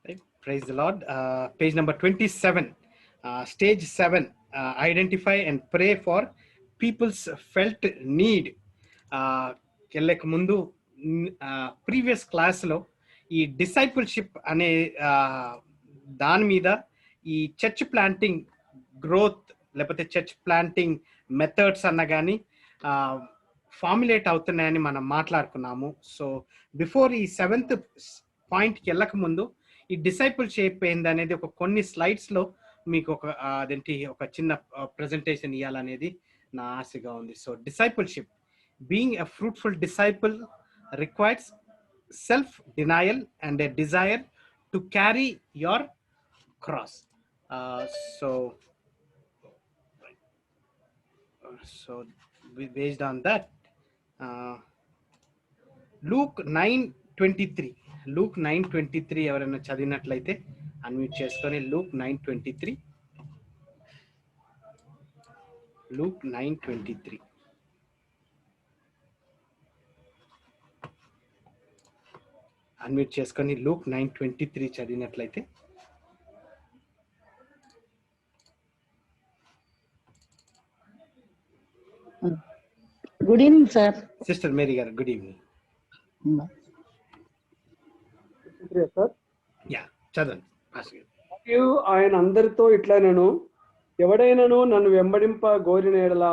Right? Praise the Lord. Page number 27, stage 7. Identify and pray for people's felt need. వెళ్ళక ముందు previous క్లాస్లో ఈ discipleship అనే దాని మీద ఈ చర్చ్ ప్లాంటింగ్ గ్రోత్ లేకపోతే చర్చ్ ప్లాంటింగ్ మెథడ్స్ అన్న కానీ ఫార్ములేట్ అవుతున్నాయని మనం మాట్లాడుకున్నాము. సో బిఫోర్ ఈ 7th పాయింట్కి వెళ్ళక ముందు ఈ డిసైపుల్షిప్ ఏంది అనేది ఒక కొన్ని స్లైడ్స్లో మీకు ఒక చిన్న ప్రెజెంటేషన్ ఇవ్వాలనేది నా ఆశగా ఉంది. So discipleship, being a fruitful disciple requires self-denial and a desire to carry your cross. So based on that, Luke 9:23, Luke 9:23 ఎవరైనా చదివినట్లయితే అన్మ్యూట్ చేసుకొని Luke 9:23, Luke 9:23. అన్మ్యూట్ చేసుకొని Luke 9:23 చదివినట్లయితే. Good evening sir. Sister Mary గారు, good evening. Sir yeah, చదవండి. మరియు ఆయన అందరితో ఇట్లనెను, ఎవడైనను నన్ను వెంబడింప గోరిన యెడల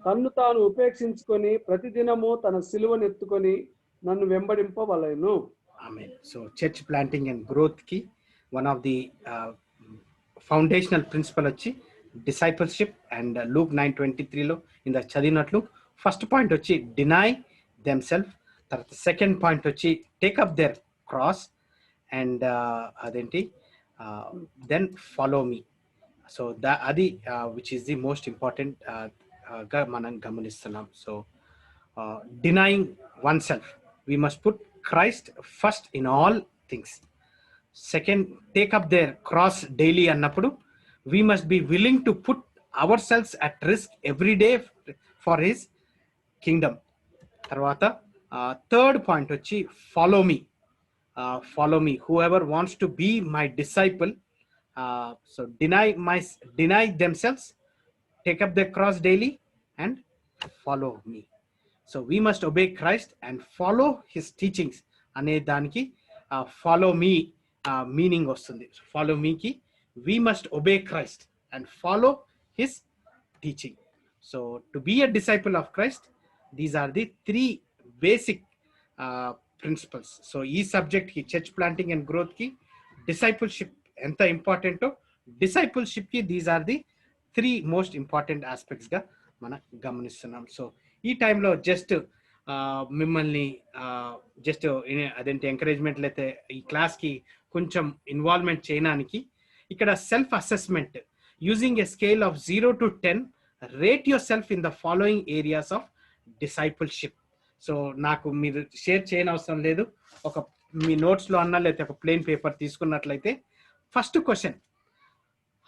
తన్ను తాను ఉపేక్షించుకొని ప్రతిదినము తన సిలువనెత్తుకొని నన్ను వెంబడింపవలెను. ఆమేన్. So church planting and growth కి one of the foundational principle వచ్చి డిసైపుల్షిప్. అండ్ Luke 9:23లో ఇందాక చదివినట్లు ఫస్ట్ పాయింట్ వచ్చి డినై దెమ్ సెల్ఫ్, తర్వాత సెకండ్ పాయింట్ వచ్చి టేకప్ దేర్ క్రాస్, అండ్ అదేంటి దెన్ ఫాలో మీ. సో అది which is the most important గా మనం గమనిస్తున్నాం. So denying oneself, we must put Christ first in all things. Second, take up their cross daily annappudu we must be willing to put ourselves at risk every day for his kingdom. Tarvata third point vachi follow me. Follow me, whoever wants to be my disciple, so deny themselves, take up their cross daily and follow me. So we must obey Christ and follow his teachings ane daniki follow me meaning vastundi. Follow me ki we must obey Christ and follow his teaching. So to be a disciple of Christ, these are the three basic principles. So ee subject ki church planting and growth ki discipleship enta important o, discipleship ki these are the three most important aspects ga mana gamanistunam. So ఈ టైంలో just మిమ్మల్ని just అదేంటి ఎంకరేజ్మెంట్లు అయితే ఈ క్లాస్కి కొంచెం involvement చేయడానికి ఇక్కడ self assessment using a scale of 0 to 10 rate your self in the following areas of discipleship. So నాకు మీరు షేర్ చేయని అవసరం లేదు, ఒక మీ నోట్స్లో అన్నా లేకపోతే ఒక ప్లెయిన్ పేపర్ తీసుకున్నట్లయితే first question,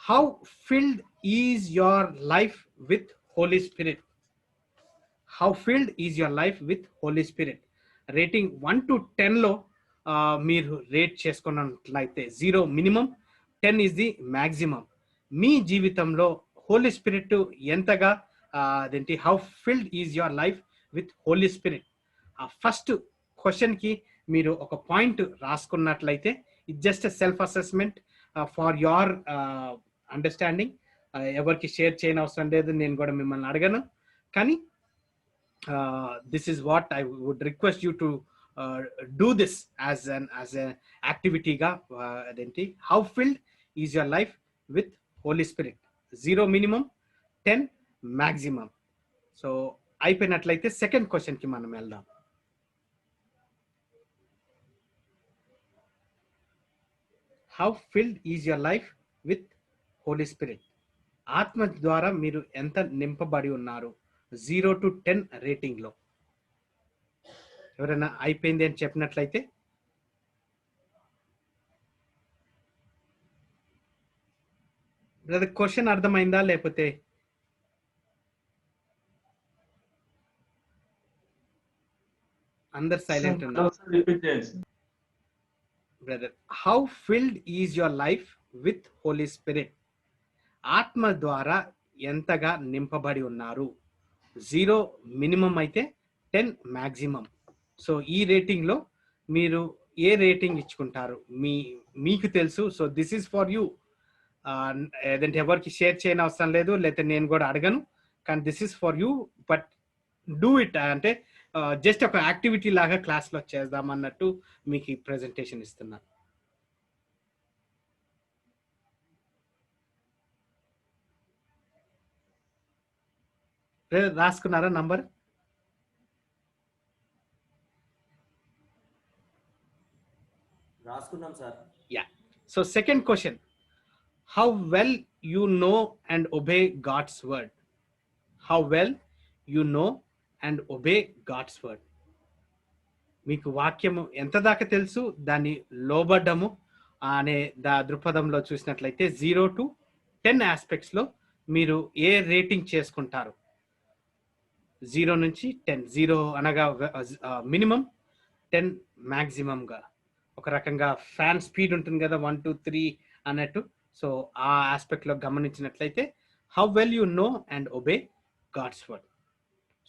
how filled is your life with Holy Spirit? How filled is your life with Holy Spirit? Rating 1 to 10 లో మీరు రేట్ చేసుకున్నట్లయితే 0 మినిమం, 10 is the maximum. మీ జీవితంలో హోలీ స్పిరిట్ ఎంతగా అదేంటి how filled is your life with Holy Spirit? ఆ first క్వశ్చన్కి మీరు ఒక పాయింట్ రాసుకున్నట్లయితే it just self assessment for your understanding. ఎవరికి షేర్ చేయని అవసరం లేదు, నేను కూడా మిమ్మల్ని అడగను. కానీ this is what I would request you to do this as an activity ga adenti. How filled is your life with Holy Spirit? 0 minimum, 10 maximum. So అయిపోయినట్లయితే సెకండ్ క్వశ్చన్ కి మనం వెళ్దాం. How filled is your life with Holy Spirit? ఆత్మ ద్వారా మీరు ఎంత నింపబడి ఉన్నారు? 0 to 10 రేటింగ్ లో ఎవరైనా అయిపోయింది అని చెప్పినట్లయితే క్వశ్చన్ అర్థమైందా? లేకపోతే అందరు సైలెంట్ ఉన్నారు? Brother, how filled is your life with Holy Spirit? ఆత్మ ద్వారా ఎంతగా నింపబడి ఉన్నారు? 0 మినిమం అయితే 10 మ్యాక్సిమం. సో ఈ రేటింగ్లో మీరు ఏ రేటింగ్ ఇచ్చుకుంటారు? మీకు తెలుసు. So this is for you. ఏదంటే ఎవరికి షేర్ చేయని అవసరం లేదు, లేకపోతే నేను కూడా అడగను. కానీ this is for you. But do it. అంటే జస్ట్ ఒక యాక్టివిటీ లాగా క్లాస్లో చేద్దాం అన్నట్టు మీకు ఈ ప్రెజెంటేషన్ ఇస్తున్నాను. రాసుకున్నారా నంబర్? రాసుకున్నాం sir. Yeah. So second question, how well you know and obey God's word? How well you know and obey God's word? మీకు వాక్యము ఎంత దాకా తెలుసు, దాన్ని లోబడ్డము అనే దృక్పథంలో చూసినట్లయితే 0 to 10 ఆస్పెక్ట్స్లో మీరు ఏ రేటింగ్ చేసుకుంటారు? 0 నుంచి 10. 0 అనగా మినిమం, 10 మ్యాక్సిమంగా. ఒక రకంగా ఫ్యాన్ స్పీడ్ ఉంటుంది కదా, 1 2 3 అన్నట్టు. సో ఆ ఆస్పెక్ట్లో గమనించినట్లయితే how well you know and obey God's word.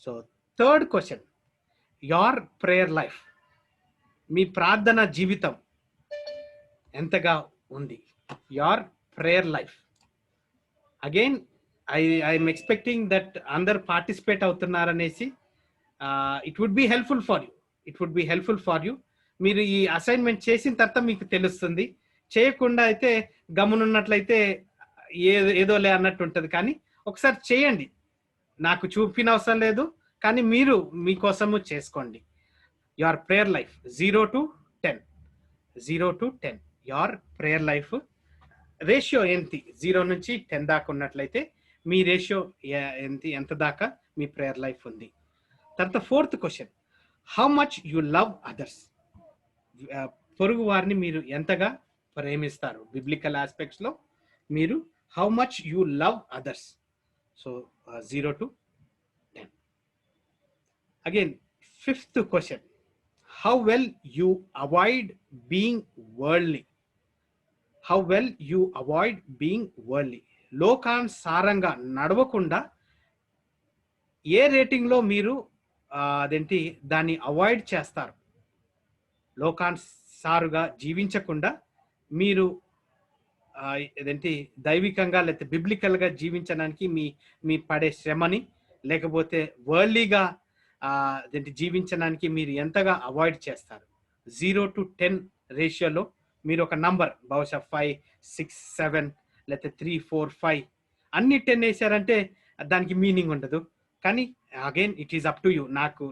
So third question, your prayer life, మీ ప్రార్థన జీవితం ఎంతగా ఉంది? Your prayer life. Again I'm expecting that అందరు పార్టిసిపేట్ అవుతున్నారనేసి. It would be helpful for you. It would be helpful for you. మీరు ఈ assignment చేసిన తర్వాత మీకు తెలుస్తుంది. చేయకుండా అయితే గమనున్నట్లయితే ఏదోలే అన్నట్టు ఉంటుంది. కానీ ఒకసారి చేయండి. నాకు చూపిన అవసరం లేదు, కానీ మీరు మీకోసము చేసుకోండి. Your prayer life 0 to 10. 0 to 10 your prayer life ratio ఏంటి? 0 నుంచి 10 దాకా ఉన్నట్లయితే మీ రేషియో ఎంత దాకా మీ ప్రేయర్ లైఫ్ ఉంది? తర్వాత fourth question, how much you love others? పొరుగు వారిని మీరు ఎంతగా ప్రేమిస్తారు? బిబ్లికల్ ఆస్పెక్ట్స్లో మీరు how much you love others? So 0 to 10. Again fifth question, how well you avoid being worldly? How well you avoid being worldly? లోకానుసారంగా నడవకుండా ఏ రేటింగ్లో మీరు దాన్ని అవాయిడ్ చేస్తారు? లోకానుసారుగా జీవించకుండా మీరు దైవికంగా లేకపోతే బిబ్లికల్గా జీవించడానికి మీ పడే శ్రమని, లేకపోతే వరల్డ్లీగా జీవించడానికి మీరు ఎంతగా అవాయిడ్ చేస్తారు? 0 to 10 రేషియోలో మీరు ఒక నంబర్, బహుశా 5 6 7 లేకపోతే 3 4 5 అన్ని 10 వేసారంటే దానికి మీనింగ్ ఉండదు. కానీ again it is up to you.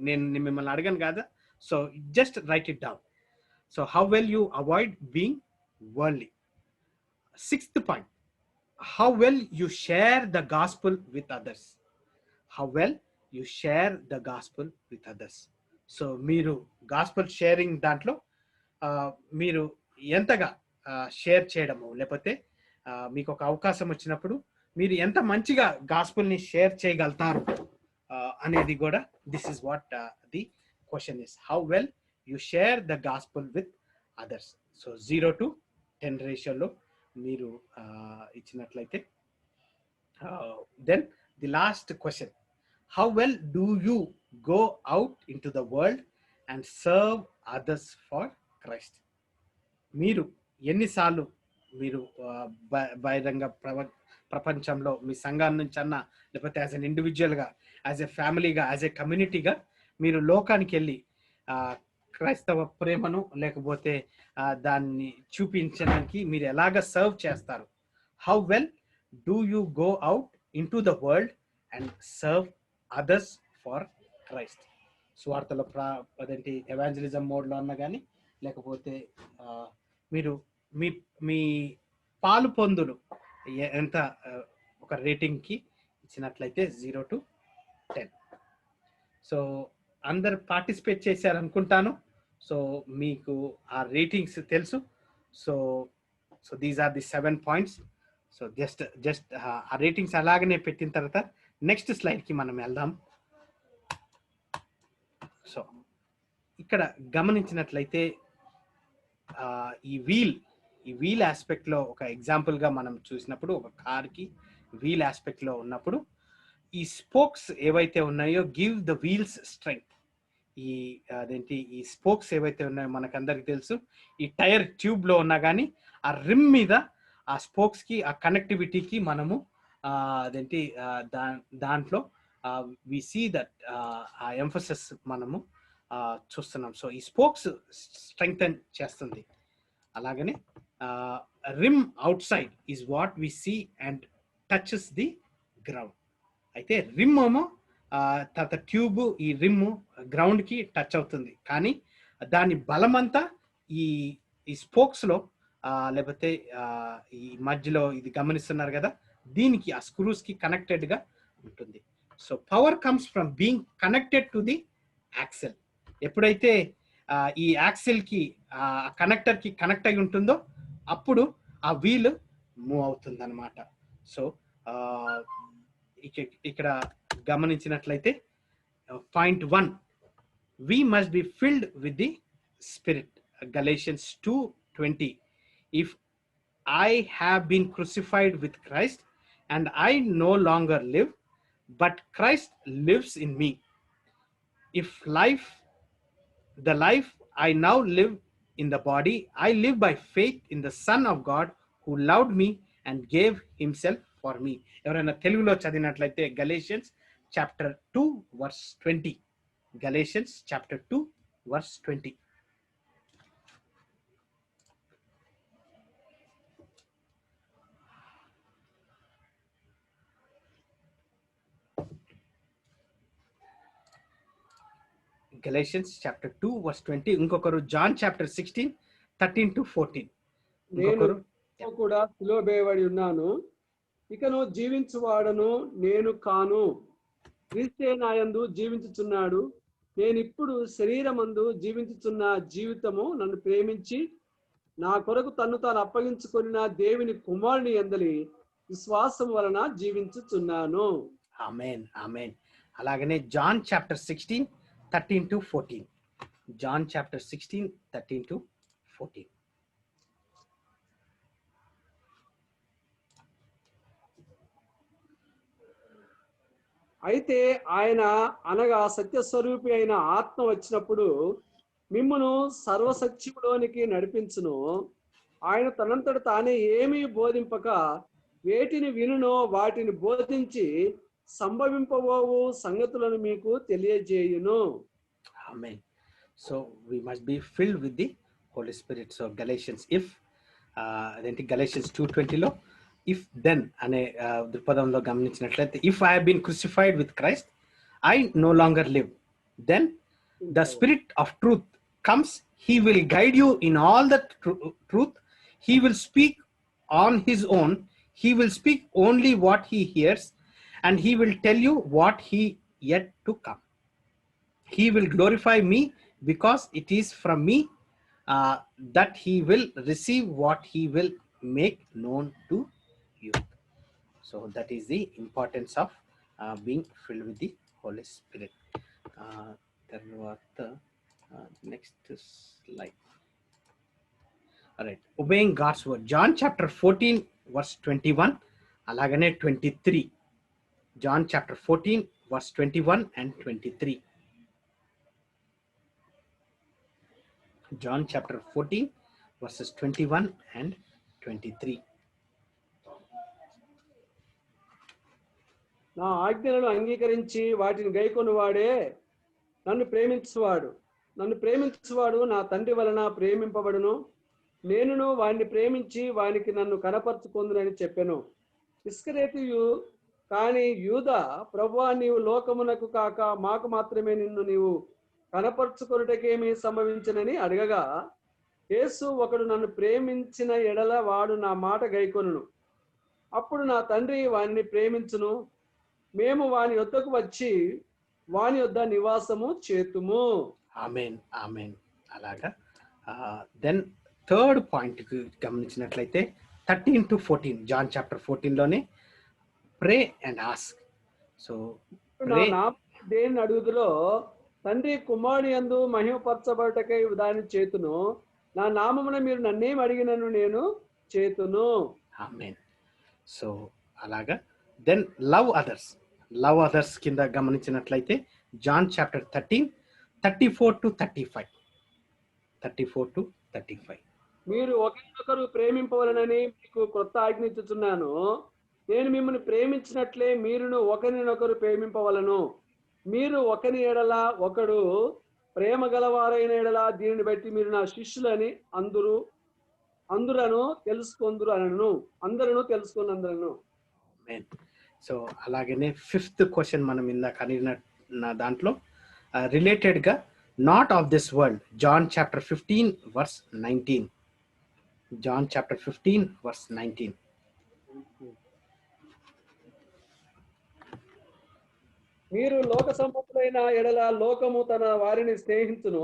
నేను మిమ్మల్ని అడగను కదా. So just right it down. So how well you avoid being worldly? Sixth point, how well you share the gospel with others? How well you share the gospel with others? So మీరు gospel sharing దాంట్లో మీరు ఎంతగా share చేయడము, లేకపోతే మీకు ఒక అవకాశం వచ్చినప్పుడు మీరు ఎంత మంచిగా గాస్పుల్ని షేర్ చేయగలుగుతారు అనేది కూడా this is what the question is. How well you share the gospel with others? So 0 to 10 రేషియోలో మీరు ఇచ్చినట్లయితే. Then the last question, how well do you go out into the world and serve others for Christ? మీరు ఎన్నిసార్లు మీరు బహిరంగ ప్రపంచంలో మీ సంఘాన్ని నుంచి అన్నా, లేకపోతే యాజ్ అన్ ఇండివిజువల్గా, యాజ్ ఎ ఫ్యామిలీగా, యాజ్ ఎ కమ్యూనిటీగా మీరు లోకానికి వెళ్ళి క్రైస్తవ ప్రేమను లేకపోతే దాన్ని చూపించడానికి మీరు ఎలాగ సర్వ్ చేస్తారు? How well do you go out into the world and serve others for Christ? స్వార్థలో ఎవాంజలిజం మోడ్లో అన్నా కానీ, లేకపోతే మీరు మీ పాలు పొందులు ఎంత ఒక రేటింగ్కి ఇచ్చినట్లయితే 0 to 10. సో అందరు పార్టిసిపేట్ చేశారనుకుంటాను. సో మీకు ఆ రేటింగ్స్ తెలుసు. So these are the 7 points. So just ఆ రేటింగ్స్ అలాగనే పెట్టిన తర్వాత నెక్స్ట్ స్లైడ్కి మనం వెళ్దాం. సో ఇక్కడ గమనించినట్లయితే ఈ వీల్ ఆస్పెక్ట్ లో ఒక ఎగ్జాంపుల్ గా మనం చూసినప్పుడు, ఒక కార్ కి వీల్ ఆస్పెక్ట్ లో ఉన్నప్పుడు ఈ స్పోక్స్ ఏవైతే ఉన్నాయో గివ్ ద వీల్స్ స్ట్రెంగ్త్. ఈ స్పోక్స్ ఏవైతే ఉన్నాయో మనకందరికి తెలుసు, ఈ టైర్ ట్యూబ్ లో ఉన్నా కానీ ఆ రిమ్ మీద ఆ స్పోక్స్ కి ఆ కనెక్టివిటీకి మనము దాంట్లో వి సీ దట్ ఆ ఎంఫసిస్ మనము చూస్తున్నాం. సో ఈ స్పోక్స్ స్ట్రెంగ్తన్ చేస్తుంది. అలాగనే rim outside is what we see and touches the ground. అయితే రిమ్ ఏమో తర్వాత ట్యూబ్, ఈ రిమ్ గ్రౌండ్ కి టచ్ అవుతుంది, కానీ దాని బలమంతా ఈ స్పోక్స్ లో లేకపోతే ఈ మధ్యలో ఇది గమనిస్తున్నారు కదా, దీనికి ఆ స్క్రూస్ కి కనెక్టెడ్ గా ఉంటుంది. So power comes from being connected to the axle. ఎప్పుడైతే ఈ యాక్సెల్ కి కనెక్టర్ కి కనెక్ట్ అయి ఉంటుందో అప్పుడు ఆ వీల్ మూవ్ అవుతుంది అనమాట. సో ఇక్కడ గమనించినట్లయితే point 1, we must be filled with the Spirit. Galatians 2:20. If I have been crucified with Christ and I no longer live, but Christ lives in me. If the life I now live in the body, I live by faith in the Son of God who loved me and gave himself for me. ఎవరైనా తెలుగులో చదివినట్లయితే Galatians chapter 2 verse 20. Galatians chapter 2 verse 20. Galatians chapter 2 verse 20. ఇంకొకరు John chapter 16 13 to 14. నేను కూడా సిలువబేయబడి ఉన్నాను, ఇకను జీవించువాడను నేను కాను, క్రీస్తే నాయందు జీవించుచున్నాడు. నేను ఇప్పుడు శరీరమందు జీవించుచున్న జీవితము నన్ను ప్రేమించి నా కొరకు తన్ను తాను అప్పగించుకొని నా దేవుని కుమారుని యందలి విశ్వాసం వలన జీవించుచున్నాను. ఆమేన్, ఆమేన్. అలాగనే John chapter 16 13 to 14. John chapter 16 13 to 14. అయితే ఆయన అనగా సత్యస్వరూపి అయిన ఆత్మ వచ్చినప్పుడు మిమ్మును సర్వసత్యములోనికి నడిపించును. ఆయన తనంతట తానే ఏమీ బోధింపక వేటిని వినునో వాటిని బోధించి సంభవింపబోవు సంగతులను మీకు తెలియజేయును. Amen. So we must be filled with the Holy Spirit. So Galatians, Galatians 2:20 లో if then అనే దృక్పథంలో గమనించినట్లయితే, if I have been crucified with Christ, I no longer live. Then the Spirit of truth comes. He will guide you in all the truth. He will speak on his own. He will speak only what he hears, and he will tell you what he yet to come. He will glorify me, because it is from me that he will receive what he will make known to you. So that is the importance of being filled with the Holy Spirit. Next slide. All right, obeying God's word. John chapter 14 verse 21 alagane 23. John chapter 14 verse 21 and 23. John chapter 14 verses 21 and 23. నా ఆజ్ఞలను అంగీకరించి వాటిని గైకొని వాడే నన్ను ప్రేమించువాడు నా తండ్రి వలన ప్రేమింపబడును. నేనును వాడిని ప్రేమించి వానికి నన్ను కనపరుచుకొందునని చెప్పెను. ఇస్కరియోతు కానీ యూదా, ప్రభువా, నీవు లోకమునకు కాక మాకు మాత్రమే నిన్ను నీవు కనపరుచుకొనుటకేమీ సంభవించనని అడగగా, యేసు, ఒకడు నన్ను ప్రేమించిన ఎడల వాడు నా మాట గైకొనును. అప్పుడు నా తండ్రి వాణ్ణి ప్రేమించును, మేము వాని యొద్దకు వచ్చి వాని యొద్ద నివాసము చేతుము. ఆమేన్, ఆమేన్. అలాగా దెన్ థర్డ్ పాయింట్ గమనించినట్లయితే 13 to 14, జాన్ చాప్టర్ 14 లోనే ప్రే అండ్ ఆస్క్. సో దేని అడుగుదులో తండ్రి కుమారుని యందు మహిమపరచబడటకై దాని చేతును, నా నామమున మీరు నన్నేం అడిగినను నేను చేతును. ఆమేన్. సో అలాగా దెన్ లవ్ అదర్స్ కింద గమనించినట్లయితే జాన్ చాప్టర్ 13 34 to 35. మీరు ఒకరినొకరు ప్రేమింపవలనని మీకు క్రొత్త ఆజ్ఞ ఇచ్చుచున్నాను. నేను మిమ్మల్ని ప్రేమించినట్లే మీరును ఒకరినొకరు ప్రేమింపవలను. మీరు ఒకని ఎడల ఒకడు ప్రేమ గలవారైన ఎడల దీనిని బట్టి మీరు నా శిష్యులని అందరూ తెలుసుకొనందురను. సో అలాగనే 5th క్వశ్చన్ మనం ఇందాక అడిగిన దాంట్లో రిలేటెడ్ గా not of this world, John chapter 15 verse 19. John chapter 15 verse 19. మీరు లోక సంబంధులైన ఎడల లోకము తన వారిని స్నేహించును.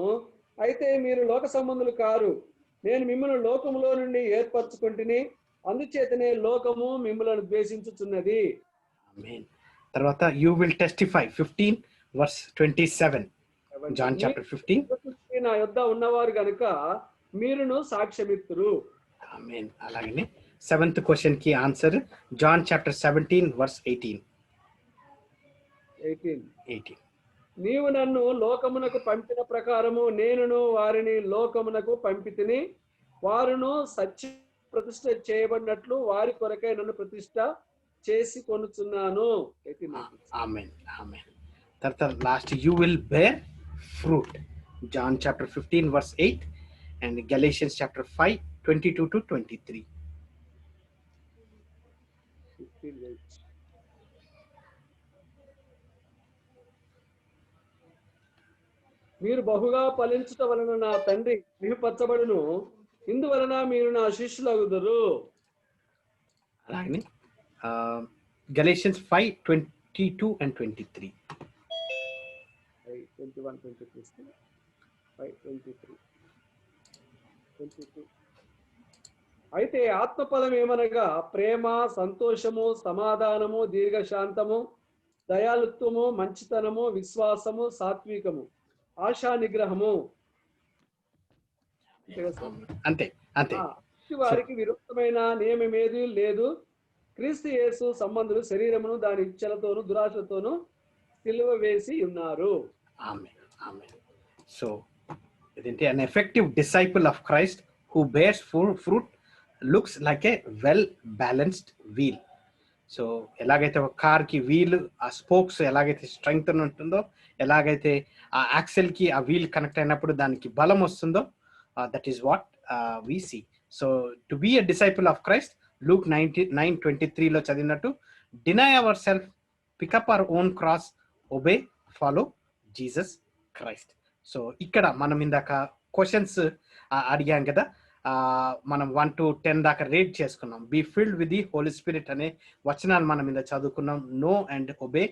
అయితే మీరు లోక సంబంధులు కారు. నేను మిమ్మల్ని లోకములో నుండి ఏర్పరచుకుంటుని, అందుచేతనే లోకము మిమ్మల్ని ద్వేషించుచున్నది. ఆమేన్. తర్వాత you will testify 15 verse 27. John chapter 15. నా యొద్ద ఉన్నవారు గనుక మీరును సాక్ష్యమిత్తురు. ఆమేన్. అలాగనే 7th క్వశ్చన్ కి ఆన్సర్ జాన్ చాప్టర్ 17 వర్స్ 18. నీవు నన్ను లోకమునకు పంపిన ప్రకారము నేనును వారిని లోకమునకు పంపితిని. వారును సత్య ప్రతిష్ఠ చేయబడినట్లు వారి కొరకై నన్ను ప్రతిష్ఠ చేసి కొనుచున్నాను. ఆమేన్. ఆమేన్. తర్వాత last you will bear fruit, John chapter 15 verse 8 and Galatians chapter 5 22 to 23. మీరు బహుగా ఫలించుట వలన నా తండ్రి మహిమపరచబడును. ఇందువలన మీరు నా శిష్యులగుదురు. అలాగనే Galatians 5 22 and 23. 21, 23. 5:23. 22. అయితే ఆత్మపదం ఏమనగా ప్రేమ, సంతోషము, సమాధానము, దీర్ఘశాంతము, దయాళుత్వము, మంచితనము, విశ్వాసము, సాత్వికము, ఆశా నిగ్రహము. అంతే. వారికి విరుద్ధమైన నియమమేది లేదు. క్రీస్తు యేసు సంబంధులు శరీరమును దాని ఇచ్చలతోను దురాశతోను సిలువ వేసి ఉన్నారు. ఆమేన్. ఆమేన్. సో ఇదేంటి an effective disciple of Christ who bears fruit looks like a well balanced wheel. So ఎలాగైతే ఒక కార్ కి వీల్, ఆ స్పోక్స్ ఎలాగైతే స్ట్రెంగ్త్ ఉంటుందో, ఎలాగైతే ఆ యాక్సెల్ కి ఆ వీల్ కనెక్ట్ అయినప్పుడు దానికి బలం వస్తుందో, that is what we see. So to be a disciple of Christ, Luke 9:23 చదివినట్టు, deny our self, pick up our own cross, obey, follow Jesus Christ. So ఇక్కడ మనం ఇందాక క్వశ్చన్స్ అడిగాం కదా, మనం 1 to 10 దాకా రేట్ చేసుకున్నాం. Be filled with the holy spirit అనే వచనాలు మనం ఇందా చదువుకున్నాం. Know and obey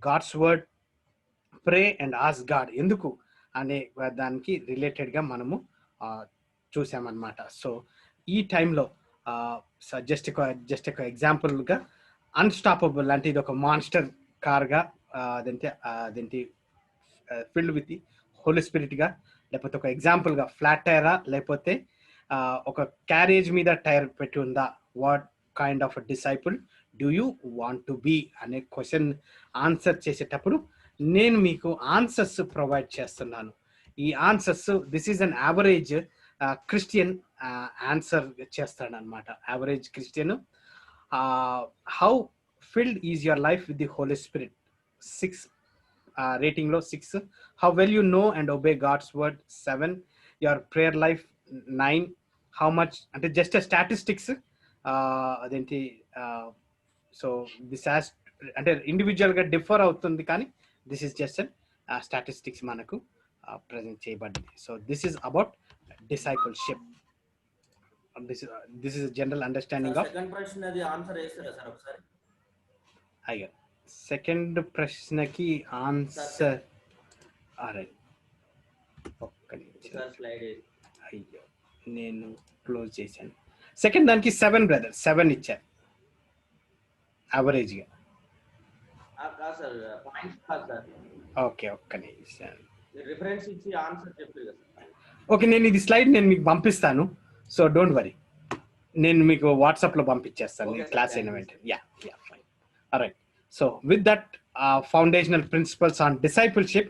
God's word, pray and ask God, ఎందుకు అనే దానికి రిలేటెడ్గా మనము చూసామన్నమాట. సో ఈ టైంలో జస్ట్ ఒక ఎగ్జాంపుల్గా అన్స్టాపబుల్ అంటే ఇది ఒక మాన్స్టర్ కార్గా, అదేంటి ఫిల్డ్ విత్ హోలీ స్పిరిట్గా, లేకపోతే ఒక ఎగ్జాంపుల్గా ఫ్లాట్ టైరా, లేకపోతే ఒక క్యారేజ్ మీద టైర్ పెట్టి ఉందా, what kind of disciple do you want to be అనే క్వశ్చన్ ఆన్సర్ చేసేటప్పుడు నేను మీకు ఆన్సర్స్ ప్రొవైడ్ చేస్తున్నాను. ఈ answers this is an average Christian answer చేస్తాడు అనమాట. Average Christian, how filled is your life with the holy spirit 6 rating లో 6, how well you know and obey God's word 7, your prayer life 9, how much అంటే just statistics, అదేంటి. So this has అంటే individual గా differ అవుతుంది, కానీ this is just statistics మనకు present చేయబడింది. So this is about discipleship. This is general understanding of. Second ప్రశ్న అది ఆన్సర్ చేస్తారా సార్ ఒకసారి? అయ్యో, సెకండ్ ప్రశ్నకి ఆన్సర్ ఒక్క నిమిషం. అయ్యో, నేను క్లోజ్ చేశాను. సెకండ్ దానికి 7 బ్రదర్, 7 ఇచ్చారు యావరేజ్ గా. పాయింట్స్ కాదు సార్. ఓకే, ఒక్క నిమిషం. రిఫరెన్స్ ఇచ్చి ఆన్సర్ చెప్పారు కదా. ఓకే, నేను ఇది స్లైడ్ నేను మీకు పంపిస్తాను, సో డోంట్ వరీ. నేను మీకు వాట్సాప్లో పంపించేస్తాను Okay, sir. క్లాస్ Thank అయిన you, వెంటనే. Yeah fine. Alright. So with that, foundational principles on discipleship,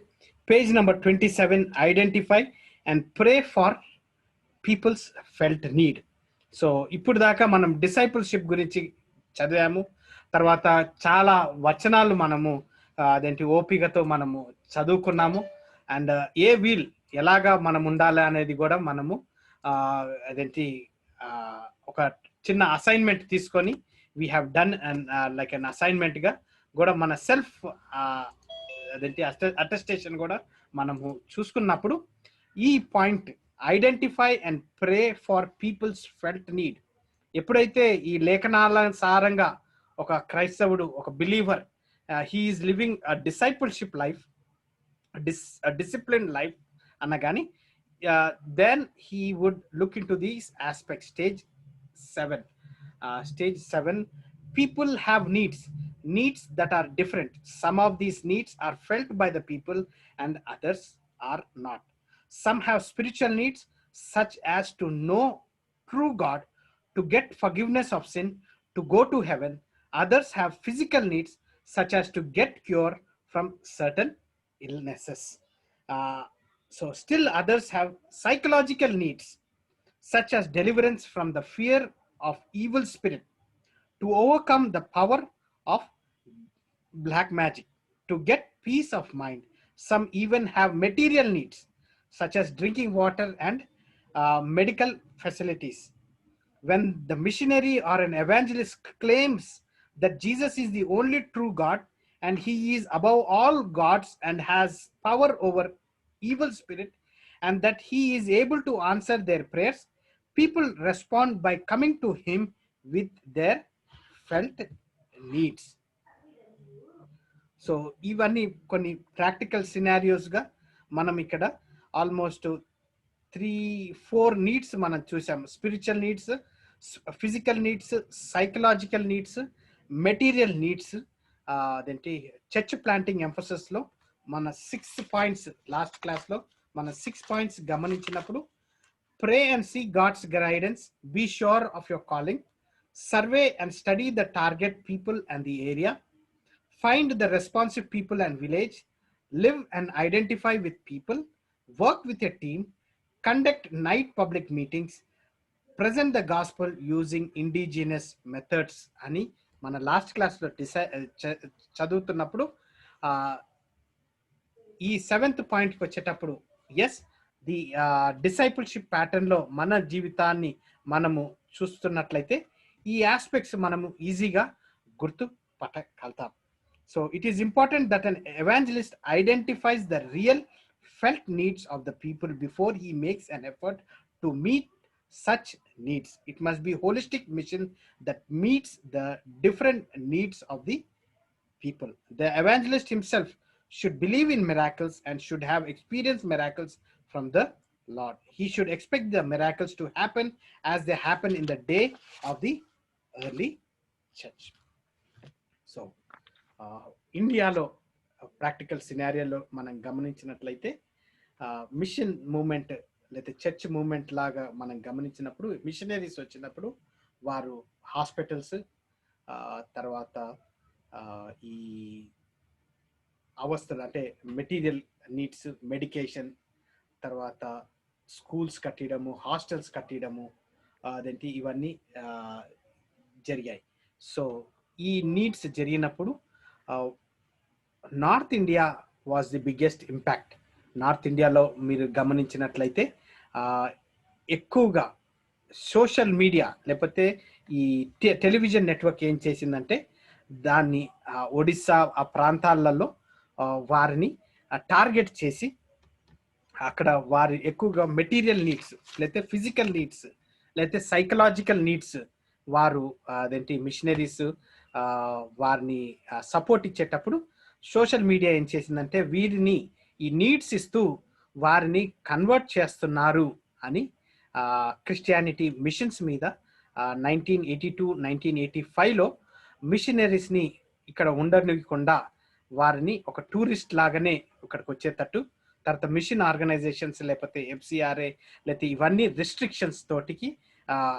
page number 27, identify and pray for people's felt need. So ఇప్పుడు దాకా మనం డిసైపుల్షిప్ గురించి చదివాము. తర్వాత చాలా వచనాలు మనము అదేంటి ఓపికతో మనము చదువుకున్నాము. అండ్ ఏ వీల్ ఎలాగా మనం ఉండాలి అనేది కూడా మనము అదేంటి ఒక చిన్న అసైన్మెంట్ తీసుకొని we have done and like an అసైన్మెంట్గా కూడా మన సెల్ఫ్ అదేంటి అటెస్టేషన్ కూడా మనము చూసుకున్నప్పుడు ఈ point identify and pray for people's felt need. ఎప్పుడైతే ఈ లేఖనాల సారంగా ఒక క్రైస్తవుడు, ఒక believer, he is living a discipleship life, discipline life అన్న కానీ then he would look into these aspects. Stage 7, people have needs that are different. Some of these needs are felt by the people and others are not. Some have spiritual needs such as to know true God, to get forgiveness of sin, to go to heaven. Others have physical needs such as to get cure from certain illnesses. So still others have psychological needs such as deliverance from the fear of evil spirit, to overcome the power of black magic, to get peace of mind. Some even have material needs such as drinking water and medical facilities. When the missionary or an evangelist claims that Jesus is the only true God and he is above all gods and has power over evil spirit, and that he is able to answer their prayers, people respond by coming to him with their felt needs. So ఇవన్నీ కొన్ని practical సినారియోస్గా మనం ఇక్కడ almost 3-4 needs మనం చూసాం. Spiritual needs, physical needs, psychological needs, material needs. అదేంటి church planting ఎంఫసిస్లో మన 6 points, last క్లాస్లో మన 6 పాయింట్స్ గమనించినప్పుడు, pray and seek God's guidance, be sure of your calling, survey and study the target people and the area, find the responsive people and village, live and identify with people, work with a team, conduct night public meetings, present the gospel using indigenous methods అని మన last క్లాస్లో చదువుతున్నప్పుడు ఈ 7th పాయింట్కి వచ్చేటప్పుడు yes the discipleship ప్యాటర్న్లో మన జీవితాన్ని మనము చూస్తున్నట్లయితే ఈ ఆస్పెక్ట్స్ మనము ఈజీగా గుర్తు పట్టగలుగుతాం. So it is important that an evangelist identifies the real felt needs of the people before he makes an effort to meet such needs. It must be a holistic mission that meets the different needs of the people. The evangelist himself should believe in miracles and should have experienced miracles from the Lord. He should expect the miracles to happen as they happen in the day of the early church. So ఇండియాలో practical సినారియోలో మనం గమనించినట్లయితే machine moment లేదా church movement లాగా మనం గమనించినప్పుడు, machineries వచ్చినప్పుడు వారు hospitals, తర్వాత ఈ అవస్థలు అంటే మెటీరియల్ నీడ్స్, మెడికేషన్, తర్వాత స్కూల్స్ కట్టడము, హాస్టల్స్ కట్టడము, అదేంటి ఇవన్నీ జరిగాయి. సో ఈ నీడ్స్ జరిగినప్పుడు north India was the biggest impact. North ఇండియాలో మీరు గమనించినట్లయితే ఎక్కువగా సోషల్ మీడియా లేకపోతే ఈ టెలివిజన్ నెట్వర్క్ ఏం చేసిందంటే దాన్ని ఒడిస్సా ఆ ప్రాంతాలలో వారిని టార్గెట్ చేసి అక్కడ వారి ఎక్కువగా మెటీరియల్ నీడ్స్ లేకపోతే ఫిజికల్ నీడ్స్ లేకపోతే సైకలాజికల్ నీడ్స్ వారు అదేంటి మిషనరీస్ వారిని సపోర్ట్ ఇచ్చేటప్పుడు సోషల్ మీడియా ఏం చేసిందంటే వీరిని ఈ నీడ్స్ ఇస్తూ వారిని కన్వర్ట్ చేస్తున్నారు అని క్రిస్టియానిటీ మిషన్స్ మీద 1982-1985లో మిషనరీస్ని ఇక్కడ ఉండనివ్వకుండా వారిని ఒక టూరిస్ట్ లాగానే ఇక్కడికి వచ్చేటట్టు తర్వాత మిషన్ ఆర్గనైజేషన్స్ లేకపోతే FCRA లేకపోతే ఇవన్నీ రిస్ట్రిక్షన్స్ తోటికి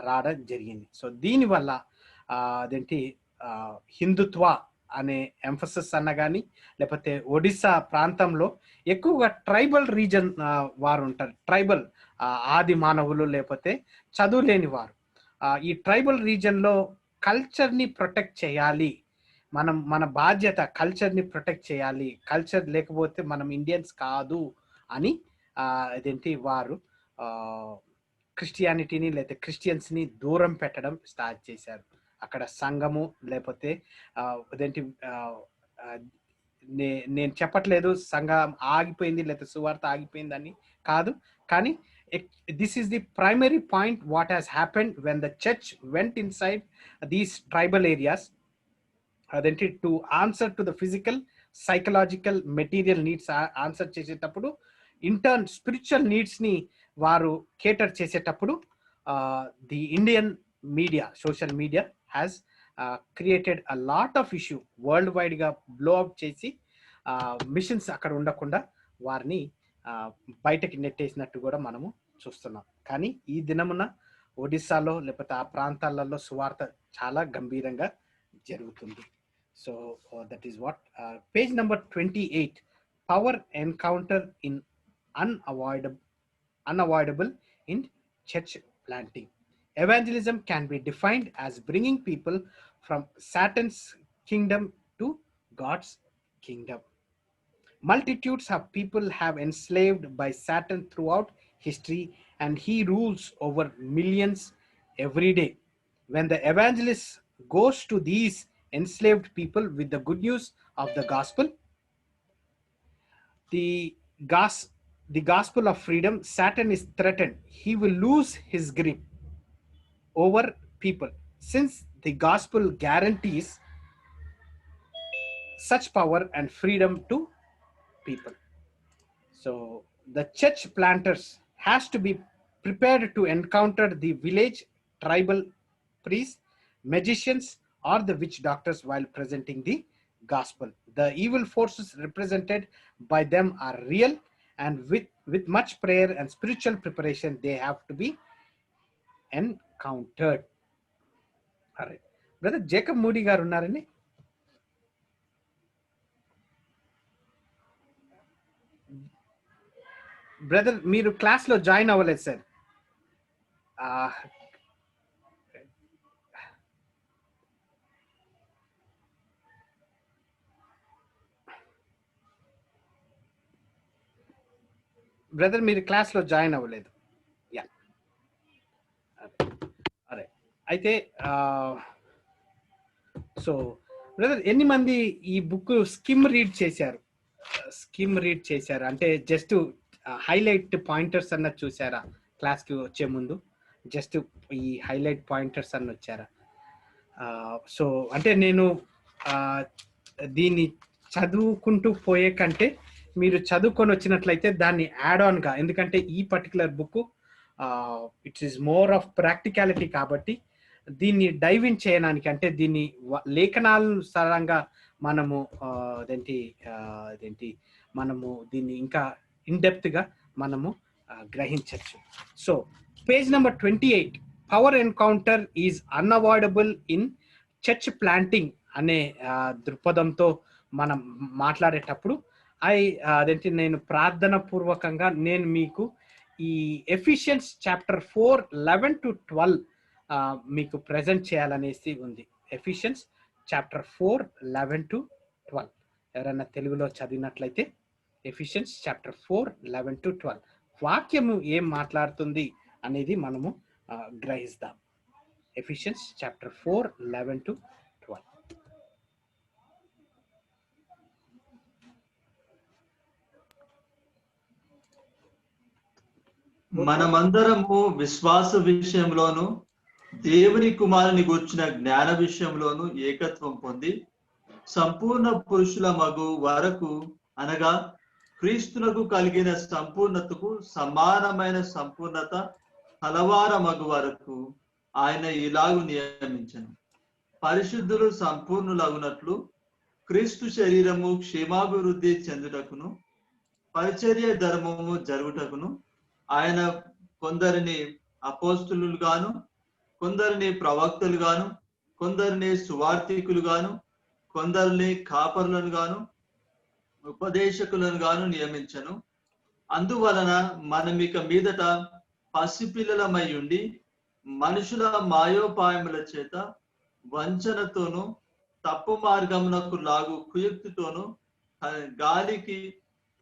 రావడం జరిగింది. సో దీనివల్ల అదేంటి హిందుత్వ అనే ఎంఫసిస్ అన్న కానీ లేకపోతే ఒడిస్సా ప్రాంతంలో ఎక్కువగా ట్రైబల్ రీజన్ వారు ఉంటారు. ట్రైబల్ ఆది మానవులు లేకపోతే చదువు లేని వారు ఈ ట్రైబల్ రీజన్లో కల్చర్ని ప్రొటెక్ట్ చేయాలి, మన బాధ్యత కల్చర్ని ప్రొటెక్ట్ చేయాలి, కల్చర్ లేకపోతే మనం ఇండియన్స్ కాదు అని అదేంటి వారు క్రిస్టియానిటీని లేకపోతే క్రిస్టియన్స్ని దూరం పెట్టడం స్టార్ట్ చేశారు. అక్కడ సంఘము లేకపోతే అదేంటి నేను చెప్పట్లేదు సంఘం ఆగిపోయింది లేకపోతే సువార్త ఆగిపోయిందని కాదు, కానీ this is the primary point what has happened when the church went inside these tribal areas to answer to the physical, psychological, material needs answer చేసేటప్పుడు in turn spiritual needs ని వారు cater చేసేటప్పుడు the Indian media, social media has created a lot of issue worldwide గా blow up చేసి machines అక్కడ ఉండకుండా వారిని బయటకి నెట్టేసినట్టు కూడా మనము చూస్తున్నాం. కానీ ఈ దినమున ఒడిస్సాలో లేకపోతే ఆ ప్రాంతాలలో సువార్త చాలా గంభీరంగా జరుగుతుంది. So that is what page number 28 power encounter in unavoidable in church planting. Evangelism can be defined as bringing people from Satan's kingdom to God's kingdom. Multitudes of people have enslaved by Satan throughout history, and he rules over millions every day. When the evangelist goes to these enslaved people with the good news of the gospel, the gospel of freedom, Satan is threatened. He will lose his grip over people, since the gospel guarantees such power and freedom to people. So the church planters has to be prepared to encounter the village tribal priests, magicians, or the witch doctors while presenting the gospel. The evil forces represented by them are real, and with much prayer and spiritual preparation they have to be encountered. All right, brother Jacob Moody garu ఉన్నారని brother మీరు క్లాస్లో join అవ్వలేదు sir. Brother మీరు క్లాస్లో join అవ్వలేదు. Yeah అరే అయితే so brother ఎన్ని మంది ఈ బుక్ స్కిమ్ రీడ్ చేశారు అంటే జస్ట్ హైలైట్ పాయింటర్స్ అన్నది చూసారా? క్లాస్కి వచ్చే ముందు జస్ట్ ఈ హైలైట్ పాయింటర్స్ అన్న వచ్చారా? సో అంటే నేను దీన్ని చదువుకుంటూ పోయే కంటే మీరు చదువుకొని వచ్చినట్లయితే దాన్ని యాడ్ ఆన్గా, ఎందుకంటే ఈ particular book it's is more of practicality కాబట్టి దీన్ని డైవ్ ఇన్ చేయడానికి అంటే దీన్ని లేఖనాలు సరంగా మనము అదేంటి మనము దీన్ని ఇంకా ఇన్డెప్త్గా మనము గ్రహించవచ్చు. So page number 28 power encounter is unavoidable in church planting అనే దృక్పథంతో మనం మాట్లాడేటప్పుడు నేను ప్రార్థన పూర్వకంగా నేను మీకు ఈ ఎఫిషియన్స్ చాప్టర్ 4:11-12 మీకు ప్రజెంట్ చేయాలనేసి ఉంది. ఎఫిషియన్స్ చాప్టర్ 4:11-12 ఎవరైనా తెలుగులో చదివినట్లయితే ఎఫిషియన్స్ చాప్టర్ 4:11-12 వాక్యము ఏం మాట్లాడుతుంది అనేది మనము గ్రహిస్తాం. Ephesians chapter 4:11-12. మనమందరము విశ్వాస విషయంలోను దేవుని కుమారుని గూర్చిన జ్ఞాన విషయంలోను ఏకత్వం పొంది సంపూర్ణ పురుషుల మగు వరకు అనగా క్రీస్తునకు కలిగిన సంపూర్ణతకు సమానమైన సంపూర్ణత కలవార మగు వరకు ఆయన ఇలాగు నియమించను. పరిశుద్ధులు సంపూర్ణులగునట్లు క్రీస్తు శరీరము క్షేమాభివృద్ధి చెందుటకును పరిచర్య ధర్మము జరుగుటకును ఆయన కొందరిని అపోస్తులు గాను, కొందరిని ప్రవక్తలు గాను, కొందరిని సువార్థికులు గాను, కొందరిని కాపరులను గాను, ఉపదేశకులను గాను నియమించను. అందువలన మనమిక మీదట పసిపిల్లలమై ఉండి మనుషుల మాయోపాయముల చేత వంచనతోనూ తప్పు మార్గమునకు లాగు కుయుక్తితోనూ గాలికి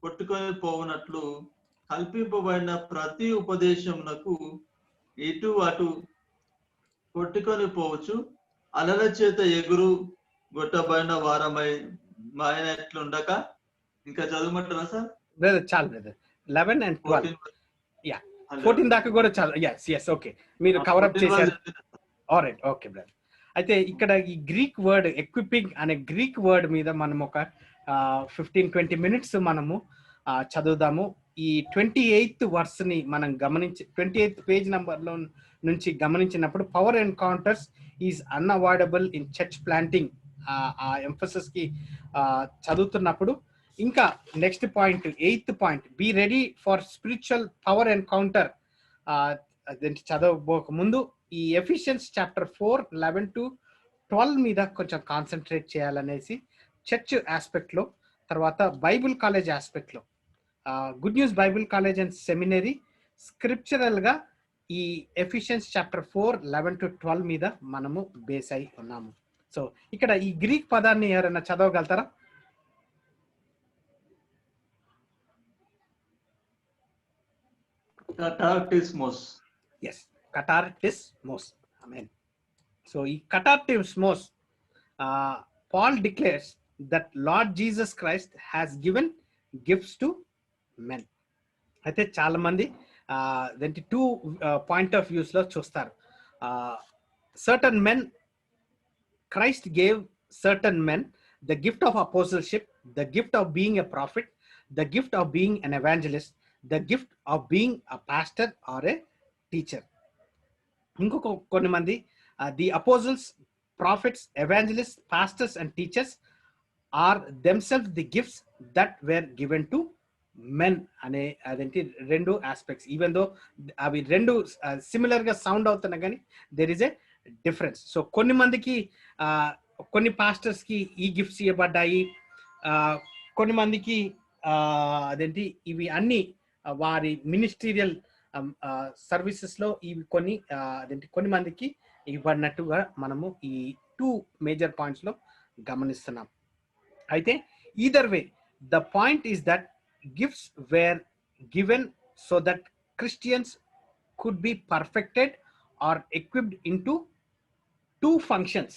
కొట్టుకొని పోవునట్లు కల్పింపబడిన ప్రతి ఉపదేశమునకు ఇటు అటు కొట్టుకొని పోవచ్చు అలల చేత ఎగురు గొట్టబడిన వారమై మాయనట్లుండక. ఇంకా చదవమంటారా సార్? బ్రదర్ చాలు బ్రదర్. 11 and 12 యా 14 దాకా కూడా చాలు. ఎస్ ఓకే, మీరు కవరప్ చేశారు. Alright, okay brother. అయితే ఇక్కడ ఈ గ్రీక్ వర్డ్ ఎక్విపింగ్ అనే గ్రీక్ వర్డ్ మీద మనం ఒక 15-20 minutes మనము చదువుదాము. ఈ 28th verse ని మనం గమనించి 28th పేజ్ నంబర్లో నుంచి గమనించినప్పుడు power encounters is unavoidable in church planting ఆ ఎంఫసిస్ కి చదువుతున్నప్పుడు ఇంకా next point 8th point, be ready for spiritual power encounter అదేంటి చదవబోక ముందు ఈ ఎఫిషియన్స్ చాప్టర్ 4:11-12 మీద కొంచెం కాన్సన్ట్రేట్ చేయాలనేసి చర్చ్ ఆస్పెక్ట్ లో, తర్వాత బైబుల్ కాలేజ్ ఆస్పెక్ట్ లో good news Bible college and seminary scriptural గా ఈ ఎఫిషియన్స్ చాప్టర్ 4:11-12 మీద మనము బేస్ అయి ఉన్నాము. సో ఇక్కడ ఈ గ్రీక్ పదాన్ని ఎవరైనా చదవగలుగుతారా? కటార్టిస్మోస్. ఎస్, కటార్టిస్మోస్. ఆమేన్. సో ఈ కటార్టిస్మోస్ Paul declares that Lord Jesus Christ has given gifts to men. అయితే చాలా మంది దాంట్లో 2 point of views లో చూస్తారు. Certain men, Christ gave certain men the gift of apostleship, the gift of being a prophet, the gift of being an evangelist, the gift of being a pastor or a teacher. ఇంకొక కొన్ని మంది the apostles, prophets, evangelists, pastors and teachers are themselves the gifts that were given to men అనే అదేంటి 2 aspects. Even though అవి 2 similar గా sound అవుతున్నా కానీ there is a difference. So కొన్ని మందికి కొన్ని పాస్టర్స్ కి ఈ గిఫ్ట్స్ ఇవ్వబడ్డాయి, కొన్ని మందికి అదేంటి ఇవి అన్ని వారి మినిస్టీరియల్ సర్వీసెస్ లో ఇవి కొన్ని అదేంటి కొన్ని మందికి ఇవ్వనట్టుగా మనము ఈ 2 మేజర్ పాయింట్స్ లో గమనిస్తున్నాం. అయితే either way the point is that gifts were given so that Christians could be perfected or equipped into 2 functions.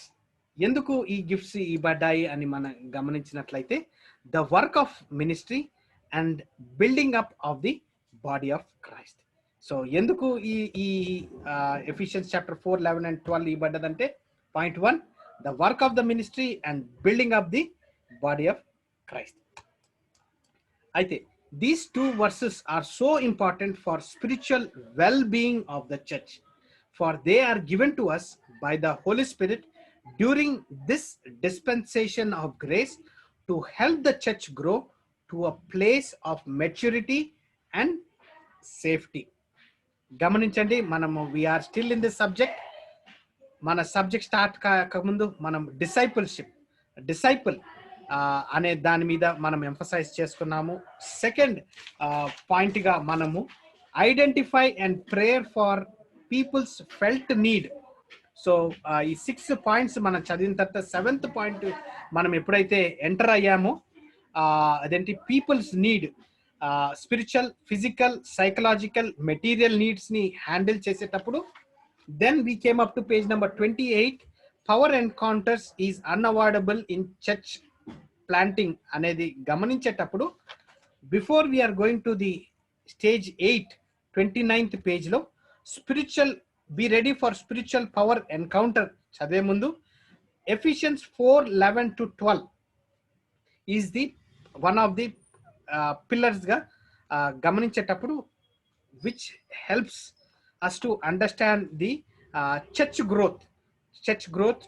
ఎందుకు ఈ గిఫ్ట్స్ ఇవ్వబడ్డాయి అని మనం గమనించినట్లయితే the work of ministry and building up of the body of Christ. So ఎందుకు ఈ Ephesians chapter 4:11-12 ఇవ్వబడ్డదంటే point 1, the work of the ministry and building up the body of Christ. అయితే these 2 verses are so important for spiritual well-being of the church, for they are given to us by the Holy Spirit during this dispensation of grace to help the church grow to a place of maturity and safety. గమనించండి, మనము we are still in this subject. మన subject start కాకముందు మనం disciple అనే దాని మీద మనం emphasize చేసుకున్నాము. సెకండ్ పాయింట్ గా మనము identify and prayer for people's felt need. So ఈ 6 points మనం చదివిన తర్వాత 7th point మనం ఎప్పుడైతే ఎంటర్ అయ్యామో అదేంటి people's need, spiritual, physical, psychological, material needs ని హ్యాండిల్ చేసేటప్పుడు then we came up to page number 28. Power encounters is unavoidable in church planting అనేది గమనించేటప్పుడు before we're going to the stage 8 29th page లో spiritual be ready for spiritual power encounter చదివే ముందు Ephesians 4:11-12 is the one of the pillars గా గమనించేటప్పుడు which helps us to understand the church growth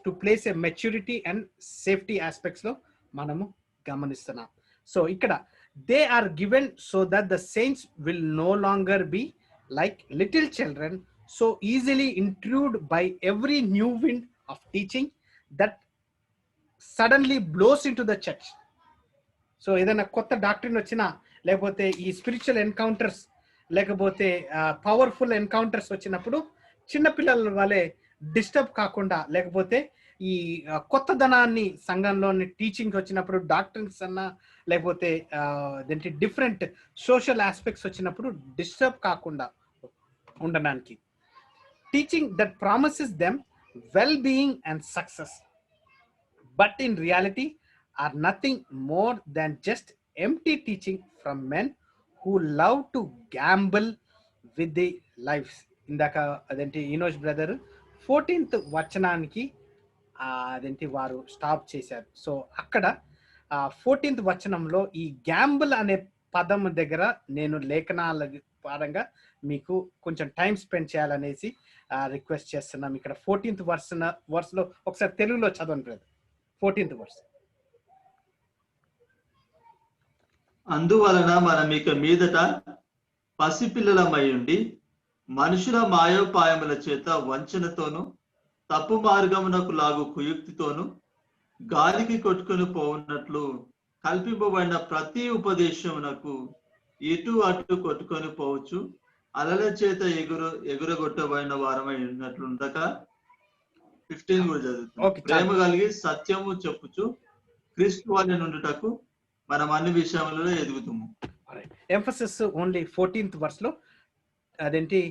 to place a maturity and safety aspects లో మనము గమనిస్తున్నాం. So ఇక్కడ they are given so that the saints will no longer be like little children, so easily intruded by every new wind of teaching that suddenly blows into the church. So ఏదైనా కొత్త doctrine వచ్చినా, లేకపోతే ఈ spiritual encounters, లేకపోతే powerful encounters వచ్చినప్పుడు చిన్నపిల్లల వలె disturb కాకుండా, లేకపోతే ఈ కొత్తదనాన్ని సంఘంలోని టీచింగ్ వచ్చినప్పుడు, డాక్టరీన్స్ అన్నా లేకపోతే దేంటి డిఫరెంట్ సోషల్ ఆస్పెక్ట్స్ వచ్చినప్పుడు డిస్టర్బ్ కాకుండా ఉండడానికి, teaching that promises them well being and success, but in reality are nothing more than just empty teaching from men who love to gamble with the lives. ఇందాక అదేంటి ఈనోష్ brother 14th వచనానికి అదేంటి వారు stop చేశారు. So అక్కడ 14th వచనంలో ఈ Gamble అనే పదం దగ్గర నేను లేఖనాల పరంగా మీకు కొంచెం టైం స్పెండ్ చేయాలనేసి రిక్వెస్ట్ చేస్తున్నాం. ఇక్కడ 14th వర్స్లో ఒకసారి తెలుగులో చదవండి బ్రదర్. 14th verse. అందువలన మనం ఇక మీదట పసిపిల్లలమై ఉండి మనుషుల మాయోపాయముల చేత వంచనతోను తప్పు మార్గమునకు లాగు కుయుక్తితోను గాలికి కొట్టుకొని పోవున్నట్లు కల్పింపబడిన ప్రతి ఉపదేశమునకు ఇటు అటు కొట్టుకొని పోవచ్చు అలల చేత ఎగురగొట్టబడిన వారమై ఉన్నట్లుండక 15 కూడా చదువుతుంది. ప్రేమ కలిగి సత్యము చెప్పుచు క్రీస్తు వారి నుండుటకు మనం అన్ని విషయములలో ఎదుగుతాము. ఎంఫసిస్ ఓన్లీ 14th verse లో అదేంటి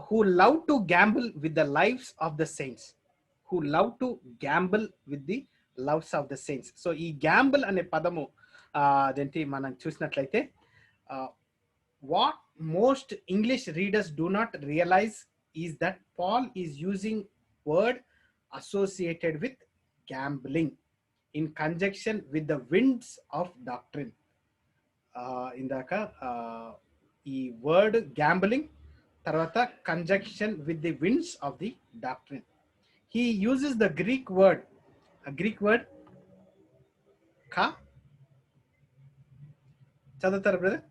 who love to gamble with the lives of the saints, who love to gamble with the lives of the saints. So ఈ గ్యాంబుల్ అనే పదము అదేంటి మనం చూసినట్లయితే what most English readers do not realize is that Paul is using word associated with gambling in conjunction with the winds of doctrine. ఇందాక ఈ word gambling తర్వాత conjunction with the winds of the doctrine. He uses the Greek word ka. చదువుతారు brother?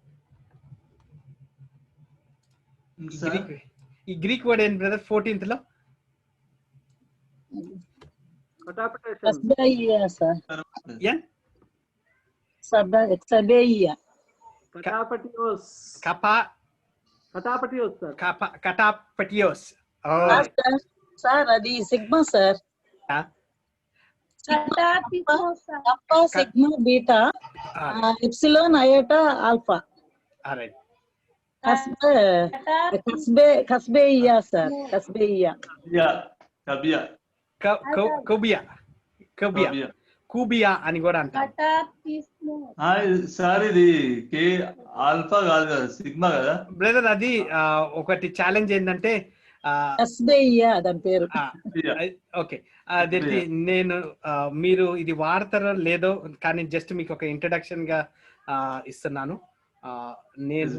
ఈ Greek word ఏంటి brother 14th లో? కటాపటియోస్. Sir అది sigma sir. Sigma beta epsilon iota alpha. కస్బేయియా సార్. కస్బేయియా. కూబియా అని కూడా అంటారు సార్. ఇది కే ఆల్ఫా కాదు కదా, సిగ్మా కదా బ్రదర్. అది ఒకటి ఛాలెంజ్ ఏంటంటే దాని పేరు. ఓకే, అదేంటి నేను మీరు ఇది వాడతారో లేదో కానీ జస్ట్ మీకు ఒక ఇంట్రడక్షన్ గా ఇస్తున్నాను. నేను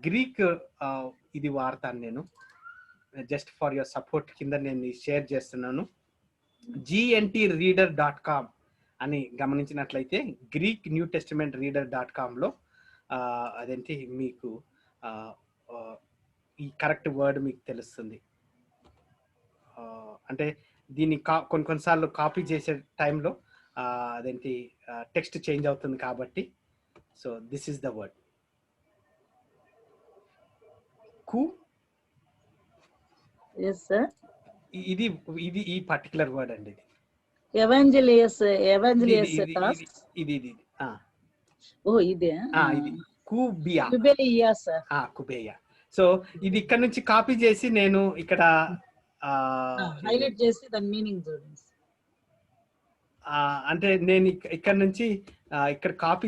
గ్రీక్ ఇది వాడతాను. నేను జస్ట్ ఫర్ యువర్ సపోర్ట్ కింద నేను షేర్ చేస్తున్నాను. GNTreader.com అని గమనించినట్లయితే గ్రీక్ న్యూ టెస్టిమెంట్ రీడర్.com అదేంటి మీకు ఈ కరెక్ట్ వర్డ్ మీకు తెలుస్తుంది. అంటే దీన్ని కొన్నిసార్లు కాపీ చేసే టైంలో అదేంటి టెక్స్ట్ చేంజ్ అవుతుంది కాబట్టి. So this is the word కు. ఇది ఇది ఈ పర్టికులర్ వర్డ్ అండి. కుబేయా. సో ఇది ఇక్కడ నుంచి కాపీ చేసి నేను ఇక్కడ హైలైట్ చేసి దాని మీనింగ్ చూడండి. అంటే నేను ఇక్కడ నుంచి ఇక్కడ కాపీ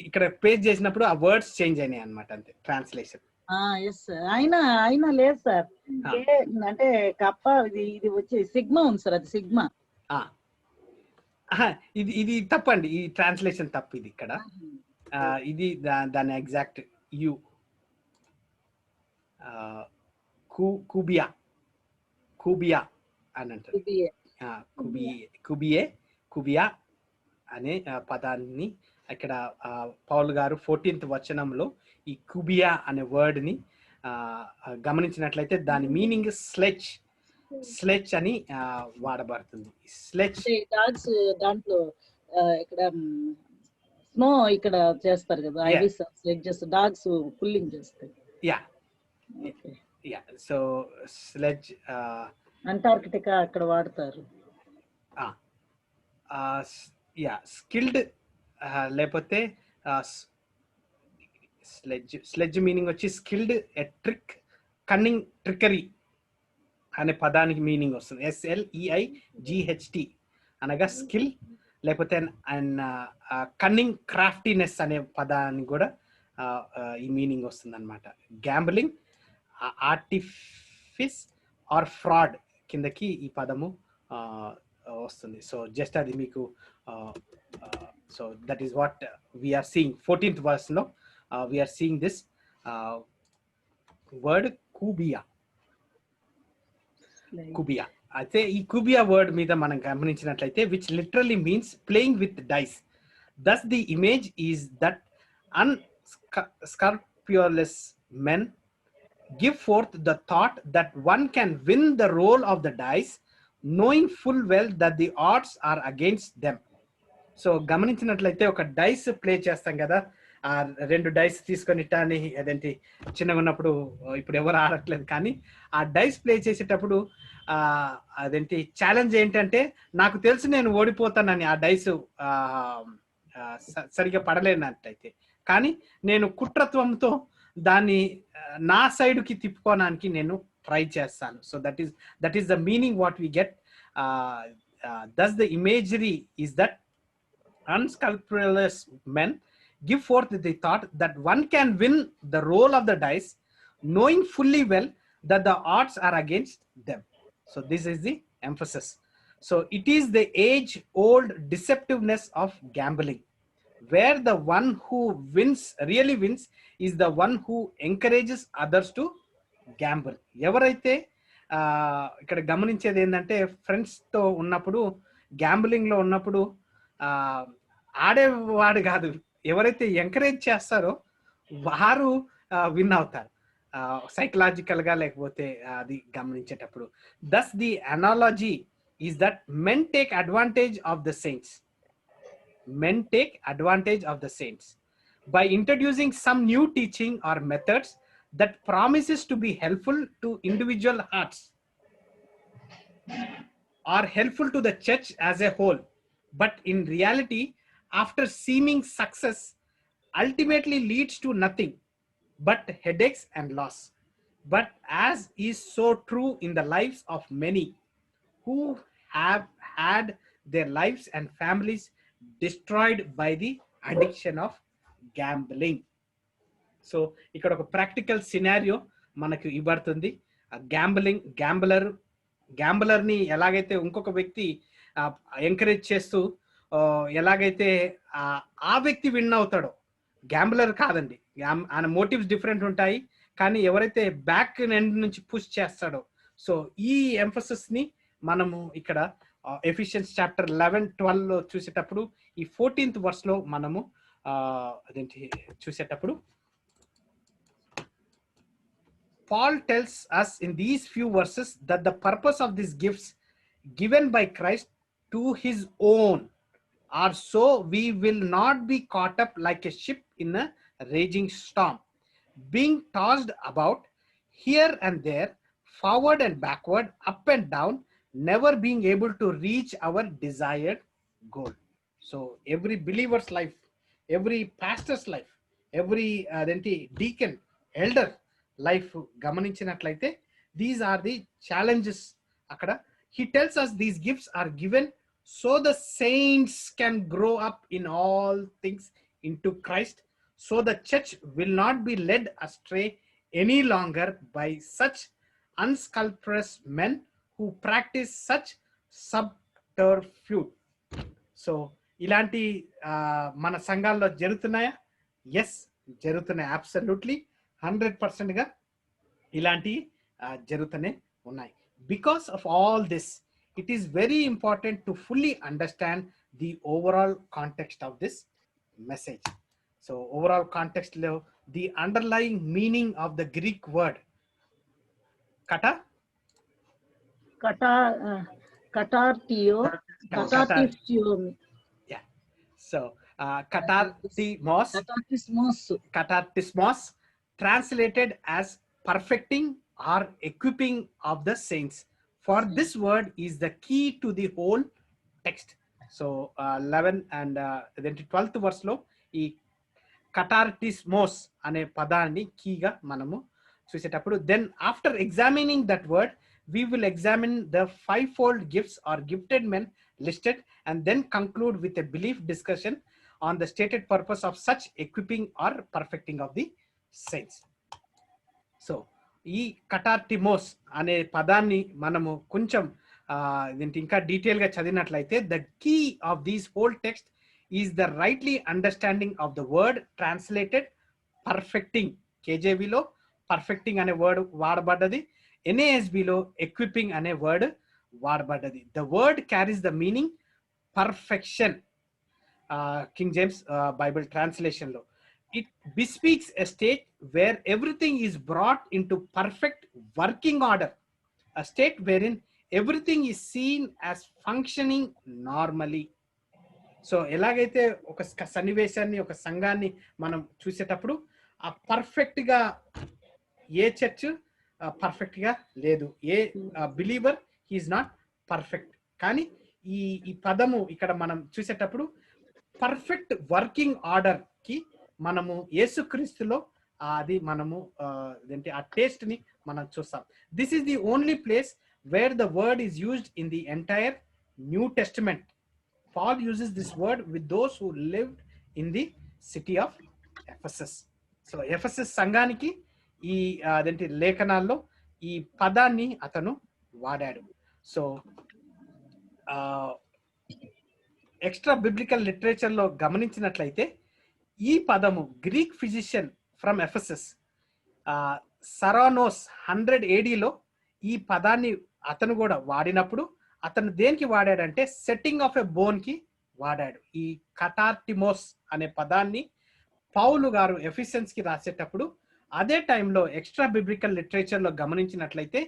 ఇక్కడ పేస్ట్ చేసినప్పుడు ఆ వర్డ్స్ చేంజ్ అయినాయి అన్నమాట, అంతే ట్రాన్స్లేషన్. అయినా లేదు సార్, అంటే కప్ప ఇది వచ్చి సిగ్మా ఉంది సార్. అది సిగ్మా. ఇది తప్పండి, ఈ ట్రాన్స్లేషన్ తప్పు. ఇది ఇక్కడ ఇది దాని ఎగ్జాక్ట్ యు కుబియా కుబియా అని అంటారు. కుబియా అనే పదాన్ని ఇక్కడ పౌల్ గారు 14th వచనంలో ఈ కుబియా అనే వర్డ్ని గమనించినట్లయితే దాని మీనింగ్ స్లెచ్ అని వాడబడుతుంది. స్లెచ్ డాగ్స్ దాంట్లో ఇక్కడ స్నో ఇక్కడ చేస్తారు కదా, ఐవిస్ స్లెడ్జెస్ డాగ్స్ పుల్లింగ్ చేస్తారు. సో స్లెడ్జ్ అంటార్కిటికా అక్కడ వాడతారు. స్కిల్డ్ లేకపోతే స్లెడ్జ్ మీనింగ్ వచ్చి స్కిల్డ్ ట్రిక్, కన్నింగ్, ట్రికరీ అనే పదానికి మీనింగ్ వస్తుంది. SLEIGHT అనగా స్కిల్, లేకపోతే కన్నింగ్, క్రాఫ్టీనెస్ అనే పదానికి కూడా ఈ మీనింగ్ వస్తుంది అనమాట. గ్యాంబ్లింగ్, ఆర్టిఫిస్ ఆర్ ఫ్రాడ్ కిందకి ఈ పదము వస్తుంది. సో జస్ట్ అది మీకు so that is what we are seeing 14th verse-లో వీఆర్ సీయింగ్ దిస్ వర్డ్ కుబియా. అయితే ఈ కుబియా వర్డ్ మీద మనం గమనించినట్లయితే which literally means playing with dice. Thus the image is that unscrupulous men give forth the thought that one can win the roll of the dice knowing full well that the odds are against them. So గమనించినట్లయితే ఒక dice play చేస్తాం కదా, ఆ 2 dice తీసుకొని అని అదేంటి చిన్నగా ఉన్నప్పుడు, ఇప్పుడు ఎవరు ఆడట్లేదు కానీ ఆ డైస్ ప్లే చేసేటప్పుడు అదేంటి ఛాలెంజ్ ఏంటంటే నాకు తెలుసు నేను ఓడిపోతానని, ఆ డైస్ సరిగా పడలేనట్టయితే, కానీ నేను కుట్రత్వంతో దాన్ని నా సైడ్కి తిప్పుకోవడానికి నేను ట్రై చేస్తాను. So that is the meaning what we get. Thus the imagery is that unscrupulous men give forth the thought that one can win the roll of the dice knowing fully well that the odds are against them. So this is the emphasis. So it is the age old deceptiveness of gambling, where the one who really wins is the one who encourages others to gamble. ఎవరైతే ఇక్కడ గమనించేది ఏంటంటే ఫ్రెండ్స్తో ఉన్నప్పుడు, గ్యాంబ్లింగ్లో ఉన్నప్పుడు ఆడేవాడు కాదు, ఎవరైతే encourage చేస్తారో వారు విన్ అవుతారు సైకలాజికల్గా, లేకపోతే అది గమనించేటప్పుడు. Thus the analogy is that men take advantage of the saints by introducing some new teaching or methods that promises to be helpful to individual hearts or helpful to the church as a whole, but in reality after seeming success ultimately leads to nothing but headaches and loss. But as is so true in the lives of many who have had their lives and families destroyed by the addiction of gambling. So ఇక్కడ ఒక practical scenario మనకు ఇవ్వబడుతుంది. గ్యాంబ్లర్ని ఎలాగైతే ఇంకొక వ్యక్తి encourage చేస్తూ ఎలాగైతే ఆ వ్యక్తి విన్ అవుతాడో, గ్యాంబ్లర్ కాదండి, ఆయన మోటివ్స్ డిఫరెంట్ ఉంటాయి, కానీ ఎవరైతే బ్యాక్ ఎండ్ నుంచి పుష్ చేస్తాడో. సో ఈ ఎంఫసిస్ని మనము ఇక్కడ ఎఫిషియన్స్ చాప్టర్ 11-12 చూసేటప్పుడు, ఈ 14th verse-లో మనము అదేంటి చూసేటప్పుడు Paul tells us in these few verses that the purpose of these gifts given by Christ to his own are so we will not be caught up like a ship in a raging storm, being tossed about here and there, forward and backward, up and down, never being able to reach our desired goal. So every believer's life, every pastor's life, every deacon, elder life గమనించినట్లయితే these are the challenges. అక్కడ he tells us these gifts are given so the saints can grow up in all things into Christ, so the church will not be led astray any longer by such unscrupulous men who practice such subterfuge. So ఇలాంటి మన సంఘాల్లో జరుగుతున్నాయా? Yes, జరుగుతున్నాయి. Absolutely 100%గా ఇలాంటి జరుగుతూనే ఉన్నాయి. Because of all this, it is very important to fully understand the overall context of this message. So overall context lo the underlying meaning of the Greek word kata కటార్టియో కటార్టిస్టియో yeah. So katartimos katartismos translated as perfecting or equipping of the saints. For this word is the key to the whole text. So 11 and then 12th verse లో ఈ కటార్టిస్మోస్ అనే పదాన్ని కీగా మనము చూసేటప్పుడు then after examining that word we will examine the fivefold gifts or gifted men listed and then conclude with a brief discussion on the stated purpose of such equipping or perfecting of the saints. So ఈ కటార్టిమోస్ అనే పదాన్ని మనము కొంచెం ఇంకా detail గా చదివినట్లయితే the key of these whole text is the rightly understanding of the word translated perfecting. కేజేవిలో perfecting అనే వర్డ్ వాడబడ్డది, ఎన్ఏఎస్బిలో ఎక్విపింగ్ అనే వర్డ్ వాడబడ్డది. The word carries the meaning perfection. King James Bible translation లో it bespeaks a state where everything is brought into perfect working order, a state wherein everything is seen as functioning normally. So ఎలాగైతే ఒక సన్నివేశాన్ని ఒక సంఘాన్ని మనం చూసేటప్పుడు ఆ perfect గా ఏ చర్చ్ పర్ఫెక్ట్ గా లేదు, a believer he is not perfect. కానీ ఈ పదము ఇక్కడ మనం చూసేటప్పుడు పర్ఫెక్ట్ వర్కింగ్ ఆర్డర్ కి మనము యేసుక్రీస్తులో అది మనము ఏంటి ఆ టేస్ట్ ని మనం చూస్తాం. This is the only place where the word is used in the entire New Testament. Paul uses this word with those who lived in the city of Ephesus. So Ephesus సంఘానికి ఈ అదేంటి లేఖనాల్లో ఈ పదాన్ని అతను వాడాడు. సో ఎక్స్ట్రా బిబ్లికల్ లిటరేచర్ లో గమనించినట్లయితే ఈ పదము గ్రీక్ ఫిజిషియన్ ఫ్రమ్ ఎఫెసస్ సరానోస్ 100 ADలో ఈ పదాన్ని అతను కూడా వాడినప్పుడు అతను దేనికి వాడాడంటే సెట్టింగ్ ఆఫ్ ఎ బోన్ కి వాడాడు. ఈ కటార్టిమోస్ అనే పదాన్ని పౌలు గారు ఎఫిషియన్స్ కి రాసేటప్పుడు అదే టైంలో ఎక్స్ట్రా బిబ్లికల్ లిటరేచర్ లో గమనించినట్లయితే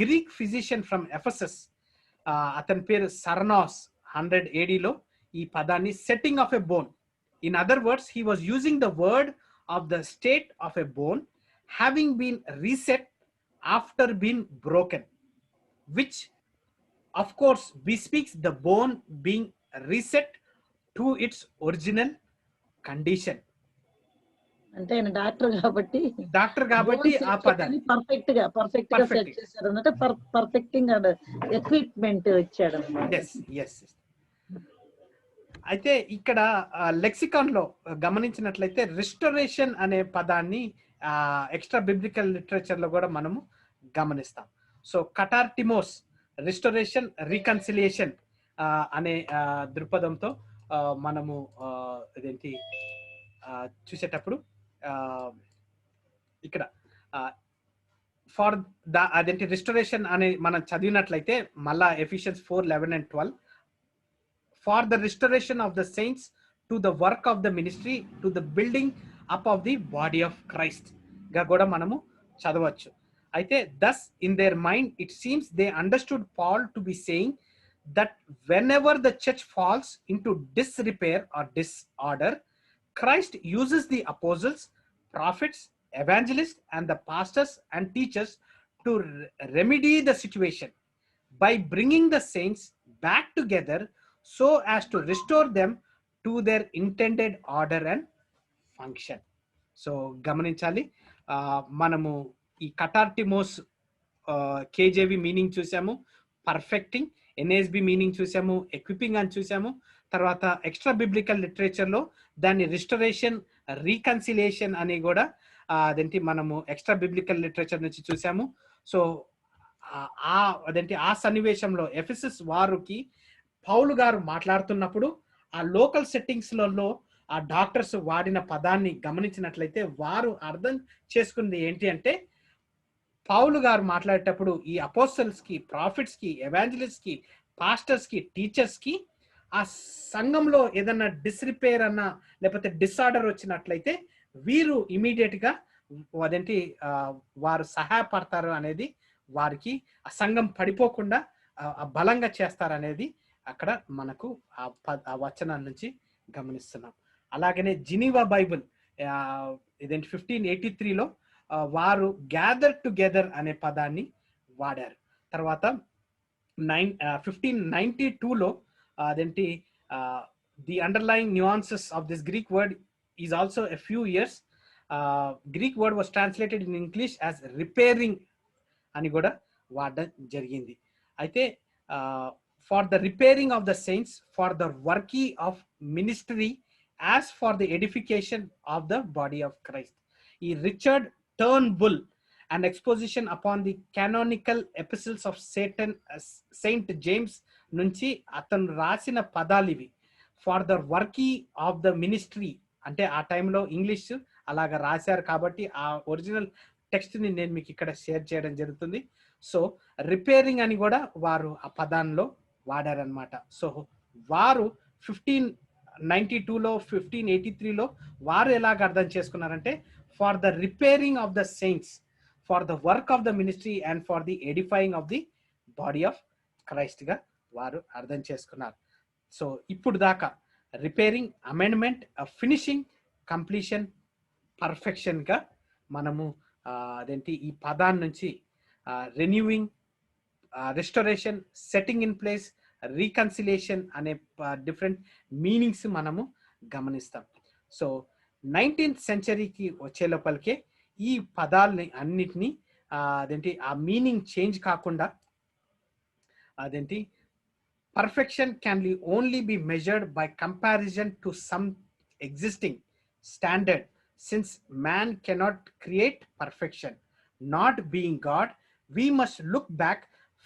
గ్రీక్ ఫిజిషియన్ ఫ్రమ్ ఎఫెసస్ అతని పేరు సరనాస్ 100 ADలో ఈ పదాన్ని setting of a bone. In other words, he was using the word of the state of a bone having been reset after being broken, which of course bespeaks the bone being reset to its original condition. అంటే ఆయన doctor కాబట్టి ఆ పదాన్ని perfect గా set చేశారు అంటే perfecting and equipment ఇచ్చాడు. అయితే ఇక్కడ లెక్సికాన్ లో గమనించినట్లయితే రిస్టోరేషన్ అనే పదాన్ని ఎక్స్ట్రా బిబ్లికల్ లిటరేచర్ లో కూడా మనము గమనిస్తాం. సో కటార్టిమోస్ రిస్టోరేషన్ రీకన్సిలియేషన్ అనే దృక్పథంతో మనము ఇదేంటి చూసేటప్పుడు ఇక్కడ ఫార్ అదేంటి రిస్టోరేషన్ అనే మనం చదివినట్లయితే మళ్ళా Ephesians 4:11 and 12 for the restoration of the saints to the work of the ministry to the building up of the body of Christ గా కూడా మనము చదవచ్చు. అయితే thus in their mind it seems they understood Paul to be saying that whenever the church falls into disrepair or disorder, Christ uses the apostles, prophets, evangelists and the pastors and teachers to remedy the situation by bringing the saints back together so as to restore them to their intended order and function. So గమనించాలి, మనము ఈ కటార్టిమోస్ KJV meaning చూసాము, perfecting NSB meaning చూసాము, equipping అని చూసాము. తర్వాత extra biblical literature లో దాన్ని రిస్టరేషన్ రీకన్సిలియేషన్ అని కూడా అదేంటి మనము ఎక్స్ట్రా బిబ్లికల్ లిటరేచర్ నుంచి చూసాము. సో అదేంటి ఆ సన్నివేశంలో ఎఫెసస్ వారికి పౌలు గారు మాట్లాడుతున్నప్పుడు ఆ లోకల్ సెట్టింగ్స్ లలో ఆ డాక్టర్స్ వాడిన పదాన్ని గమనించినట్లయితే వారు అర్థం చేసుకుంది ఏంటి అంటే పౌలు గారు మాట్లాడేటప్పుడు ఈ అపోస్టల్స్ కి, ప్రాఫిట్స్ కి, ఎవాంజలిస్ట్ కి, పాస్టర్స్ కి, టీచర్స్ కి ఆ సంఘంలో ఏదన్నా డిస్రిపేర్ అన్న లేకపోతే డిసార్డర్ వచ్చినట్లయితే వీరు ఇమీడియట్ గా అదేంటి వారు సహాయపడతారు అనేది, వారికి ఆ సంఘం పడిపోకుండా బలంగా చేస్తారనేది అక్కడ మనకు ఆ వచనం నుంచి గమనిస్తున్నాం. అలాగనే జినీవా బైబిల్ ఇదేంటి 1583లో వారు గ్యాదర్ టుగెదర్ అనే పదాన్ని వాడారు. తర్వాత 1592లో అదేంటి the underlying nuances of this Greek word is also a few years. Greek word was translated in English as repairing అని కూడా వాడడం జరిగింది. అయితే for the repairing of the saints, for the working of ministry, as for the edification of the body of Christ. ఈ Richard Turnbull and exposition upon the canonical epistles of Saint James నుంచి అతను రాసిన పదాలు ఇవి. For the working of the ministry అంటే ఆ టైంలో English అలాగా రాశారు కాబట్టి ఆ ఒరిజినల్ టెక్స్ట్ ని నేను మీకు ఇక్కడ షేర్ చేయడం జరుగుతుంది. సో రిపేరింగ్ అని కూడా వారు ఆ పదాల్లో వాడారనమాట. సో వారు 1592లో 1583లో వారు ఎలాగ అర్థం చేసుకున్నారంటే for the repairing of the saints, for the work of the ministry and for the edifying of the body of Christ గా వారు అర్థం చేసుకున్నారు. సో ఇప్పుడు దాకా repairing, amendment, finishing, completion, perfection గా మనము అదేంటి ఈ పదాన్ని నుంచి renewing, restoration, setting in place, reconciliation అనే డిఫరెంట్ మీనింగ్స్ మనము గమనిస్తాం. సో 19th సెంచరీకి వచ్చే లోపలికే ఈ పదాలని అన్నిటినీ అదేంటి ఆ మీనింగ్ చేంజ్ కాకుండా అదేంటి perfection can only be measured by comparison to some existing standard, since man cannot create perfection. Not being God, we must look back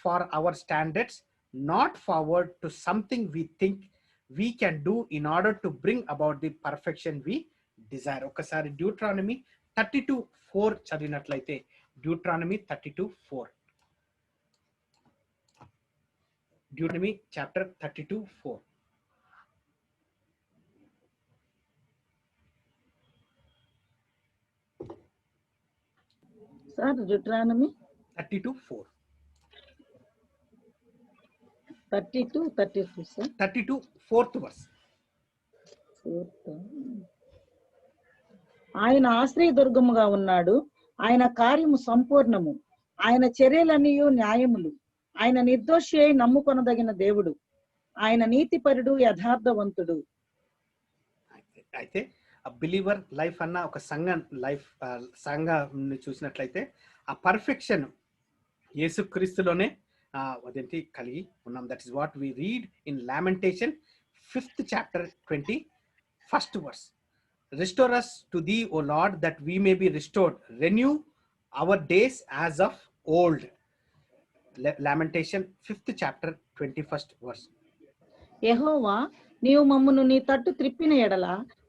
for our standards, not forward to something we think we can do in order to bring about the perfection we desire. ఒకసారి Deuteronomy 32:4 చదివినట్లయితే, Deuteronomy 32:4, Deuteronomy chapter 32:4. Sir, Deuteronomy 32:4. 32 sir. 32 4th verse. ఆయన ఆశ్రయదుర్గముగా ఉన్నాడు, ఆయన కార్యము సంపూర్ణము, ఆయన చర్యలన్నీ న్యాయములు, ఆయన నిర్దోషి అయి నమ్ముకొనదగిన దేవుడు, ఆయన నీతిపరుడు, యథార్థవంతుడు. అయితే బిలీవర్ లైఫ్ అన్న ఒక సంఘాన్ని చూసినట్లయితే ఆ పర్ఫెక్షన్ యేసుక్రీస్తులోనే అదేంటి కలిగి ఉన్నాం. That is what we read in Lamentation 5th chapter 21st verse. Restore us to thee, O Lord, that we may be restored. Renew our days as of old. Lamentation 5th chapter 21st verse. యెహోవా, నీవు మమ్మను నీ తట్టు త్రిప్పిన ఎడల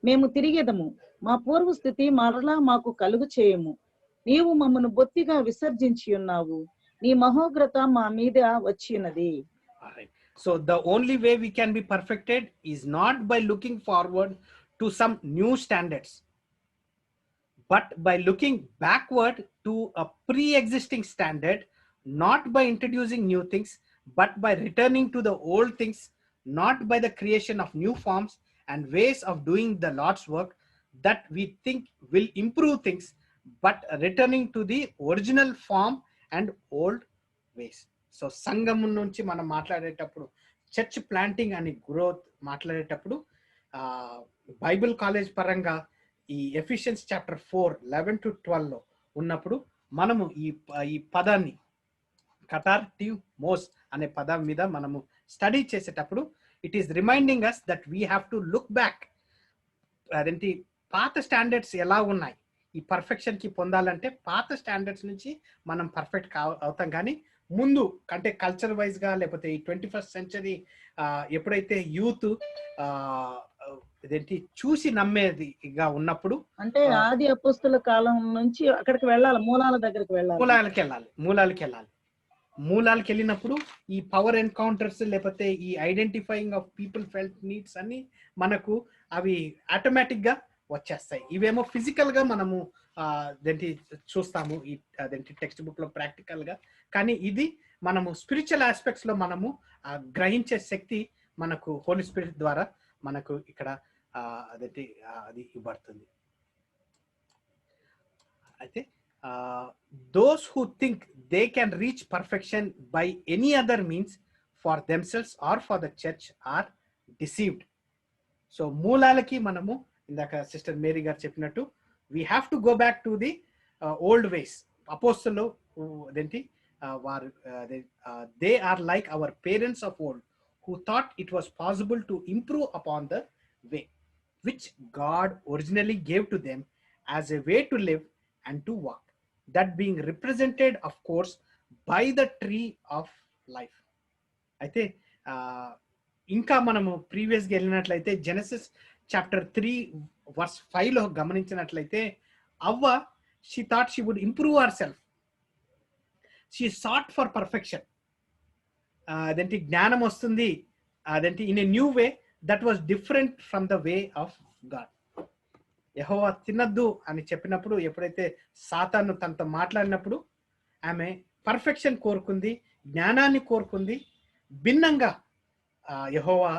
మేము తిరిగెదము, మా పూర్వ స్థితి మరలా మాకు కలుగు చేయము. నీవు మమ్మను బొత్తిగా విసర్జించి ఉన్నావు, నీ మహోగ్రత మా మీద వచ్చి ఉన్నది. So the only way we can be perfected is not by looking forward to some new standards, but by looking backward to a pre-existing standard, not by introducing new things, but by returning to the old things, not by the creation of new forms and ways of doing the Lord's work that we think will improve things, but returning to the original form and old ways. So సంఘం నుంచి మనం మాట్లాడేటప్పుడు, church planting అని growth మాట్లాడేటప్పుడు Bible college పరంగా ఈ Ephesians chapter 4:11-12లో ఉన్నప్పుడు మనము ఈ పదాన్ని కటార్టివ్ మోస్ అనే పదం మీద మనము స్టడీ చేసేటప్పుడు it is reminding us that we have to look back. అదేంటి పాత స్టాండర్డ్స్ ఎలా ఉన్నాయి, ఈ పర్ఫెక్షన్ కి పొందాలంటే పాత స్టాండర్డ్స్ నుంచి మనం పర్ఫెక్ట్ అవుతాం. కానీ ముందు అంటే కల్చర్ వైజ్ గా లేకపోతే ఈ 21st సెంచరీ ఎప్పుడైతే యూత్ ఇదేంటి చూసి నమ్మేదిగా ఉన్నప్పుడు, అంటే ఆది అపోస్తుల కాలం నుంచి అక్కడికి వెళ్ళాలి, మూలాల దగ్గరికి వెళ్ళాలి, మూలాలకి వెళ్ళాలి. మూలాలకు వెళ్ళినప్పుడు ఈ పవర్ ఎన్కౌంటర్స్ లేకపోతే ఈ identifying of people felt needs అన్ని మనకు అవి ఆటోమేటిక్ గా వచ్చేస్తాయి. ఇవేమో ఫిజికల్ గా మనము అదేంటి చూస్తాము ఈ అదేంటి టెక్స్ట్ బుక్ లో ప్రాక్టికల్ గా, కానీ ఇది మనము స్పిరిచువల్ ఆస్పెక్ట్స్ లో మనము గ్రహించే శక్తి మనకు హోలీ స్పిరిట్ ద్వారా మనకు ఇక్కడ అదేంటి అది ఇవ్వబడుతుంది. అయితే those who think they can reach perfection by any other means for themselves or for the church are deceived. So మూలాలకి మనము ఇందాక సిస్టర్ మేరీ గారు చెప్పినట్టు we have to go back to the old ways. అపోస్తలు అదేంటి వారు they are like our parents of old who thought it was possible to improve upon the way which God originally gave to them as a way to live and to walk, that being represented of course by the tree of life. అయితే ఇంకా మనము ప్రీవియస్గా వెళ్ళినట్లయితే Genesis chapter 3 verse 5 లో గమనించినట్లయితే అవ్వ she thought she would improve herself. She sought for perfection. అదేంటి జ్ఞానం వస్తుంది అదేంటి in a new way that was different from the way of God. యెహోవా తినద్దు అని చెప్పినప్పుడు, ఎప్పుడైతే సాతాను తనతో మాట్లాడినప్పుడు ఆమె పర్ఫెక్షన్ కోరుకుంది, జ్ఞానాన్ని కోరుకుంది, భిన్నంగా యెహోవా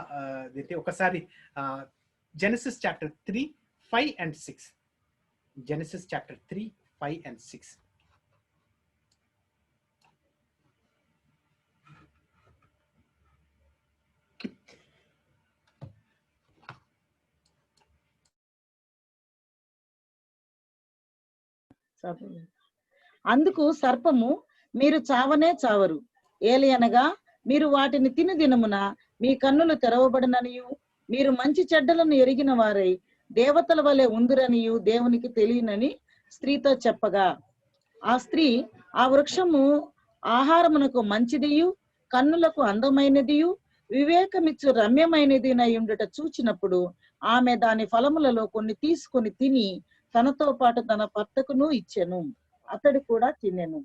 ఒకసారి Genesis chapter 3, 5 and 6. Genesis chapter 3, 5 and 6. అందుకు సర్పము, మీరు చావనే చావరు, ఏలియనగా మీరు వాటిని తిని దినమున మీ కన్నులు తెరవబడిననియు మీరు మంచి చెడ్డలను ఎరిగిన వారై దేవతల వలె ఉందురనియు దేవునికి తెలియనని స్త్రీతో చెప్పగా, ఆ స్త్రీ ఆ వృక్షము ఆహారమునకు మంచిదియు కన్నులకు అందమైనదియు వివేకమిచ్చు రమ్యమైనదినై ఉండుట చూచినప్పుడు ఆమె దాని ఫలములలో కొన్ని తీసుకొని తిని తనతో పాటు తన భర్తకును ఇచ్చెను, అతడు కూడా తినెను.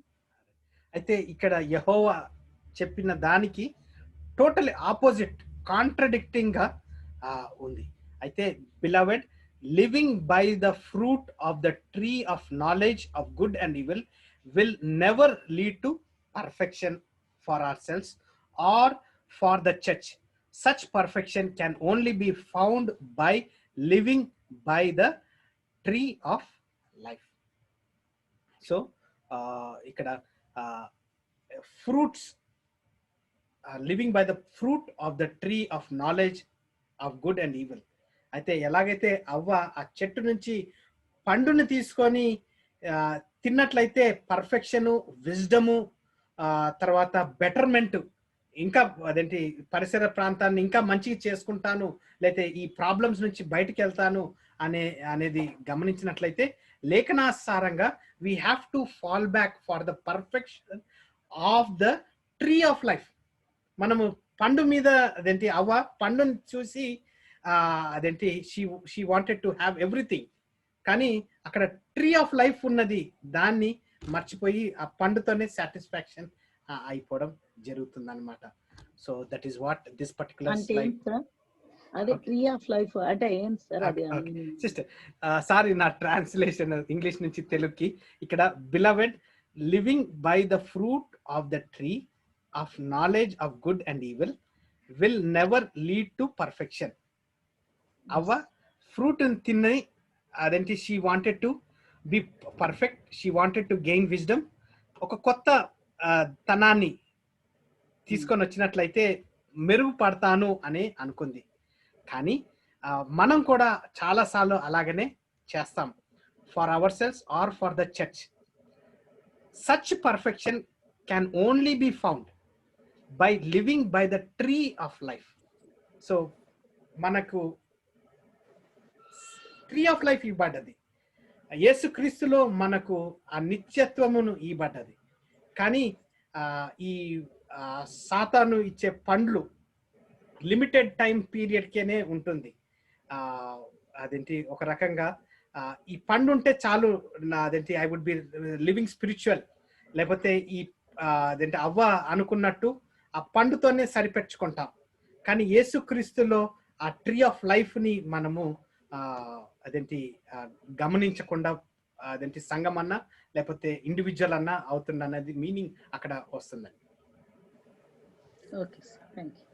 అయితే ఇక్కడ యెహోవా చెప్పిన దానికి టోటల్ ఆపోజిట్ కాంట్రడిక్టింగ్ గా ఉంది. అయితే beloved, living by the fruit of the tree of knowledge of good and evil will never lead to perfection for ourselves or for the church. Such perfection can only be found by living by the tree of life. So ikkada fruits, living by the fruit of the tree of knowledge of good and evil. అయితే ఎలాగైతే అవ్వ ఆ చెట్టు నుంచి పండుని తీసుకొని తిన్నట్లయితే పర్ఫెక్షను, విజ్డము, తర్వాత betterment, ఇంకా అదేంటి పరిసర ప్రాంతాన్ని ఇంకా మంచిగా చేసుకుంటాను, లేకపోతే ఈ ప్రాబ్లమ్స్ నుంచి బయటికి వెళ్తాను అనేది గమనించినట్లయితే లేఖనాసారంగా we have to fall back for the perfection of the tree of life. మనము పండు మీద అదేంటి అవ్వ పండుని చూసి అదేంటి she wanted to have everything, కానీ అక్కడ ట్రీ ఆఫ్ లైఫ్ ఉన్నది, దాన్ని మర్చిపోయి ఆ పండుతోనే సాటిస్ఫాక్షన్ అయిపోవడం జరుగుతుంది అనమాట. So that is what this particular అదే ట్రీ ఆఫ్ లైఫ్ అంటే ఏం సార్? అది సిస్టర్ సారీ, నా ట్రాన్స్లేషన్ ఇంగ్లీష్ నుంచి తెలుగుకి. ఇక్కడ beloved, living by the fruit of the tree of knowledge of good and evil will never lead to perfection. అవ్వ fruit తిని అదేంటి she wanted to be perfect, she wanted to gain wisdom, ఒక కొత్త తనాన్ని తీసుకొని వచ్చినట్లయితే మెరుగుపడతాను అని అనుకుంది. కానీ మనం కూడా చాలాసార్లు అలాగనే చేస్తాం, for ourselves or for the church. Such perfection can only be found by living by the tree of life. So మనకు ట్రీ ఆఫ్ లైఫ్ ఇవ్వబడ్డది, యేసుక్రీస్తులో మనకు ఆ నిత్యత్వమును ఇవ్వబడ్డది. కానీ ఈ సాతాను ఇచ్చే పండ్లు లిమిటెడ్ టైం పీరియడ్కేనే ఉంటుంది. అదేంటి ఒక రకంగా ఈ పండు ఉంటే చాలు, అదేంటి I would be living spiritual, లేకపోతే ఈ అదేంటి అవ్వ అనుకున్నట్టు ఆ పండుతోనే సరిపెట్టుకుంటాం. కానీ యేసుక్రీస్తులో ఆ ట్రీ ఆఫ్ లైఫ్ ని మనము ఆ అదేంటి గమనించకుండా అదేంటి సంఘం అన్నా లేకపోతే ఇండివిజువల్ అన్నా అవుతుంది అనేది మీనింగ్ అక్కడ వస్తుందండి. Okay sir, thank you.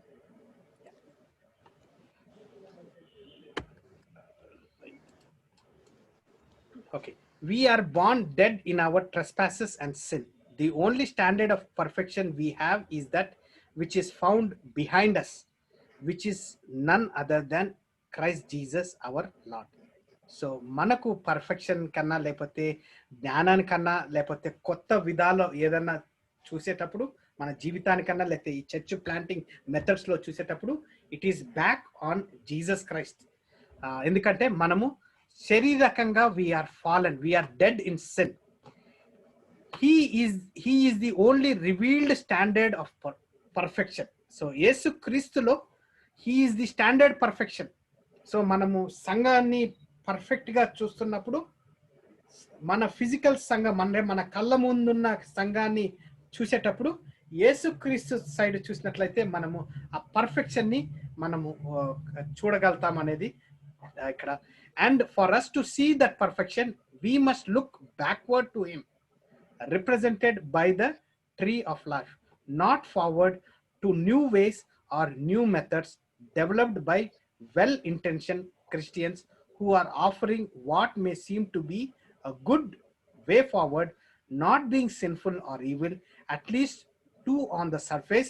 Okay. We are born dead in our trespasses and sin. The only standard of perfection we have is that which is found behind us, which is none other than Christ Jesus our Lord. So మనకు perfection కన్నా లేకపోతే జ్ఞానానికన్నా లేకపోతే కొత్త విధాలు ఏదన్నా చూసేటప్పుడు మన జీవితానికన్నా లేకపోతే ఈ చర్చ్ ప్లాంటింగ్ మెథడ్స్లో చూసేటప్పుడు it is back on Jesus Christ. ఎందుకంటే మనము శారీరకంగా we're fallen, we're dead in sin. he is the only revealed standard of perfection. సో యేసు క్రీస్తులో he is the standard perfection. సో మనము సంఘాన్ని పర్ఫెక్ట్ గా చూస్తున్నప్పుడు మన ఫిజికల్ సంఘం అంటే మన కళ్ళ ముందున్న సంఘాన్ని చూసేటప్పుడు యేసుక్రీస్తు సైడ్ చూసినట్లయితే మనము ఆ పర్ఫెక్షన్ ని మనము చూడగలుగుతాం అనేది ఇక్కడ. And for us to see that perfection we must look backward to him, represented by the tree of life, not forward to new ways or new methods developed by well-intentioned Christians who are offering what may seem to be a good way forward, not being sinful or evil, at least two on the surface,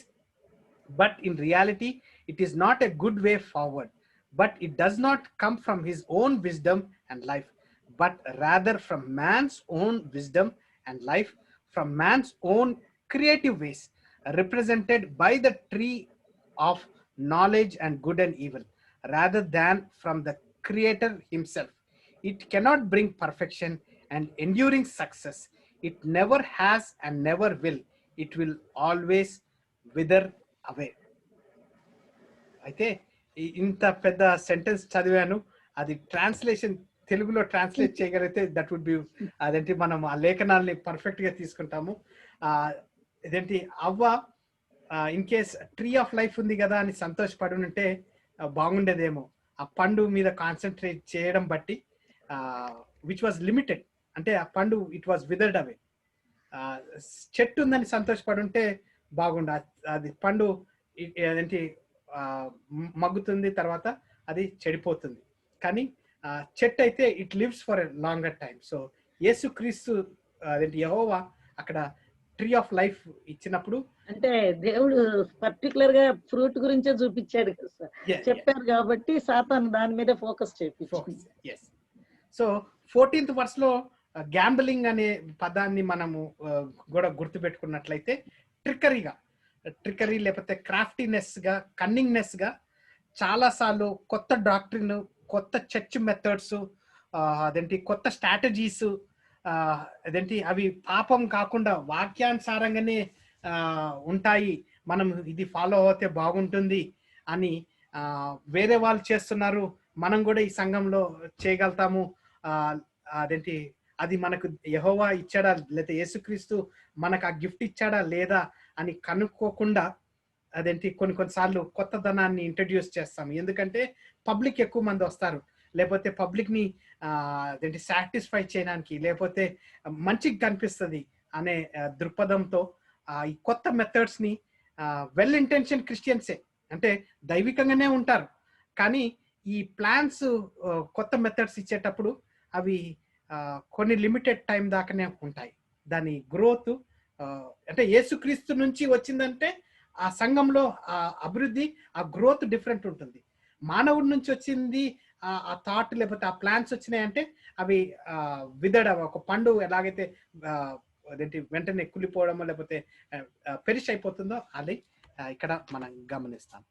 but in reality it is not a good way forward, but it does not come from his own wisdom and life, but rather from man's own wisdom and life, from man's own creative ways, represented by the tree of knowledge and good and evil, rather than from the Creator himself. It cannot bring perfection and enduring success. It never has and never will. It will always wither away. అయితే ఇంత పెద్ద sentence చదివాను, అది translation తెలుగులో translate చేయగలిగితే that would be అదేంటి మనం ఆ లేఖనాల్ని పర్ఫెక్ట్ గా తీసుకుంటాము. ఇదేంటి అవ్వ in case tree of life ఉంది కదా అని సంతోషపడి ఉంటే బాగుండేదేమో. ఆ పండు మీద కాన్సన్ట్రేట్ చేయడం బట్టి విచ్ వాజ్ లిమిటెడ్, అంటే ఆ పండు ఇట్ వాజ్ విదర్డ్ అవే. చెట్టు ఉందని సంతోషపడి ఉంటే బాగుండ, అది పండు ఏంటి మగ్గుతుంది, తర్వాత అది చెడిపోతుంది. కానీ చెట్టు అయితే it lives for a longer time. So యేసుక్రీస్తు అదేంటి యెహోవా అక్కడ ట్రీ ఆఫ్ లైఫ్ ఇచ్చినప్పుడు, అంటే దేవుడు పర్టికులర్ గా ఫ్రూట్ గురించే చూపించాడు కదా సార్, చెప్పారు కాబట్టి సాతాను దాని మీద ఫోకస్ చేయించాడు. సో 14th verse లో గ్యాంబ్లింగ్ అనే పదాన్ని మనము కూడా గుర్తు పెట్టుకున్నట్లయితే ట్రికరీ లేకపోతే క్రాఫ్టీనెస్ గా, కన్నింగ్నెస్ గా చాలా సార్లు కొత్త డాక్ట్రిన్, కొత్త చర్చ్ మెథడ్స్, అదేంటి కొత్త స్ట్రాటజీస్, అదేంటి అవి పాపం కాకుండా వాక్యానుసారంగానే ఉంటాయి, మనం ఇది ఫాలో అవుతే బాగుంటుంది అని వేరే వాళ్ళు చేస్తున్నారు, మనం కూడా ఈ సంఘంలో చేయగలుగుతాము, అదేంటి అది మనకు యెహోవా ఇచ్చాడా లేదా యేసుక్రీస్తు మనకు ఆ గిఫ్ట్ ఇచ్చాడా లేదా అని కనుక్కోకుండా అదేంటి కొన్నిసార్లు కొత్తదనాన్ని ఇంట్రడ్యూస్ చేస్తాం. ఎందుకంటే పబ్లిక్ ఎక్కువ మంది వస్తారు, లేకపోతే పబ్లిక్ ని అదేంటి సాటిస్ఫై చేయడానికి, లేకపోతే మంచిగా కనిపిస్తుంది అనే దృక్పథంతో ఈ కొత్త మెథడ్స్ ని వెల్ ఇంటెన్షన్ క్రిస్టియన్సే, అంటే దైవికంగానే ఉంటారు, కానీ ఈ ప్లాన్స్ కొత్త మెథడ్స్ ఇచ్చేటప్పుడు అవి కొన్ని లిమిటెడ్ టైం దాకానే ఉంటాయి. దాని గ్రోత్ అంటే యేసుక్రీస్తు నుంచి వచ్చిందంటే ఆ సంఘంలో ఆ అభివృద్ధి, ఆ గ్రోత్ డిఫరెంట్ ఉంటుంది. మానవుడి నుంచి వచ్చింది ఆ థాట్ లేకపోతే ఆ ప్లాన్స్ వచ్చినాయంటే అవి విదడ, ఒక పండు ఎలాగైతే అదేంటి వెంటనే కులిపోవడమో లేకపోతే పెరిష్ అయిపోతుందో అది ఇక్కడ మనం గమనిస్తాం.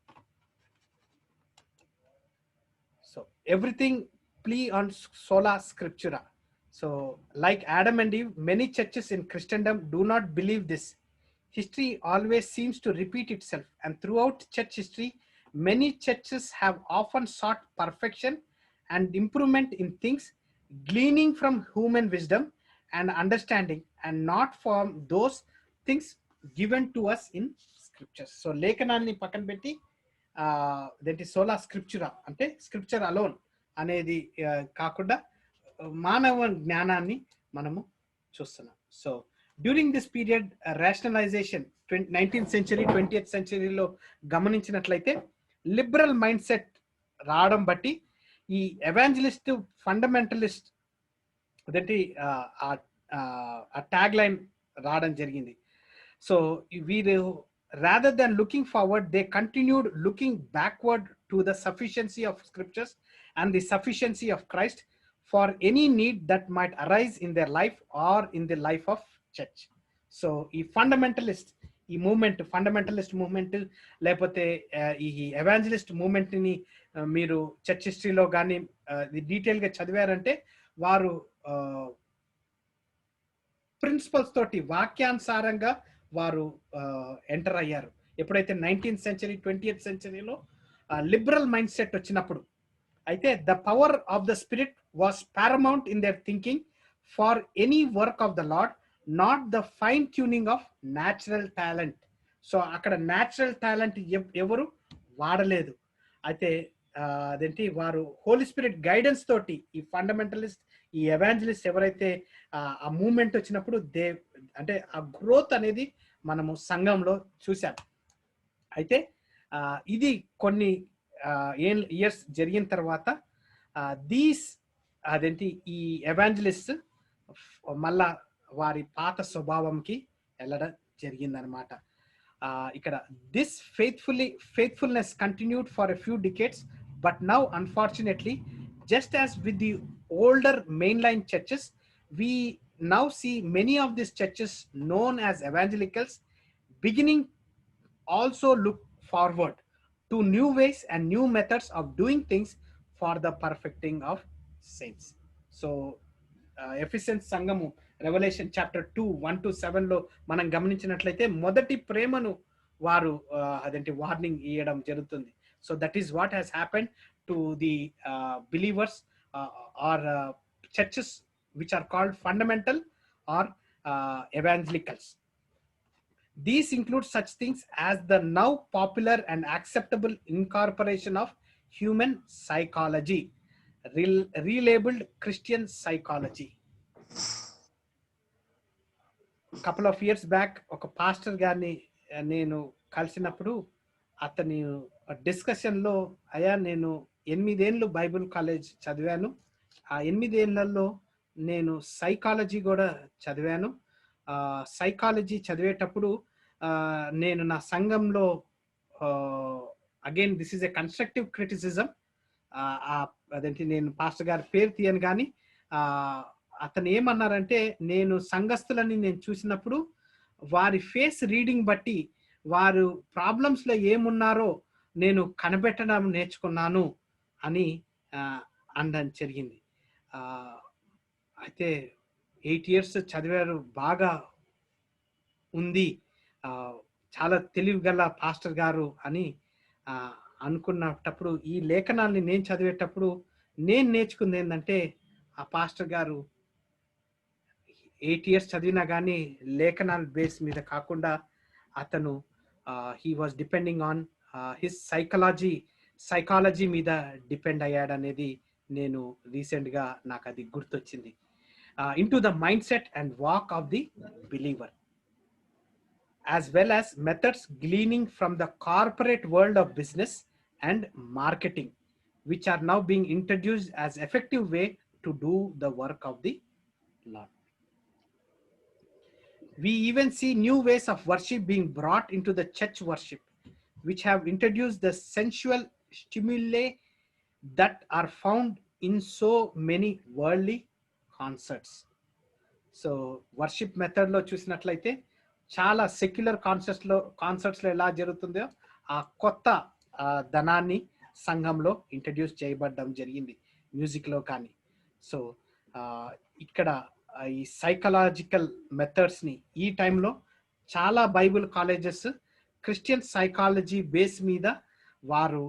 So everything plea on sola scriptura. So like Adam and Eve, many churches in Christendom do not believe this. History always seems to repeat itself, and throughout church history, many churches have often sought perfection and improvement in things, gleaning from human wisdom and understanding, and not from those things given to us in scriptures. So లేఖనాన్ని పక్కన పెట్టి అదేంటి సోలా స్క్రిప్చురా అంటే scripture alone అనేది కాకుండా మానవ జ్ఞానాన్ని మనము చూస్తున్నాం. So during this period rationalization 19th century 20th centuryలో గమనించినట్లయితే లిబరల్ మైండ్ సెట్ రావడం బట్టి ఈ ఎవాంజలిస్ట్ ఫండమెంటలిస్ట్ అదేంటి ఆ ట్యాగ్ లైన్ రావడం జరిగింది. సో వీరు rather than looking forward, they continued looking backward to the sufficiency of scriptures and the sufficiency of Christ for any need that might arise in their life or in the life of church. So ఈ fundamentalist movement లేకపోతే ఈ evangelist movement ని మీరు church హిస్టరీలో కానీ detail గా చదివారంటే వారు principles తోటి వాక్యానుసారంగా వారు ఎంటర్ అయ్యారు. ఎప్పుడైతే 19th century 20th centuryలో లిబరల్ మైండ్ సెట్ వచ్చినప్పుడు అయితే the power of the spirit was paramount in their thinking for any work of the Lord, not the fine tuning of natural talent. So అక్కడ natural talent ఎవరు వాడలేదు. అయితే అదేంటి వారు Holi spirit guidance తోటి ఈ ఫండమెంటలిస్ట్ ఈ ఎవాంజలిస్ట్ ఎవరైతే ఆ మూమెంట్ వచ్చినప్పుడు అంటే ఆ గ్రోత్ అనేది మనము సంఘంలో చూసాం. అయితే ఇది కొన్ని ఇయర్స్ జరిగిన తర్వాత అదేంటి ఈ ఎవాంజలిస్ట్ మళ్ళా వారి పాత స్వభావంకి వెళ్ళడం జరిగిందనమాట. ఇక్కడ this faithfulness continued for a few decades, but now unfortunately, just as with the older mainline churches, we now see many of these churches known as evangelicals beginning also look forward to new ways and new methods of doing things for the perfecting of saints. So Ephesians సంఘము Revelation chapter 2:1-7 లో మనం గమనించినట్లయితే మొదటి ప్రేమను వారు అదేంటి warning ఇవ్వడం జరుగుతుంది. So that is what has happened to the believers or churches which are called fundamental or evangelicals. These include such things as the now popular and acceptable incorporation of human psychology, relabeled Christian psychology. Couple of years back ఒక pastor గారిని నేను కలిసినప్పుడు అతని డిస్కషన్లో అయ్యా నేను 8 ఏళ్ళు Bible college చదివాను, ఆ 8 ఏళ్లలో నేను సైకాలజీ కూడా చదివాను. సైకాలజీ చదివేటప్పుడు నేను నా సంఘంలో again this is a constructive criticism, అదేంటి నేను పాస్టర్ గారి పేరు తీయను కానీ అతను ఏమన్నారంటే నేను సంఘస్థులని నేను చూసినప్పుడు వారి ఫేస్ రీడింగ్ బట్టి వారు ప్రాబ్లమ్స్లో ఏమున్నారో నేను కనిపెట్టడం నేర్చుకున్నాను అని అనడం జరిగింది. అయితే 8 years చదివారు, బాగా ఉంది, చాలా తెలివిగల పాస్టర్ గారు అని అనుకున్నప్పుడు ఈ లేఖనాల్ని నేను చదివేటప్పుడు నేను నేర్చుకుంది ఏంటంటే ఆ పాస్టర్ గారు 8 years చదివినా కానీ లేఖనాల బేస్ మీద కాకుండా అతను he was depending on his psychology మీద డిపెండ్ అయ్యాడనేది నేను రీసెంట్గా నాకు అది గుర్తొచ్చింది. into the mindset and walk of the believer, as well as methods gleaning from the corporate world of business and marketing, which are now being introduced as effective way to do the work of the Lord. We even see new ways of worship being brought into the church worship, which have introduced the sensual stimuli that are found in so many worldly concerts. So worship మెథడ్లో చూసినట్లయితే చాలా secular కాన్సర్ట్స్లో ఎలా జరుగుతుందో ఆ కొత్త ధనాన్ని సంఘంలో introduce చేయబడడం జరిగింది మ్యూజిక్లో కానీ. సో ఇక్కడ ఈ సైకలాజికల్ మెథడ్స్ని ఈ టైంలో చాలా Bible colleges Christian psychology base మీద వారు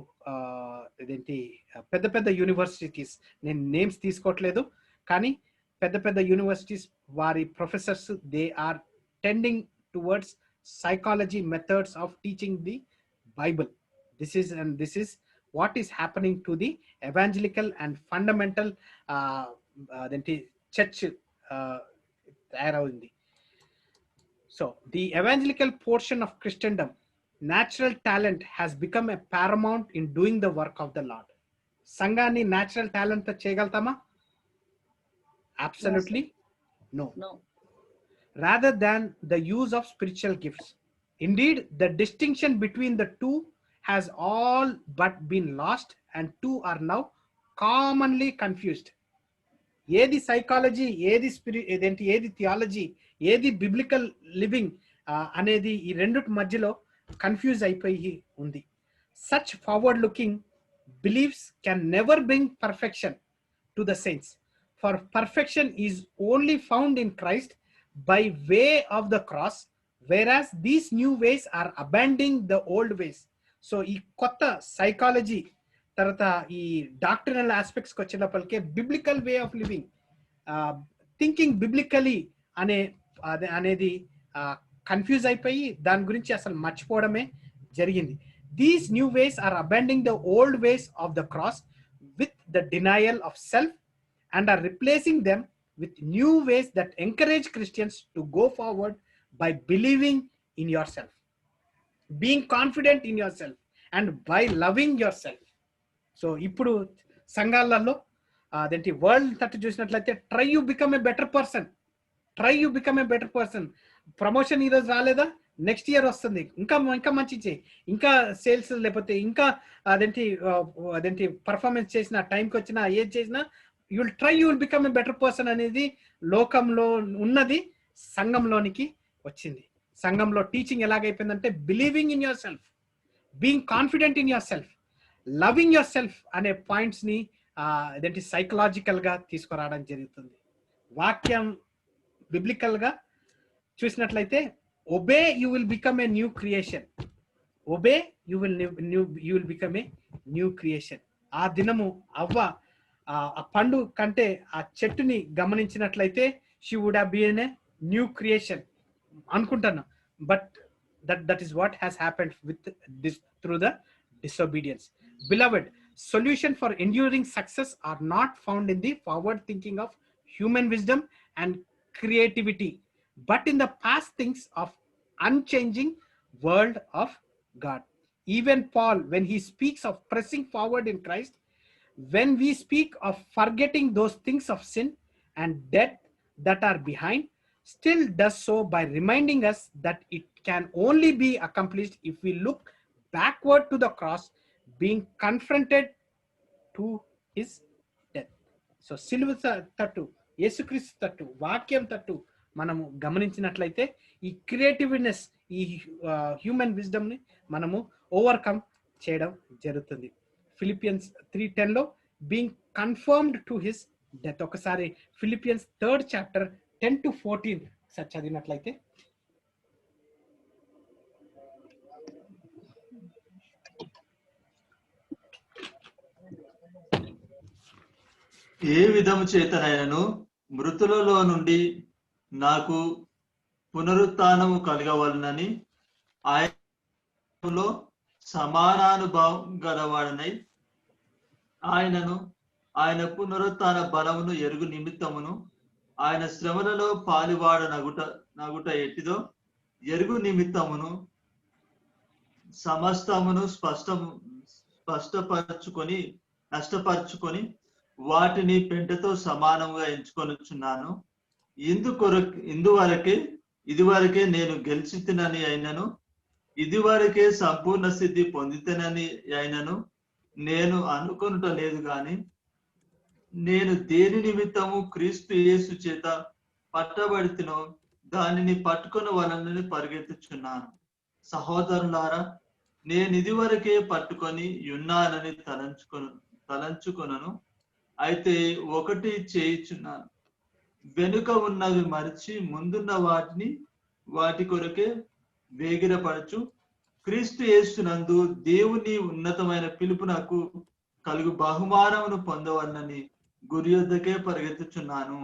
ఇదేంటి పెద్ద పెద్ద యూనివర్సిటీస్, నేను నేమ్స్ తీసుకోవట్లేదు కానీ పెద్ద పెద్ద యూనివర్సిటీస్ వారి professors they are tending towards psychology methods of teaching the Bible. This is what is happening to the evangelical and fundamental church తయారవుంది. So the evangelical portion of Christendom, natural talent has become a paramount in doing the work of the Lord. సంఘాన్ని natural talent తో చేయగలుగుతామా? Absolutely no. Rather than the use of spiritual gifts. Indeed, the distinction between the two has all but been lost, and two are now commonly confused. ఏది psychology, ఏది ఏది theology, ఏది biblical living అనేది ఈ రెండిటి మధ్యలో confuse అయిపోయి ఉంది. Such forward looking beliefs can never bring perfection to the saints, for perfection is only found in Christ by way of the cross, whereas these new ways are abandoning the old ways. So ఈ కొత్త psychology తర్వాత ఈ doctoral ఆస్పెక్ట్స్కి వచ్చేటప్పటికే biblical way of living, thinking biblically అనేది confuse అయిపోయి దాని గురించి అసలు మర్చిపోవడమే జరిగింది. These new ways are abandoning the old ways of the cross with the denial of self and are replacing them with new ways that encourage Christians to go forward by believing in yourself, being confident in yourself and by loving yourself. So ఇప్పుడు సంఘాలలో అదేంటి world తట్టు చూసినట్లయితే try you become a better person, try you become a better person. Promotion ఈరోజు రాలేదా, next year వస్తుంది, ఇంకా ఇంకా మంచి చేయి, ఇంకా సేల్స్ లేకపోతే ఇంకా అదేంటి పర్ఫార్మెన్స్ చేసిన టైంకి వచ్చినా ఏది చేసినా you will try, you will become a better person అనేది లోకంలో ఉన్నది సంఘంలోనికి వచ్చింది. సంఘంలో టీచింగ్ ఎలాగైపోయిందంటే believing in yourself, being confident in yourself, loving yourself అనే పాయింట్స్ ని అదేంటి సైకలాజికల్ గా తీసుకురావడం జరుగుతుంది. వాక్యం బిబ్లికల్ గా చూసినట్లయితే obey you will become a new creation, obey you will become a new creation. ఆ దినము అవ్వ ఆ పండు కంటే ఆ చెట్టుని గమనించినట్లయితే she would have been a new creation అనుకుంటాను. But that is what has happened with this through the disobedience. Beloved, solution for enduring success are not found in the forward thinking of human wisdom and creativity, but in the past things of unchanging word of God. Even Paul, when he speaks of pressing forward in Christ, when we speak of forgetting those things of sin and death that are behind, still does so by reminding us that it can only be accomplished if we look backward to the cross, being confronted to his death. So సిలువ తట్టు, యేసుక్రీస్తు తట్టు, వాక్యం తట్టు మనము గమనించినట్లయితే ఈ creativeness, ఈ హ్యూమన్ విజ్డమ్ ని మనము ఓవర్కమ్ చేయడం జరుగుతుంది. ఫిలిపియన్స్ 3:10 లో being confirmed to his death. ఒకసారి ఫిలిపియన్స్ 3rd chapter 10 to 14 చదివినట్లయితే ఏ విధము చేతనైనను మృతులలో నుండి నాకు పునరుత్థానము కలగవలనని ఆయనలో సమానానుభావం గలవాడనై ఆయనను ఆయన పునరుత్థాన బలమును ఎరుగు నిమిత్తమును ఆయన శ్రమలలో పాలువాడ నగుట ఎట్టిదో ఎరుగు నిమిత్తమును సమస్తమును నష్టపరుచుకొని వాటిని పెంటతో సమానంగా ఎంచుకొనుచున్నాను. ఇదివరకే నేను గెలిచితినని అయినను, ఇదివరకే సంపూర్ణ స్థితి పొందితనని అయినను నేను అనుకొనుట లేదు గాని, నేను దేని నిమిత్తము క్రీస్తు యేసు చేత పట్టబడితినో దానిని పట్టుకొని వలనని పరిగెత్తుచున్నాను. సహోదరులారా, నేను ఇదివరకే పట్టుకొని ఉన్నానని తలంచుకొనను. అయితే ఒకటి చేయుచున్నాను, వెనుక ఉన్నవి మరిచి ముందున్న వాటి కొరకే వేగిరపరచు క్రీస్తు యేసునందు దేవుని ఉన్నతమైన పిలుపునకు కలుగు బహుమానమును పొందవలనని గురి యొద్దకే పరిగెత్తుచున్నాను.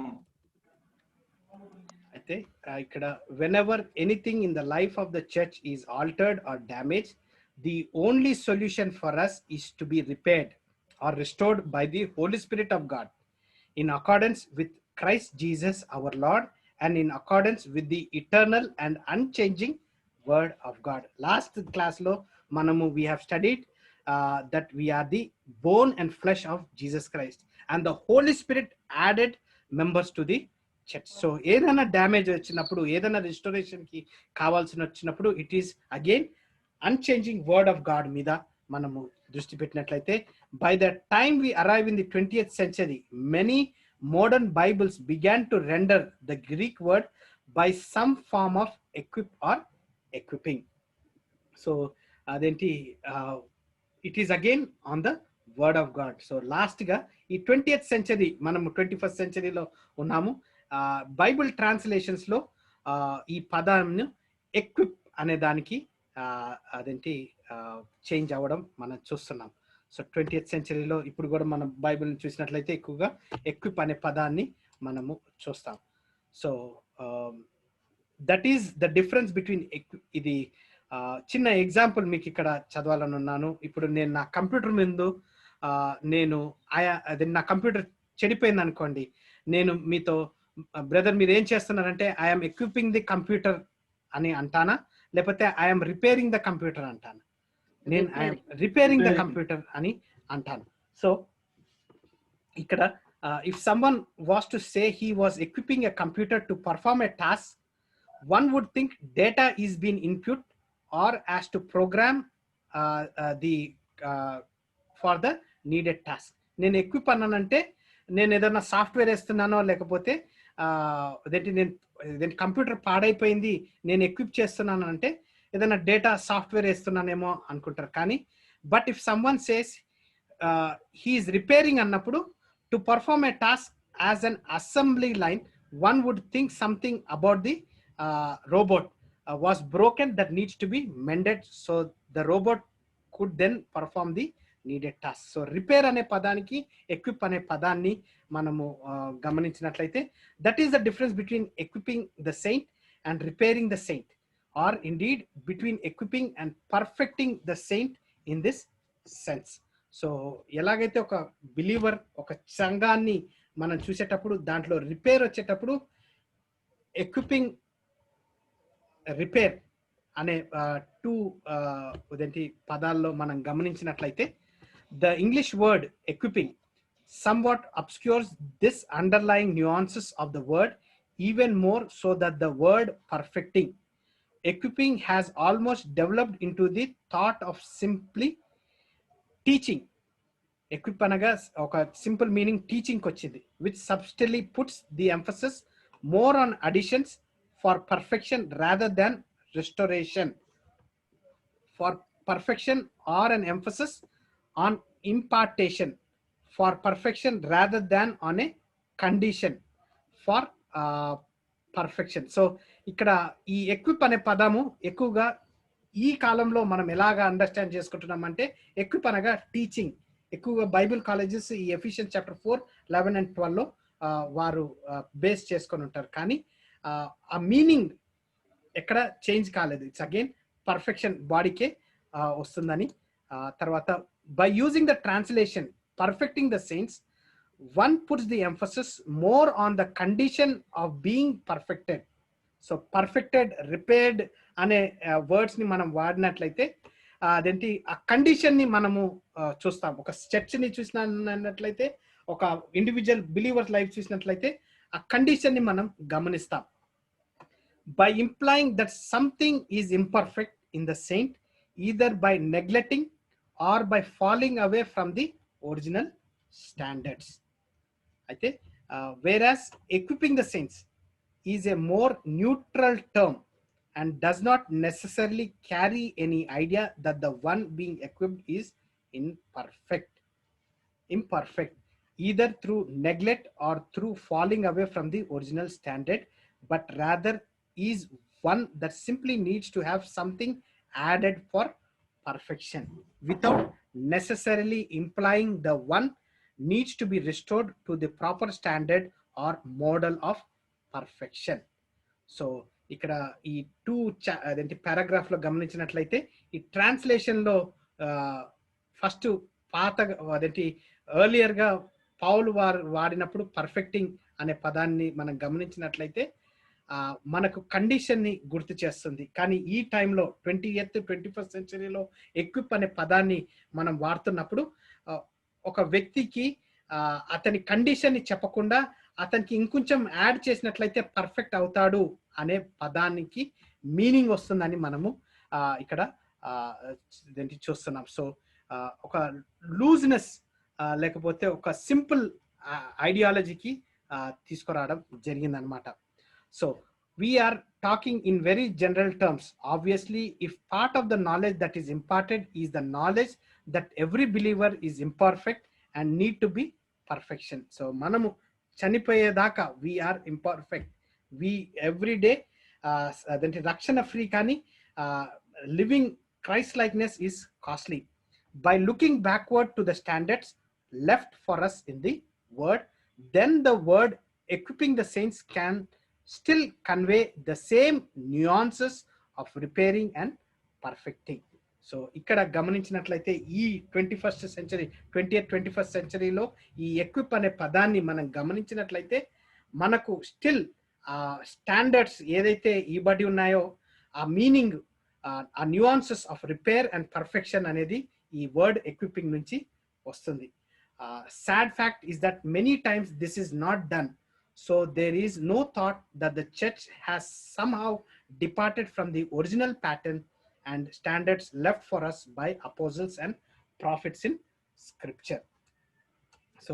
అయితే ఇక్కడ whenever anything in the life of the church is altered or damaged, the only solution for us is to be repaired or restored by the Holy Spirit of God in accordance with Christ Jesus our Lord, and in accordance with the eternal and unchanging word of God. Last class lo manamu we have studied that we are the bone and flesh of Jesus Christ, and the Holy Spirit added members to the church. So ఏదైనా damage వచ్చినప్పుడు, ఏదైనా restoration కి కావాల్సిన వచ్చినప్పుడు, it is again unchanging word of God మీద మనము దృష్టి పెట్టినట్లయితే, by the time we arrive in the 20th century, many modern Bibles began to render the Greek word by some form of equip or equipping. So adenti it is again on the word of God. So last ga ఈ 20th century మనము 21st century లో ఉన్నాము. Bible translations లో ఈ పదాన్ని equip అనే దానికి అదేంటి చేంజ్ అవ్వడం మనం చూస్తున్నాం. సో 20th centuryలో ఇప్పుడు కూడా మనం బైబిల్ని చూసినట్లయితే ఎక్కువగా ఎక్విప్ అనే పదాన్ని మనము చూస్తాం. So that is the difference between ఇది చిన్న ఎగ్జాంపుల్ మీకు ఇక్కడ చదవాలని ఉన్నాను. ఇప్పుడు నేను నా కంప్యూటర్ ముందు నేను అది నా కంప్యూటర్ చెడిపోయింది అనుకోండి, నేను మీతో బ్రదర్ మీరు ఏం చేస్తున్నారంటే ఐఎమ్ ఎక్విపింగ్ ది కంప్యూటర్ అని అంటానా, లేకపోతే ఐఎమ్ రిపేరింగ్ ద కంప్యూటర్ అంటాను? నేను ఐఎమ్ రిపేరింగ్ ద కంప్యూటర్ అని అంటాను. సో ఇక్కడ if someone was to say he was equipping a computer to perform a task, one would think data is being input or as to program the for the needed task. నేను equip అన్నానంటే నేను ఏదైనా software వేస్తున్నానో, లేకపోతే అదేంటి నేను computer పాడైపోయింది నేను equip చేస్తున్నాను అంటే ఏదైనా డేటా సాఫ్ట్వేర్ వేస్తున్నానేమో అనుకుంటారు. కానీ but if someone says he is repairing అన్నప్పుడు to perform a task as an assembly line, one would think something about the robot was broken that needs to be mended, so the robot could then perform the needed task. So repair ane padaniki equip ane padanni manamu gamaninchinatleyte, that is the difference between equipping the saint and repairing the saint, or indeed between equipping and perfecting the saint in this sense. So elagaithe oka believer oka సంఘాన్ని మనం చూసేటప్పుడు దాంట్లో repair వచ్చేటప్పుడు equipping repair అనే two అదేంటి పదాల్లో మనం గమనించినట్లయితే, the English word equipping somewhat obscures this underlying nuances of the word even more, so that the word perfecting, equipping, has almost developed into the thought of simply teaching. Equip అనగా ఒక simple meaning teaching వచ్చింది, which subtly puts the emphasis more on additions for perfection rather than restoration. For perfection, or an emphasis on impartation for perfection rather than on a condition for perfection. So ఇక్కడ ఈ equip అనే పదము ఎక్కువగా ఈ కాలంలో మనం ఎలాగా understand చేసుకుంటున్నాం అంటే, ఎక్విప్ అనగా టీచింగ్. ఎక్కువగా బైబిల్ కాలేజెస్ ఈ ఎఫిషియన్స్ చాప్టర్ 4, 11 and 12లో వారు బేస్ చేసుకొని ఉంటారు. కానీ ఆ మీనింగ్ ఎక్కడ చేంజ్ కాలేదు. ఇట్స్ అగైన్ పర్ఫెక్షన్ బాడీకే వస్తుందని. తర్వాత by using the translation perfecting the saints, one puts the emphasis more on the condition of being perfected. So perfected, repaired అనే వర్డ్స్ ని మనం వాడినట్లయితే అదేంటి ఆ కండిషన్ ని మనము చూస్తాం. ఒక చర్చ్ ని చూసినట్లయితే, ఒక ఇండివిజువల్ బిలీవర్స్ లైఫ్ చూసినట్లయితే ఆ కండిషన్ ని మనం గమనిస్తాం. By implying that something is imperfect in the saint, either by neglecting or by falling away from the original standards. అయితే whereas equipping the saints is a more neutral term and does not necessarily carry any idea that the one being equipped is imperfect, either through neglect or through falling away from the original standard, but rather is one that simply needs to have something added for perfection, without necessarily implying the one needs to be restored to the proper standard or model of perfection. So ఇక్కడ ఈ అదేంటి paragraph లో గమనించినట్లయితే ఈ translation లో first పాత అదేంటి earlier గా పౌలు వాడినప్పుడు పర్ఫెక్టింగ్ అనే పదాన్ని మనం గమనించినట్లయితే మనకు కండిషన్ ని గుర్తు చేస్తుంది. కానీ ఈ టైంలో 21st సెంచరీలో ఎక్విప్ అనే పదాన్ని మనం వాడుతున్నప్పుడు ఒక వ్యక్తికి అతని కండిషన్ ని చెప్పకుండా అతనికి ఇంకొంచెం యాడ్ చేసినట్లయితే పర్ఫెక్ట్ అవుతాడు అనే పదానికి మీనింగ్ వస్తుందని మనము ఇక్కడ చూస్తున్నాం. సో ఒక లూజ్నెస్ లేకపోతే ఒక సింపుల్ ఐడియాలజీకి తీసుకురావడం జరిగిందనమాట. So we are talking in very general terms. Obviously, if part of the knowledge that is imparted is the knowledge that every believer is imperfect and need to be perfection. So manamu chanipoyedaka we are imperfect. We every day then rakshana free kani living Christ likeness is costly. By looking backward to the standards left for us in the word, then the word equipping the saints can still convey the same nuances of repairing and perfecting. So ఇక్కడ గమనించినట్లయితే ఈ 21st సెంచరీలో ఈ equip అనే పదాన్ని మనం గమనించినట్లయితే మనకు still standards ఏదైతే ఇవ్వబడి ఉన్నాయో ఆ మీనింగ్ ఆ nuances of repair and perfection అనేది ఈ వర్డ్ ఎక్విపింగ్ నుంచి వస్తుంది. Sad fact is that many times this is not done. So there is no thought that the church has somehow departed from the original pattern and standards left for us by apostles and prophets in scripture. So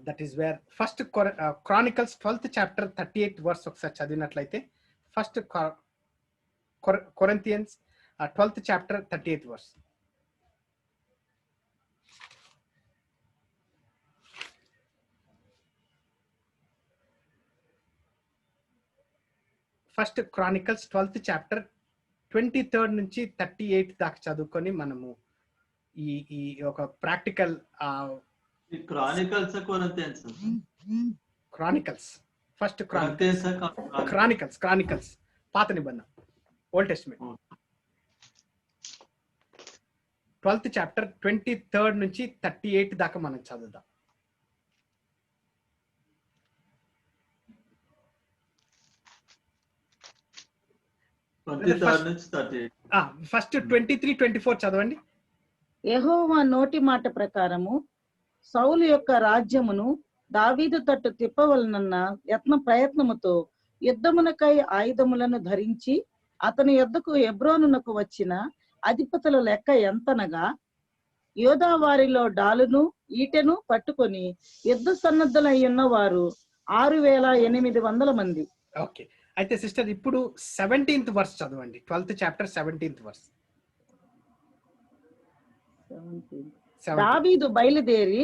that is where first Chronicles 12th chapter 38th verse ఒకసారి చదివినట్లయితే first Corinthians 12th chapter 38th verse. First Chronicles 12th chapter 23rd నుంచి 38th దాకా చదువుకొని మనము ఈ ఒక practical Chronicles first Chronicles పాత నిబంధన old testament 12th chapter 23rd నుంచి 38 దాకా మనం చదువుదాం. ఫస్ట్ 23-24 చదవండి. యెహోవా నోటి మాట ప్రకారము సౌలు యొక్క రాజ్యమును దావీదు తట్టు తిప్పవలనన్న యత్న ప్రయత్నముతో యుద్ధమునకై ఆయుధములను ధరించి అతని యొద్దకు హెబ్రోనునకు వచ్చిన అధిపతుల లెక్క ఎంతనగా యోధా వారిలో డాలును ఈటెను పట్టుకొని యుద్ధ సన్నద్ధులై ఉన్న వారు 6,800 మంది. ఓకే, అయితే సిస్టర్ ఇప్పుడు 17th వర్స్ చదవండి. 12th chapter 17th verse. దావీదు బయలుదేరి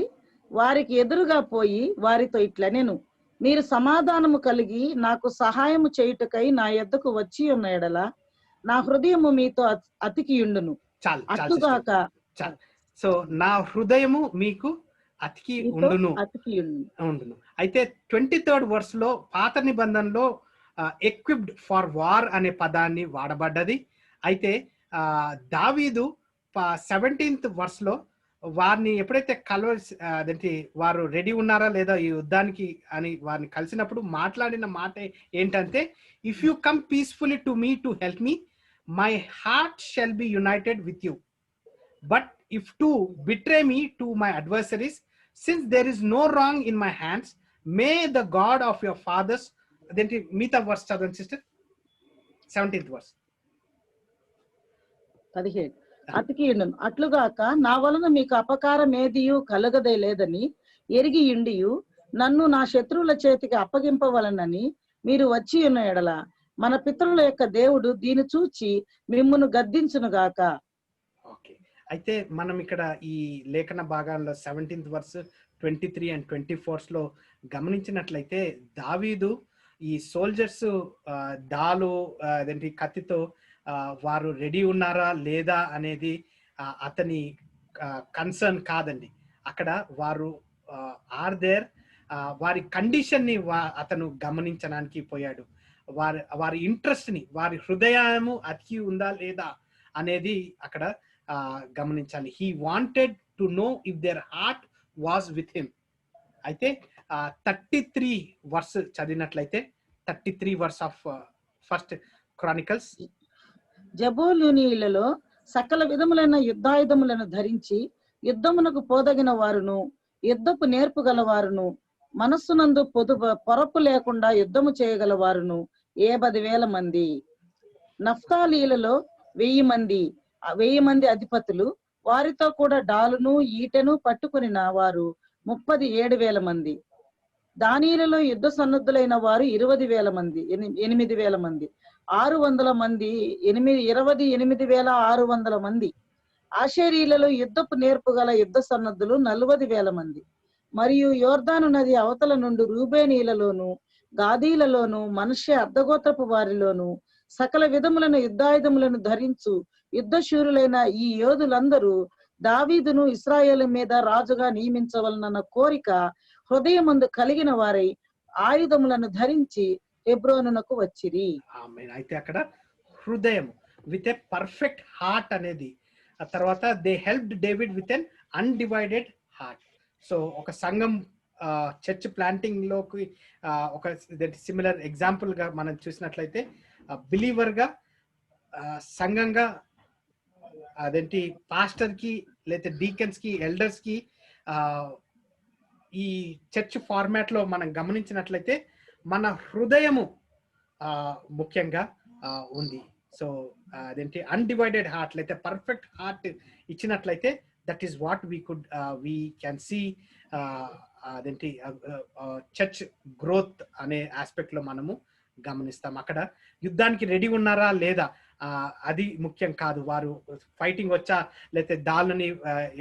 వారికి ఎదురుగా పోయి వారితో ఇట్లనెను, మీరు సమాధానము కలిగి నాకు సహాయము చేయుటకై నా యొద్దకు వచ్చి ఉన్న ఎడల నా హృదయము మీతో అతికియుండును. అట్టుగాక సో నా హృదయము మీకు అతికి ఉండును. అయితే 23rd వర్స్ లో పాత నిబంధనలో ఎక్విప్డ్ ఫర్ వార్ అనే పదాన్ని వాడబడ్డది. అయితే దావీదు 17th వర్స్ లో వారిని ఎప్పుడైతే అదేంటి వారు రెడీ ఉన్నారా లేదా ఈ యుద్ధానికి అని వారిని కలిసినప్పుడు మాట్లాడిన మాట ఏంటంటే, if you come peacefully to me to help me, my heart shall be united with you, but if to betray me to my adversaries, since there is no wrong in my hands, may the God of your fathers. అదేంటి మిగతా verse చదవండి sister. 17th verse. 17 అతికియుండును. అట్లుగాక నా వలన మీకు అపకారం ఏదియు కలగదే లేదని ఎరిగియుండియు నన్ను నా శత్రువుల చేతికి అప్పగింపవలనని మీరు వచ్చి ఉన్న ఎడల మన పితరుల యొక్క దేవుడు దీని చూచి మిమ్మును గద్దించునుగాక. ఓకే, అయితే మనం ఇక్కడ ఈ లేఖన భాగాల్లో 17th వర్స్ 23 and 24 లో గమనించినట్లయితే దావీదు ఈ సోల్జర్స్ డాలు అదేంటి కత్తితో వారు రెడీ ఉన్నారా లేదా అనేది అతని కన్సర్న్ కాదండి. అక్కడ వారు ఆర్ దేర్, వారి కండిషన్ ని అతను గమనించడానికి పోయాడు. వారి ఇంట్రెస్ట్ ని, వారి హృదయము అతికి ఉందా లేదా అనేది అక్కడ గమనించాలి. He wanted to know if their heart was with him. అయితే 33 వర్స్ చదివినట్లయితే 33 వర్స్ ఆఫ్ ఫస్ట్ క్రానికల్స్. జబూలూనీయులలో సకల విధములైన యుద్ధాయుధములను ధరించి యుద్ధమునకు పోదగిన వారును యుద్ధపు నేర్పు గలవారును మనస్సునందు పొరపు లేకుండా యుద్ధము చేయగల వారును 10,000 మంది. నఫ్తాలీలలో 1,000 మంది అధిపతులు, వారితో కూడా డాలును ఈటెను పట్టుకుని వారు 37,000 మంది. దానిలలో యుద్ధ సన్నద్ధులైన వారు 20,000 మంది, 8,000 మంది. 600 మంది 28,600 మంది. ఆషేరీలలో యుద్ధపు నేర్పు గల యుద్ధ సన్నద్ధులు 40,000 మంది. మరియు యోర్దాను నది అవతల నుండి రూబేనీలలోను గాదీలలోను మనష్య అర్ధగోత్రపు వారిలోను సకల విధములను యుద్ధాయుధములను ధరించు యుద్ధశూరులైన ఈ యోధులందరూ దావీదును ఇశ్రాయేలు మీద రాజుగా నియమించవలనన్న కోరిక హృదయమందు కలిగిన వారై ఆయుధములను ధరించి హెబ్రోనునకు వచ్చిరి. అయితే అక్కడ హృదయం విత్ ఎ పర్ఫెక్ట్ హార్ట్ అనేది. ఆ తర్వాత they helped David with an undivided heart. So ఒక సంఘం చర్చ్ ప్లాంటింగ్ లోకి ఒక సిమిలర్ ఎగ్జాంపుల్ గా మనం చూసినట్లయితే బిలీవర్ గా సంఘంగా అదేంటి పాస్టర్ కి లేదా డీకన్స్ కి ఎల్డర్స్ కి ఈ చర్చ్ ఫార్మాట్ లో మనం గమనించినట్లయితే మన హృదయము ముఖ్యంగా ఉంది. సో అదేంటి అన్డివైడెడ్ హార్ట్ లేకపోతే పర్ఫెక్ట్ హార్ట్ ఇచ్చినట్లయితే that is what we can see అదేంటి చర్చ్ గ్రోత్ అనే ఆస్పెక్ట్ లో మనము గమనిస్తాం. అక్కడ యుద్ధానికి రెడీ ఉన్నారా లేదా అది ముఖ్యం కాదు. వారు ఫైటింగ్ వచ్చా లేకపోతే దాళ్ళని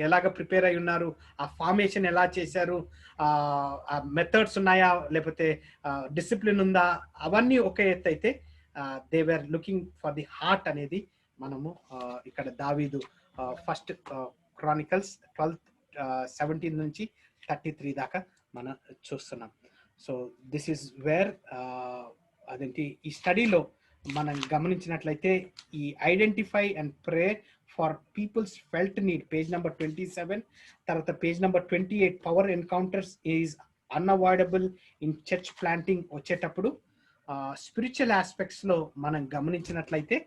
ఎలాగ ప్రిపేర్ అయి ఉన్నారు, ఆ ఫార్మేషన్ ఎలా చేశారు, మెథడ్స్ ఉన్నాయా లేకపోతే డిసిప్లిన్ ఉందా, అవన్నీ ఒక ఎత్తు అయితే they were looking for the heart అనేది మనము ఇక్కడ దావీదు ఫస్ట్ క్రానికల్స్ 12:17 నుంచి 33 దాకా మనం చూస్తున్నాం. సో దిస్ ఈస్ వేర్ అదేంటి ఈ స్టడీలో మనం గమనించినట్లయితే ఈ identify and pray for people's felt need page number 27, తర్వాత page number 28 power encounters is unavoidable in church planting వచ్చేటప్పుడు స్పిరిచువల్ ఆస్పెక్ట్స్ లో మనం గమనించినట్లయితే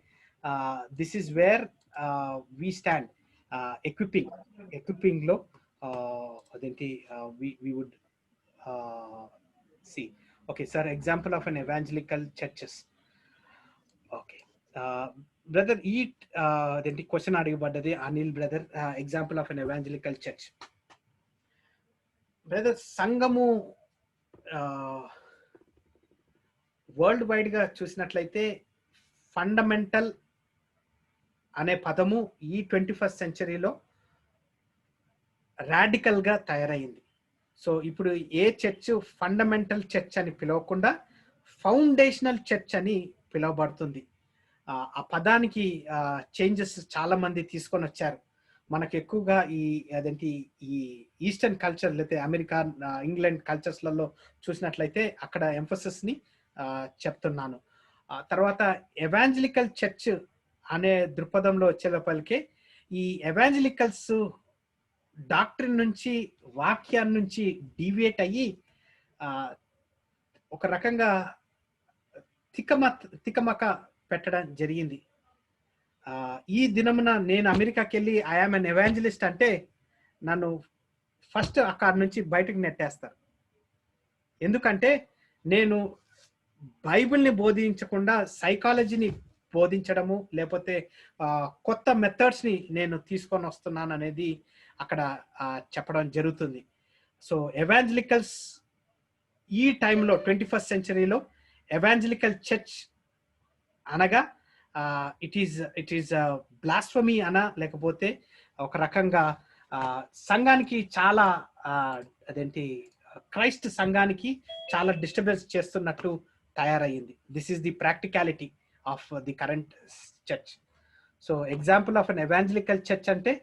this is where we stand. Equipping లో అదేంటి we would see. Okay sir, example of an evangelical churches. Okay brother అదేంటి question అడగబడ్డది Anil brother. Example of an evangelical church brother. సంఘము world wide గా చూసినట్లయితే ఫండమెంటల్ అనే పదము ఈ 21st సెంచరీలో రాడికల్ గా తయారైంది. సో ఇప్పుడు ఏ చర్చ్ ఫండమెంటల్ చర్చ్ అని పిలవకుండా ఫౌండేషనల్ చర్చ్ అని పిలువబడుతుంది. ఆ పదానికి చేంజెస్ చాలా మంది తీసుకొని వచ్చారు. మనకు ఎక్కువగా అదేంటి ఈ ఈస్టర్న్ కల్చర్ లేకపోతే అమెరికా ఇంగ్లాండ్ కల్చర్స్లలో చూసినట్లయితే అక్కడ ఎంఫసిస్ ని చెప్తున్నాను. తర్వాత ఎవాంజలికల్ చర్చ్ అనే దృక్పథంలో వచ్చేలోపలికే ఈ ఎవాంజలికల్స్ డాక్ట్రిన్ నుంచి వాక్యాన్ని నుంచి డీవియేట్ అయ్యి ఒక రకంగా తికమక పెట్టడం జరిగింది. ఈ దినమున నేను అమెరికాకి వెళ్ళి ఐఆమ్ అన్ ఎవాంజలిస్ట్ అంటే నన్ను ఫస్ట్ అక్కడ నుంచి బయటకు నెట్టేస్తారు. ఎందుకంటే నేను బైబిల్ని బోధించకుండా సైకాలజీని బోధించడము లేకపోతే కొత్త మెథడ్స్ని నేను తీసుకొని వస్తున్నాను అనేది అక్కడ చెప్పడం జరుగుతుంది. సో ఎవాంజలికల్స్ ఈ టైంలో 21st సెంచరీలో ఎవాంజలికల్ చర్చ్ అనగా ఇట్ ఈస్ బ్లాస్ఫమీ లేకపోతే ఒక రకంగా సంఘానికి చాలా అదేంటి క్రైస్ట్ సంఘానికి చాలా డిస్టర్బెన్స్ చేస్తున్నట్టు తయారయ్యింది. This is the practicality of the current church. So example of an evangelical church అంటే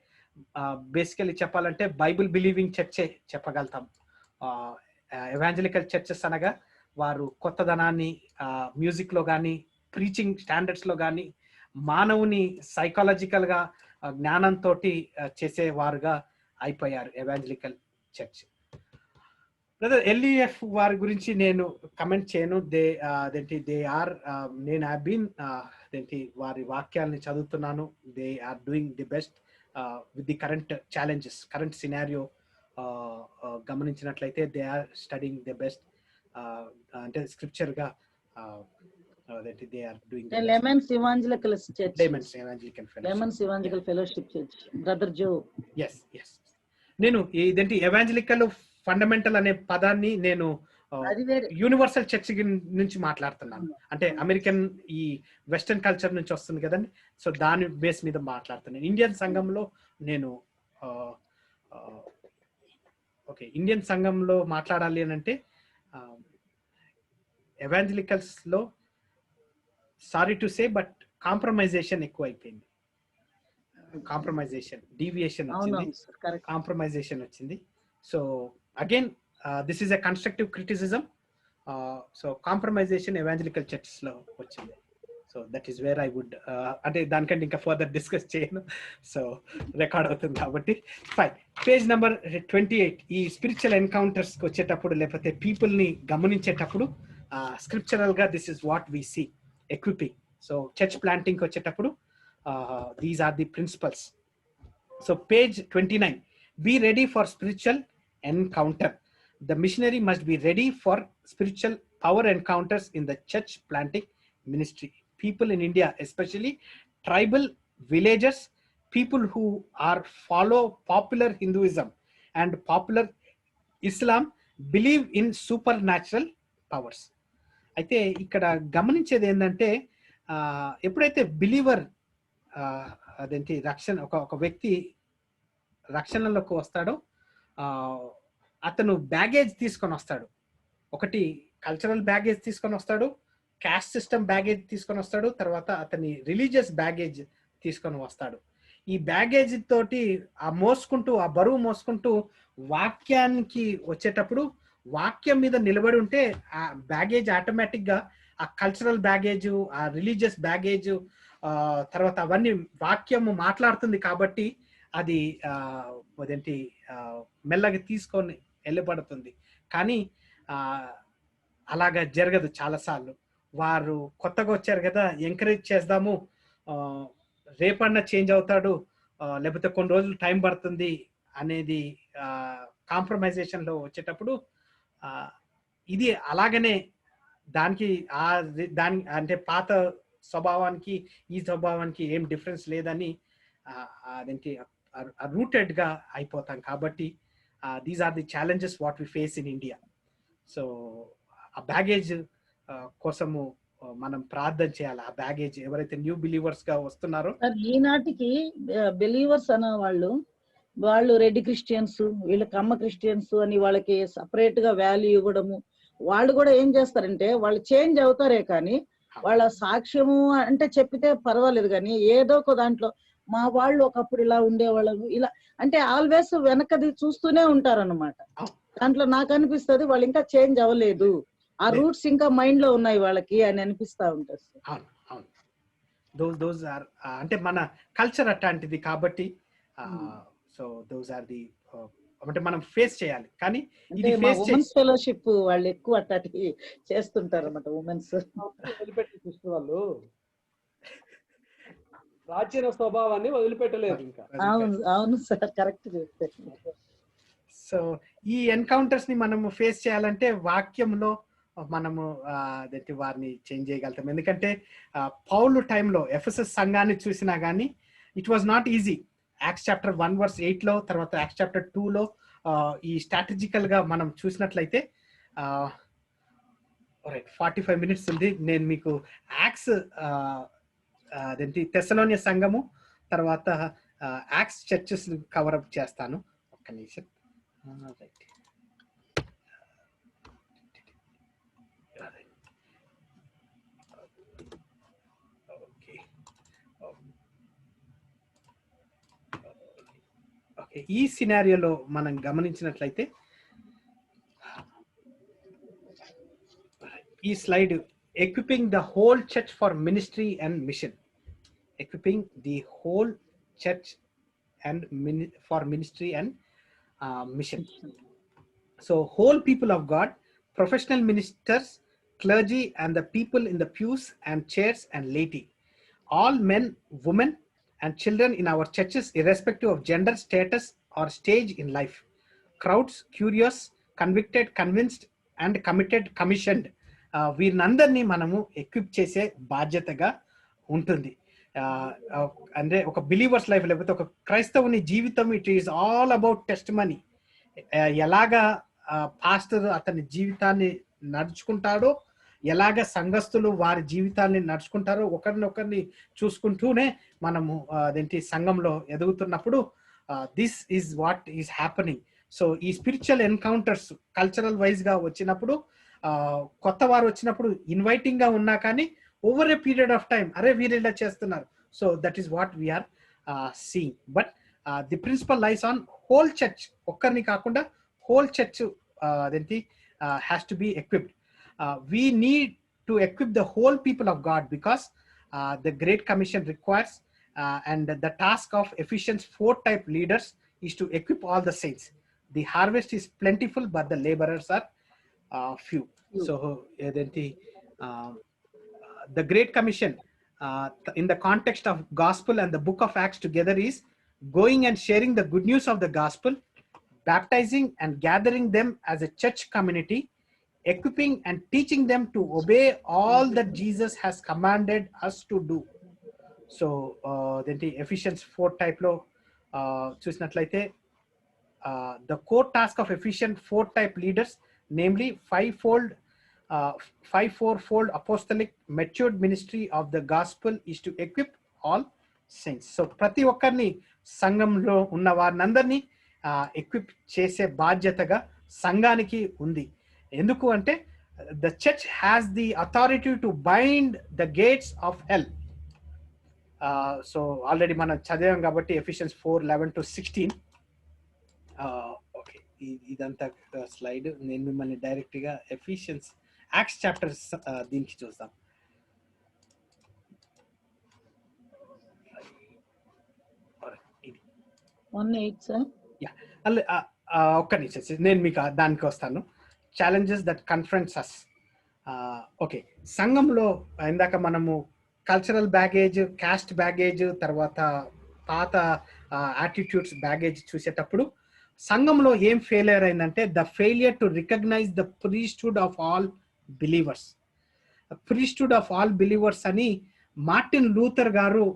బేసికలీ చెప్పాలంటే బైబిల్ బిలీవింగ్ చర్చే చెప్పగలుగుతాం. ఎవాంజలికల్ చర్చెస్ అనగా వారు కొత్తదనాన్ని మ్యూజిక్లో కానీ ప్రీచింగ్ స్టాండర్డ్స్లో కానీ మానవుని సైకాలజికల్గా జ్ఞానంతో చేసేవారుగా అయిపోయారు ఎవాంజలికల్ చర్చ్. బ్రదర్ ఎల్ఈఎఫ్ వారి గురించి నేను కమెంట్ చేయను. నేను హ్యావ్ బీన్ వారి వాక్యాలని చదువుతున్నాను. They are doing the best with the current challenges, current scenario గమనించినట్లయితే they are studying the best. అంటే స్క్రిప్చర్గా they are doing lemons evangelical church, lemons evangelical fellowship church, brother Joe. Yes నేను evangelical fundamental అనే పదాన్ని నేను universal church నుంచి మాట్లాడుతున్నాను. అంటే అమెరికన్ ఈ వెస్టర్న్ కల్చర్ నుంచి వస్తుంది కదండి, సో దాని బేస్ మీద మాట్లాడుతున్నాను. ఇండియన్ సంఘంలో నేను ఇండియన్ సంఘంలో మాట్లాడాలి అని అంటే ఎవాంజలికల్స్ లో sorry to say but compromisation ఎక్కువ అయిపోయింది. కాంప్రమైజేషన్, డీవియేషన్ వచ్చింది, కాంప్రమైజేషన్ వచ్చింది. So again this is a constructive criticism. So compromisation evangelical churches లో వచ్చింది. So that is where I would అంటే దానికంటే ఇంకా ఫర్దర్ డిస్కస్ చేయను, సో రికార్డ్ అవుతుంది కాబట్టి ఫైన్. పేజ్ నెంబర్ 28 ఈ స్పిరిచువల్ ఎన్కౌంటర్స్కి వచ్చేటప్పుడు లేకపోతే పీపుల్ని గమనించేటప్పుడు స్క్రిప్చరల్ గా this is what we see equipping. So church ప్లాంటింగ్కి వచ్చేటప్పుడు these are the principles. So page 29, be ready for spiritual encounter. The missionary must be ready for spiritual power encounters in the church planting ministry. People in India, especially tribal villagers, people who are follow popular Hinduism and popular Islam, believe in supernatural powers. అయితే ఇక్కడ గమనించేది ఏంటంటే ఎప్పుడైతే believer రక్షణ ఒక వ్యక్తి రక్షణలోకి వస్తాడో అతను బ్యాగేజ్ తీసుకొని వస్తాడు. ఒకటి కల్చరల్ బ్యాగేజ్ తీసుకొని వస్తాడు, క్యాస్ట్ సిస్టమ్ బ్యాగేజ్ తీసుకొని వస్తాడు, తర్వాత అతని రిలీజియస్ బ్యాగేజ్ తీసుకొని వస్తాడు. ఈ బ్యాగేజ్ తోటి ఆ బరువు మోసుకుంటూ వాక్యానికి వచ్చేటప్పుడు వాక్యం మీద నిలబడి ఉంటే ఆ బ్యాగేజ్ ఆటోమేటిక్ గా ఆ కల్చరల్ బ్యాగేజ్, ఆ రిలీజియస్ బ్యాగేజ్, తర్వాత అవన్నీ వాక్యము మాట్లాడుతుంది కాబట్టి అది మెల్లగా తీసుకొని వెళ్ళబడుతుంది. కానీ అలాగా జరగదు చాలాసార్లు. వారు కొత్తగా వచ్చారు కదా, ఎంకరేజ్ చేద్దాము, రేపన్నా చేంజ్ అవుతాడు, లేకపోతే కొన్ని రోజులు టైం పడుతుంది అనేది కాంప్రమైజేషన్ లో వచ్చేటప్పుడు ఇది అలాగనే దాని అంటే పాత స్వభావానికి ఈ స్వభావానికి ఏం డిఫరెన్స్ లేదని అదేంటి రూటెడ్ గా అయిపోతాం. కాబట్టి these are the challenges what we face in India. So ఆ బ్యాగేజ్ కోసము మనం ప్రార్థన చేయాలి. ఆ బ్యాగేజ్ ఎవరైతే న్యూ బిలీవర్స్ గా వస్తున్నారో, ఈనాటికి బిలీవర్స్ అనే వాళ్ళు రెడ్డి క్రిస్టియన్స్, వీళ్ళు కమ్మ క్రిస్టియన్స్ అని వాళ్ళకి సపరేట్ గా వాల్యూ ఇవ్వడము, వాళ్ళు కూడా ఏం చేస్తారంటే వాళ్ళు చేంజ్ అవుతారే కానీ వాళ్ళ సాక్ష్యము అంటే చెప్పితే పర్వాలేదు కానీ ఏదో ఒక దాంట్లో మా వాళ్ళు ఒకప్పుడు ఇలా ఉండేవాళ్ళు ఇలా అంటే ఆల్వేస్ వెనకది చూస్తూనే ఉంటారన్నమాట. దాంట్లో నాకు అనిపిస్తుంది వాళ్ళు ఇంకా చేంజ్ అవ్వలేదు, ఆ రూట్స్ ఇంకా మైండ్ లో ఉన్నాయి వాళ్ళకి అని అనిపిస్తా ఉంటుంది. అంటే మన కల్చర్ అట్లాంటిది కాబట్టి సో దోస్ ఆర్ ది అంటే మనం ఫేస్ చేయాలి. కానీ ఇది ఉమెన్స్ ఫెలోషిప్ వాళ్ళు ఎక్కువ అట్లాంటి చేస్తుంటారు అన్నమాట. ఉమెన్స్ వాళ్ళు ప్రాచీన స్వభావాన్ని వదిలిపెట్టలేదు ఇంకా. అవును సార్, కరెక్ట్ చెప్పారు. సో ఈ ఎన్కౌంటర్స్ ని మనము ఫేస్ చేయాలంటే వాక్యంలో మనము వారిని చేంజ్ చేయగలుగుతాం. ఎందుకంటే పౌలు టైంలో ఎఫెసస్ సంఘాన్ని చూసినా కానీ it was not easy. Acts chapter 1:8 లో, తర్వాత యాక్ట్స్ చాప్టర్ 2 లో ఈ స్ట్రాటజికల్ గా మనం చూసినట్లయితే 45 minutes ఉంది. నేను మీకు యాక్ట్స్ అదేంటి తెస్సలోనియ సంఘము తర్వాత యాక్ట్స్ చర్చెస్ కవర్ అప్ చేస్తాను. ఒక్క నిమిషం. ఈ సినారియోలో మనం గమనించినట్లయితే ఈ slide equipping the whole church for ministry and mission. Equipping the whole church and for ministry and mission. So whole people of God, professional ministers, clergy, and the people in the pews and chairs and laity, all men, women, and children in our churches, irrespective of gender, status, or stage in life. Crowds, curious, convicted, convinced, and committed, commissioned. వీరినందరినీ మనము equip చేసే బాధ్యతగా ఉంటుంది. అంటే ఒక believers life లేకపోతే ఒక క్రైస్తవుని జీవితం, it is all about test money. ఎలాగా పాస్టర్ అతని జీవితాన్ని నడుచుకుంటాడో, ఎలాగ సంఘస్థులు వారి జీవితాన్ని నడుచుకుంటారో, ఒకరినొకరిని చూసుకుంటూనే మనము అదేంటి సంఘంలో ఎదుగుతున్నప్పుడు this is what is happening. So ఈ స్పిరిచువల్ ఎన్కౌంటర్స్ కల్చరల్ వైజ్ గా వచ్చినప్పుడు, కొత్త వారు వచ్చినప్పుడు ఇన్వైటింగ్ గా ఉన్నా కానీ over a period of time అరే వీరు ఇలా చేస్తున్నారు. So that is what we are seeing. But the principle lies on whole church, ఒక్కరిని కాకుండా హోల్ చర్చ్ అదేంటి has to be equipped. We need to equip the whole people of God because the Great Commission requires and the task of Ephesians 4 type leaders is to equip all the saints. The harvest is plentiful, but the laborers are few. So the Great Commission in the context of gospel and the book of Acts together is going and sharing the good news of the gospel, baptizing and gathering them as a church community, equipping and teaching them to obey all that Jesus has commanded us to do. So then the Ephesians 4 type lo chusinattlaite the core task of Ephesians 4 type leaders, namely five-fold apostolic matured ministry of the gospel, is to equip all saints. So ప్రతి ఒక్కరిని సంఘంలో ఉన్న వారినందరినీ equip చేసే బాధ్యతగా సంఘానికి ఉంది. ఎందుకు అంటే the church has the authority to bind the gates of hell. So already మనం చదివాం కాబట్టి ఎఫిషియన్స్ 4:11-16. ఓకే, ఇదంతా స్లైడ్. నేను మిమ్మల్ని డైరెక్ట్ గా ఎఫిషియన్స్ యాక్ట్స్ చాప్టర్ దీనికి చూద్దాం. ఒక్క నిమిషం, నేను మీకు దానికి వస్తాను. Challenges that confronts us. Okay, సంఘంలో ఇందాక మనము కల్చరల్ బ్యాగేజ్, క్యాస్ట్ బ్యాగేజ్, తర్వాత పాత యాటిట్యూడ్స్ బ్యాగేజ్ చూసేటప్పుడు సంఘంలో ఏం ఫెయిలియర్ అయిందంటే the failure to recognize the priesthood of all believers. Priesthood of all believers అని మార్టిన్ లూథర్ గారు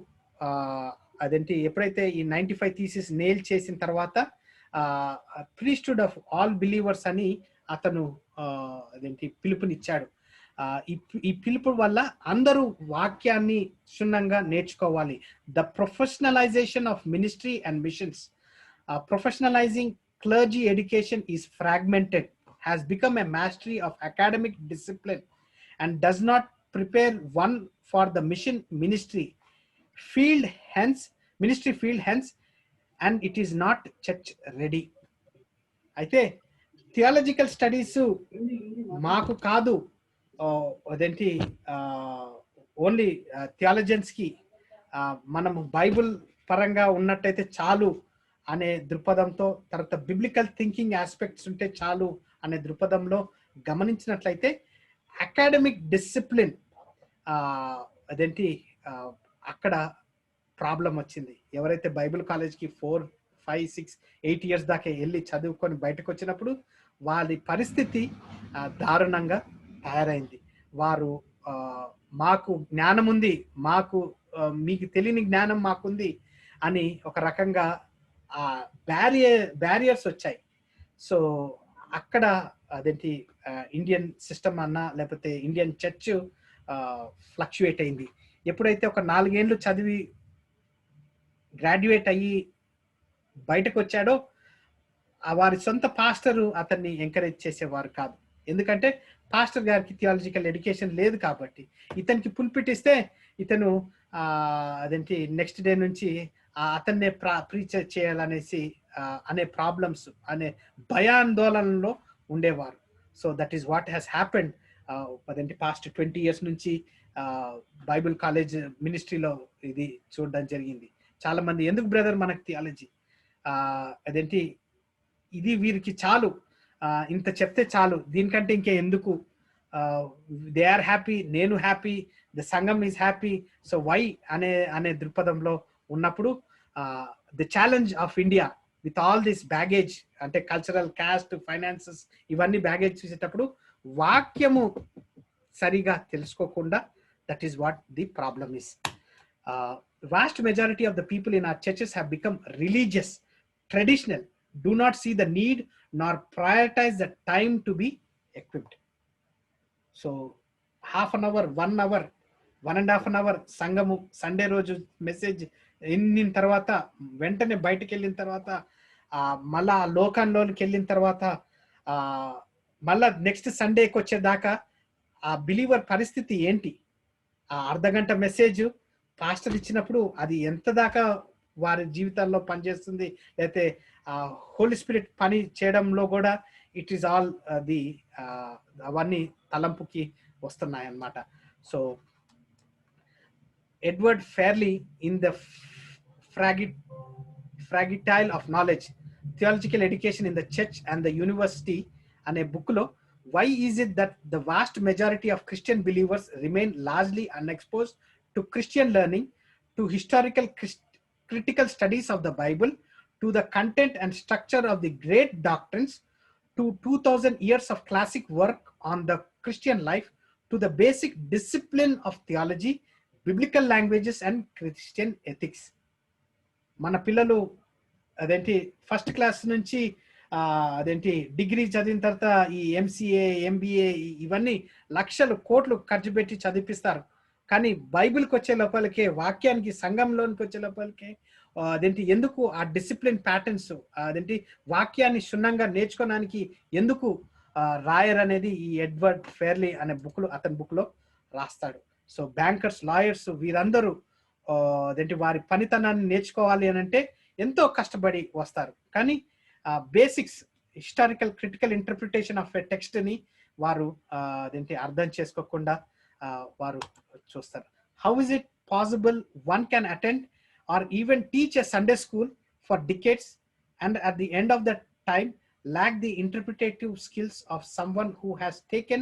అదేంటి ఎప్పుడైతే ఈ 95 థీసిస్ నెయిల్ చేసిన తర్వాత ప్రీస్టుడ్ ఆఫ్ ఆల్ బిలీవర్స్ అని అతను అదేంటి పిలుపునిచ్చాడు. ఈ పిలుపు వల్ల అందరూ వాక్యాన్ని క్షుణ్ణంగా నేర్చుకోవాలి. The professionalization of ministry and missions, professionalizing clergy education is fragmented, has become a mastery of academic discipline and does not prepare one for the mission ministry field hence and it is not church ready. అయితే theological studies మాకు కాదు, అదేంటి only theologians కి మనము Bible పరంగా ఉన్నట్టయితే చాలు అనే దృక్పథంతో, తర్వాత బిబ్లికల్ థింకింగ్ ఆస్పెక్ట్స్ ఉంటే చాలు అనే దృక్పథంలో గమనించినట్లయితే అకాడమిక్ డిసిప్లిన్ అదేంటి అక్కడ ప్రాబ్లం వచ్చింది. ఎవరైతే బైబిల్ కాలేజ్కి 4, 5, 6, 8 ఇయర్స్ దాకా వెళ్ళి చదువుకొని బయటకు వచ్చినప్పుడు వారి పరిస్థితి దారుణంగా తయారైంది. వారు మాకు జ్ఞానం ఉంది, మీకు తెలియని జ్ఞానం మాకుంది అని ఒక రకంగా బ్యారియర్స్ వచ్చాయి. సో అక్కడ అదేంటి ఇండియన్ సిస్టమ్ అన్నా లేకపోతే ఇండియన్ చర్చ్ ఫ్లక్చువేట్ అయింది. ఎప్పుడైతే ఒక 4 ఏళ్ళు చదివి గ్రాడ్యుయేట్ అయ్యి బయటకు వచ్చాడో వారి సొంత పాస్టరు అతన్ని ఎంకరేజ్ చేసేవారు కాదు. ఎందుకంటే పాస్టర్ గారికి థియాలజికల్ ఎడ్యుకేషన్ లేదు కాబట్టి ఇతనికి పుల్పిట్ ఇస్తే ఇతను అదేంటి నెక్స్ట్ డే నుంచి అతన్నే ప్రీచ్ చేయాలనేసి అనే ప్రాబ్లమ్స్ అనే భయాందోళనలో ఉండేవారు. So that is what has happened అదేంటి పాస్ట్ 20 years నుంచి బైబిల్ కాలేజ్ మినిస్ట్రీలో ఇది చూడడం జరిగింది. చాలా మంది ఎందుకు బ్రదర్ మనకు థియాలజీ, అదేంటి ఇది వీరికి చాలు, ఇంత చెప్తే చాలు, దీనికంటే ఇంకే ఎందుకు, దే ఆర్ హ్యాపీ, నేను హ్యాపీ, ద సంఘం ఈజ్ హ్యాపీ, సో వై అనే దృక్పథంలో ఉన్నప్పుడు the challenge of India with all this baggage, అంటే కల్చరల్, క్యాస్ట్, ఫైనాన్సెస్, ఇవన్నీ బ్యాగేజ్ చూసేటప్పుడు వాక్యము సరిగా తెలుసుకోకుండా, that is what the problem is. Vast majority of the people in our churches have become religious, traditional, do not see the need nor prioritize the time to be equipped. So half an hour, 1 hour, 1.5 hour సంఘము Sunday రోజు message విన్న తర్వాత వెంటనే బయటకు వెళ్ళిన తర్వాత మళ్ళా లోకంలోకి వెళ్ళిన తర్వాత మళ్ళా నెక్స్ట్ సండేకి వచ్చేదాకా ఆ బిలీవర్ పరిస్థితి ఏంటి? ఆ అర్ధగంట మెసేజ్ పాస్టర్ ఇచ్చినప్పుడు అది ఎంత దాకా వారి జీవితాల్లో పనిచేస్తుంది, లేకపోతే హోలీ స్పిరిట్ పని చేయడంలో కూడా ఇట్ ఈస్ ఆల్ ది అవన్నీ తలంపుకి వస్తున్నాయి అన్నమాట. So Edward Farley in the ఫ్రాగిటైల్ of knowledge, theological education in the church and the university అనే బుక్ లో why is it that the vast majority of Christian believers remain largely unexposed to Christian learning, to historical critical studies of the Bible, to the content and structure of the great doctrines, to 2000 years of classic work on the Christian life, to the basic discipline of theology, biblical languages and Christian ethics. మన పిల్లలు అదేంటి first class నుంచి అదేంటి degree చదివిన తర్వాత ఈ MCA, MBA ఇవన్నీ లక్షలు కోట్లు ఖర్చు పెట్టి చదివిపిస్తారు. కానీ బైబిల్కి వచ్చే లోపలికే, వాక్యానికి సంఘంలోనికి వచ్చే లోపలికే అదేంటి ఎందుకు ఆ డిసిప్లిన్ ప్యాటర్న్స్, అదేంటి వాక్యాన్ని క్షుణ్ణంగా నేర్చుకోవడానికి ఎందుకు రాయర్ అనేది ఈ ఎడ్వర్డ్ ఫెయిర్లీ అనే అతని బుక్లో రాస్తాడు. సో బ్యాంకర్స్, లాయర్స్ వీరందరూ అదేంటి వారి పనితనాన్ని నేర్చుకోవాలి అని అంటే ఎంతో కష్టపడి వస్తారు. కానీ basics, historical critical interpretation of a text ని వారు అదేంటి అర్థం చేసుకోకుండా వారు చూస్తారు. How is it possible one can attend are even teach a Sunday school for decades and at the end of the time lack the interpretative skills of someone who has taken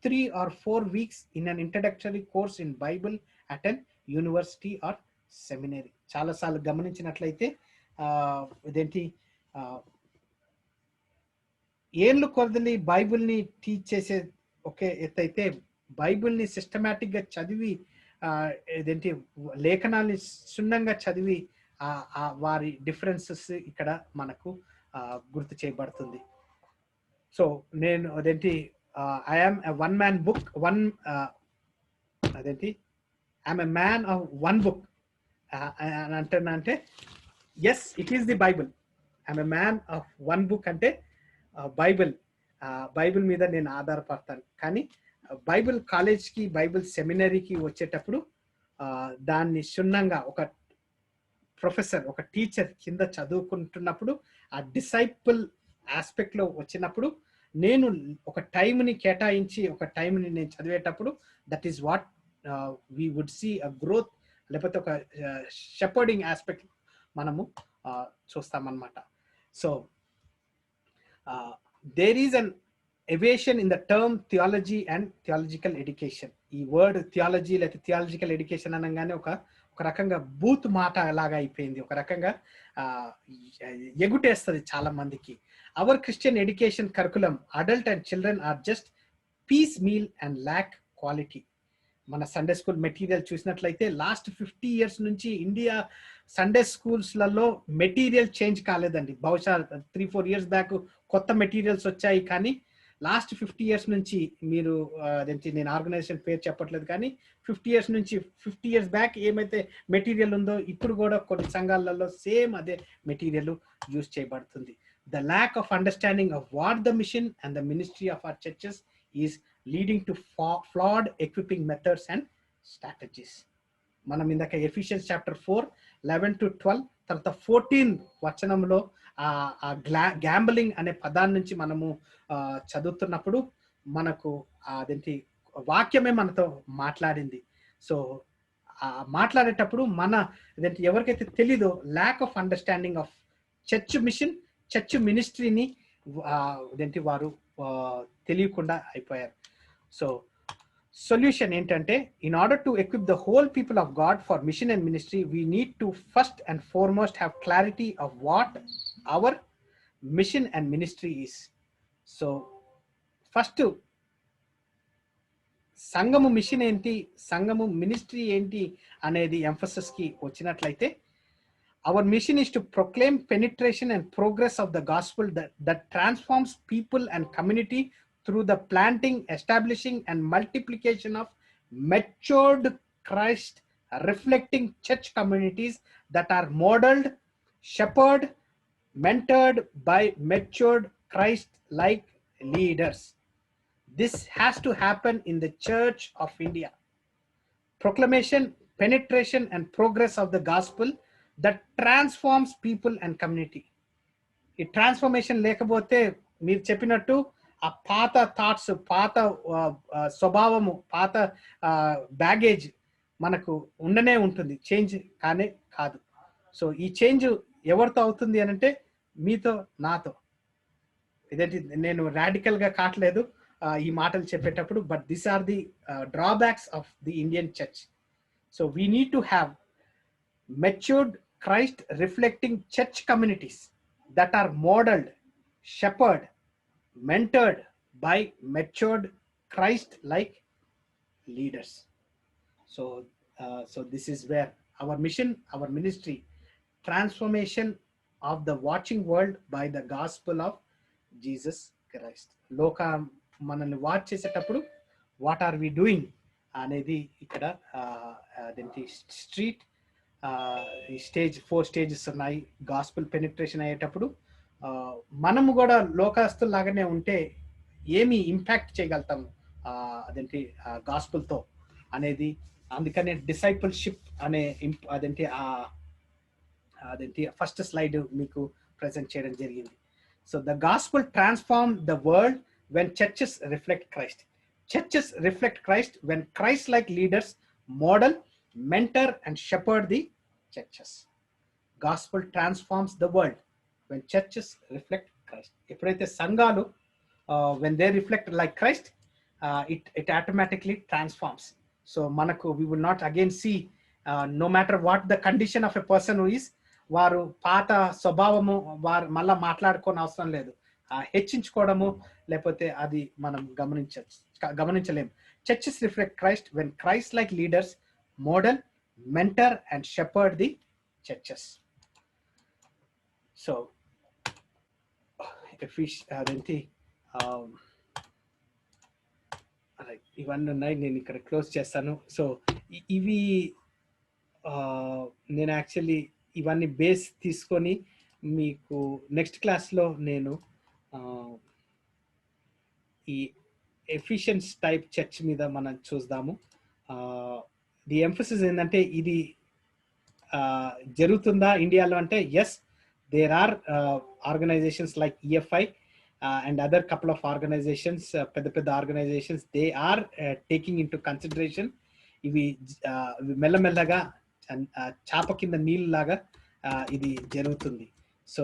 3 or 4 weeks in an introductory course in Bible at an university or seminary. చాలా సార్లు గమనించినట్లయితే ఇదేంటి ఏళ్ళు కొద్ది బైబిల్ని teach చేసే ఒకే ఎత్తైతే బైబిల్ని systematic గా చదివి ఇదేంటి లేఖనాల్ని క్షుణ్ణంగా చదివి వారి డిఫరెన్సెస్ ఇక్కడ మనకు గుర్తు చేయబడుతుంది. సో నేను అదేంటి ఐఎమ్ వన్ మ్యాన్ బుక్, అదేంటి I'm a man of one book అంటున్నా అంటే yes it is the Bible. I'm a man of one book అంటే బైబిల్ మీద నేను ఆధారపడతాను. కానీ బైబిల్ కాలేజ్కి, బైబిల్ సెమినరీకి వచ్చేటప్పుడు దాన్ని క్షుణ్ణంగా ఒక ప్రొఫెసర్, ఒక టీచర్ కింద చదువుకుంటున్నప్పుడు ఆ డిసైపుల్ ఆస్పెక్ట్ లో వచ్చినప్పుడు నేను ఒక టైంని కేటాయించి ఒక టైంని నేను చదివేటప్పుడు that is what we would see a growth, లేకపోతే ఒక షెపర్డింగ్ ఆస్పెక్ట్ మనము చూస్తామన్నమాట. So there is an evasion in the term theology and theological education. ఈ వర్డ్ థియాలజీ లేకపోతే థియాలజికల్ ఎడ్యుకేషన్ అనగానే ఒక రకంగా బూత్ మాట లాగా అయిపోయింది, ఒక రకంగా ఎగుటేస్తుంది చాలా మందికి. Our Christian education curriculum, adult and children are just piecemeal and lack quality. మన సండే స్కూల్ మెటీరియల్ చూసినట్లయితే లాస్ట్ 50 years నుంచి ఇండియా సండే స్కూల్స్లలో మెటీరియల్ చేంజ్ కాలేదండి. బహుశా 3-4 years బ్యాక్ కొత్త మెటీరియల్స్ వచ్చాయి, కానీ లాస్ట్ 50 years నుంచి మీరు అదేంటి నేను ఆర్గనైజేషన్ పేరు చెప్పట్లేదు, కానీ 50 years నుంచి 50 years బ్యాక్ ఏమైతే మెటీరియల్ ఉందో ఇప్పుడు కూడా కొన్ని సంఘాలలో సేమ్ అదే మెటీరియల్ యూజ్ చేయబడుతుంది. The lack of understanding of what the mission and the ministry of our churches is leading to flawed equipping methods and strategies. మనం ఇందాక ఎఫిషియన్స్ చాప్టర్ 4:11-12 తర్వాత 14 వచనంలో ఆ గ్యాంబ్లింగ్ అనే పదాన్ని నుంచి మనము చదువుతున్నప్పుడు మనకు అదేంటి వాక్యమే మనతో మాట్లాడింది. సో మాట్లాడేటప్పుడు మన అదేంటి ఎవరికైతే తెలీదో lack of understanding of church mission, church మినిస్ట్రీని అదేంటి వారు తెలియకుండా అయిపోయారు. సో సొల్యూషన్ ఏంటంటే, in order to equip the whole people of God for mission and ministry, we need to first and foremost have clarity of what our mission and ministry is. So first సంఘము mission ఏంటి, సంఘము ministry ఏంటి అనేది emphasis కి వచ్చినట్లయితే, our mission is to proclaim penetration and progress of the gospel that transforms people and community through the planting, establishing and multiplication of matured Christ reflecting church communities that are modeled, shepherded, mentored by matured Christ like leaders. This has to happen in the Church of India. Proclamation, penetration and progress of the gospel that transforms people and community. ఈ transformation లేకపోతే మీరు చెప్పినట్టు ఆ పాత thoughts, పాత స్వభావము, పాత baggage మనకు ఉండనే ఉంటుంది, చేంజ్ కానే కాదు. సో ఈ చేంజ్ ఎవరితో అవుతుంది అని అంటే మీతో, నాతో. ఇదేంటి నేను రాడికల్ గా కావట్లేదు ఈ మాటలు చెప్పేటప్పుడు, but this are the drawbacks of the Indian church. So we need to have matured Christ reflecting church communities that are modeled, shepherded, mentored by matured Christ like leaders. So this is where our mission, our ministry, transformation of the watching world by the gospel of Jesus Christ. లోక మనల్ని watch చేసేటప్పుడు what are we doing అనేది ఇక్కడ అదేంటి street ఈ stage 4 stages ఉన్నాయి. Gospel penetration అయ్యేటప్పుడు మనము కూడా లోకస్తుల్లాగానే ఉంటే ఏమి ఇంపాక్ట్ చేయగలుగుతాము అదేంటి గాస్పుల్తో అనేది. అందుకనే డిసైపుల్షిప్ అనే అదేంటి ఫస్ట్ స్లైడ్ మీకు ప్రజెంట్ చేయడం జరిగింది. So the gospel transform the world when churches reflect Christ. Churches reflect Christ when Christ-like leaders model, mentor, and shepherd the churches. Gospel transforms the world when churches reflect Christ. ఎప్పుడైతే సంఘాలు when they reflect like Christ, it automatically transforms. So మనకు we will not again see no matter what the condition of a person who is, వారు పాత స్వభావము వారు మళ్ళా మాట్లాడుకోని అవసరం లేదు, హెచ్చించుకోవడము లేకపోతే అది మనం గమనించలేము. Churches reflect Christ when Christ like leaders model, mentor and shepherd the churches. So అదేంటి ఇవన్నీ ఉన్నాయి, నేను ఇక్కడ క్లోజ్ చేస్తాను. సో ఇవి నేను యాక్చువల్లీ ఇవన్నీ బేస్ తీసుకొని మీకు నెక్స్ట్ క్లాస్లో నేను ఈ ఎఫిషియన్స్ టైప్ చర్చ్ మీద మనం చూద్దాము. ది ఎంఫసిస్ ఏంటంటే ఇది జరుగుతుందా ఇండియాలో అంటే yes, there are organizations like EFI and other couple of organizations, పెద్ద పెద్ద organizations, they are taking into consideration. ఇవి మెల్లమెల్లగా చాప కింద నీళ్ళలాగా ఇది జరుగుతుంది. So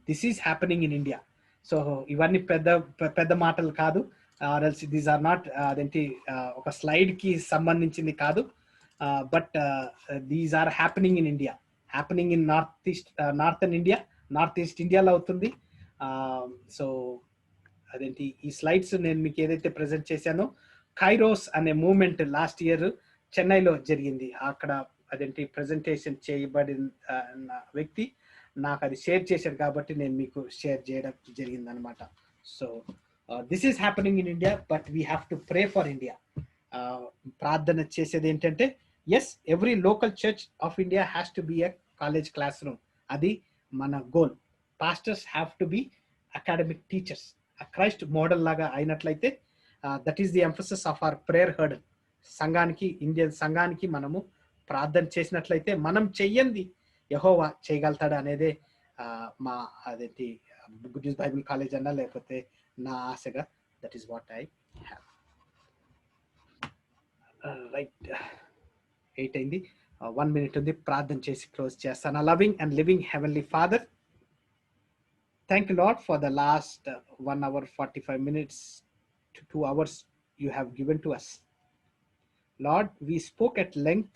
this is happening in India. So ఇవన్నీ పెద్ద పెద్ద మాటలు కాదు, దీస్ ఆర్ నాట్ ఒక స్లైడ్ కి సంబంధించింది కాదు, but these are happening in India, happening in northern India, north east ఇండియాలో అవుతుంది. సో ఈ స్లైడ్స్ నేను మీకు ఏదైతే ప్రజెంట్ చేశానో, కైరోస్ అనే మూవ్మెంట్ లాస్ట్ ఇయర్ చెన్నైలో జరిగింది. అక్కడ ప్రెజెంటేషన్ చేయబడిన వ్యక్తి నాకు అది షేర్ చేశారు కాబట్టి నేను మీకు షేర్ చేయడం జరిగింది అనమాట. So this is happening in India, but we have to pray for India. ప్రార్థన చేసేది ఏంటంటే, yes, every local church of India has to be a college classroom. అది మన గోల్. Pastors have to be academic teachers. ఆ Christ model లాగా అయినట్లయితే that is the emphasis of our prayer hurdle. సంఘానికి, ఇండియన్ సంఘానికి మనము ప్రార్థన చేసినట్లయితే మనం చెయ్యంది యెహోవా చేయగలుగుతాడు అనేదే మా గుడ్ న్యూస్ బైబిల్ కాలేజ్ అన్నా లేకపోతే నా ఆశగా. That is what I have. Right, 8 అయింది. 1 minute ఉంది, ప్రార్థన చేసి క్లోజ్ చేస్తాను. Loving and living heavenly father, thank you Lord for the last 1 hour 45 minutes to 2 hours you have given to us. Lord, we spoke at length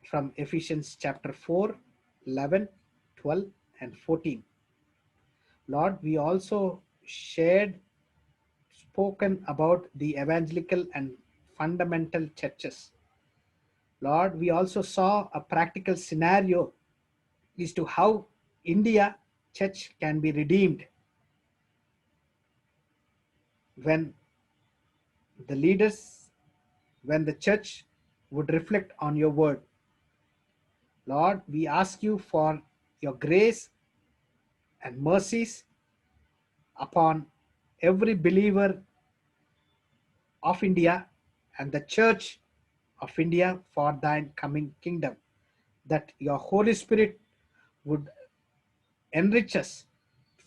from Ephesians chapter 4, 11, 12 and 14. Lord, we also spoken about the evangelical and fundamental churches. Lord, we also saw a practical scenario as to how India church can be redeemed when the leaders, when the church would reflect on your word. Lord, we ask you for your grace and mercies upon every believer of India and the church of India for thine coming kingdom, that your Holy Spirit would enrich us,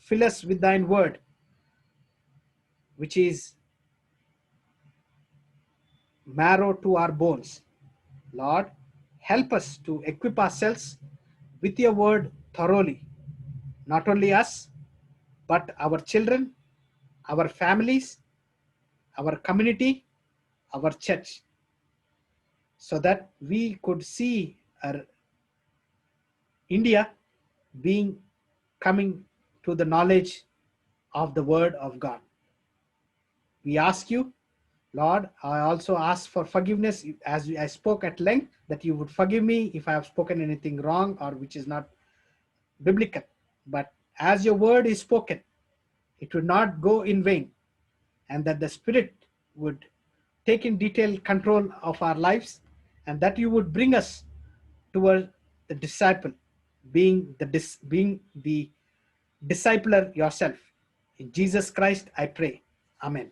fill us with thine word, which is marrow to our bones. Lord, help us to equip ourselves with your word thoroughly, not only us, but our children, our families, our community, our church, so that we could see our India coming to the knowledge of the word of God. We ask you, Lord, I also ask for forgiveness as I spoke at length, that you would forgive me if I have spoken anything wrong or which is not biblical. But as your word is spoken, it would not go in vain, and that the Spirit would take in detailed control of our lives, and that you would bring us toward the disciple, being the discipler yourself. In Jesus Christ I pray. Amen.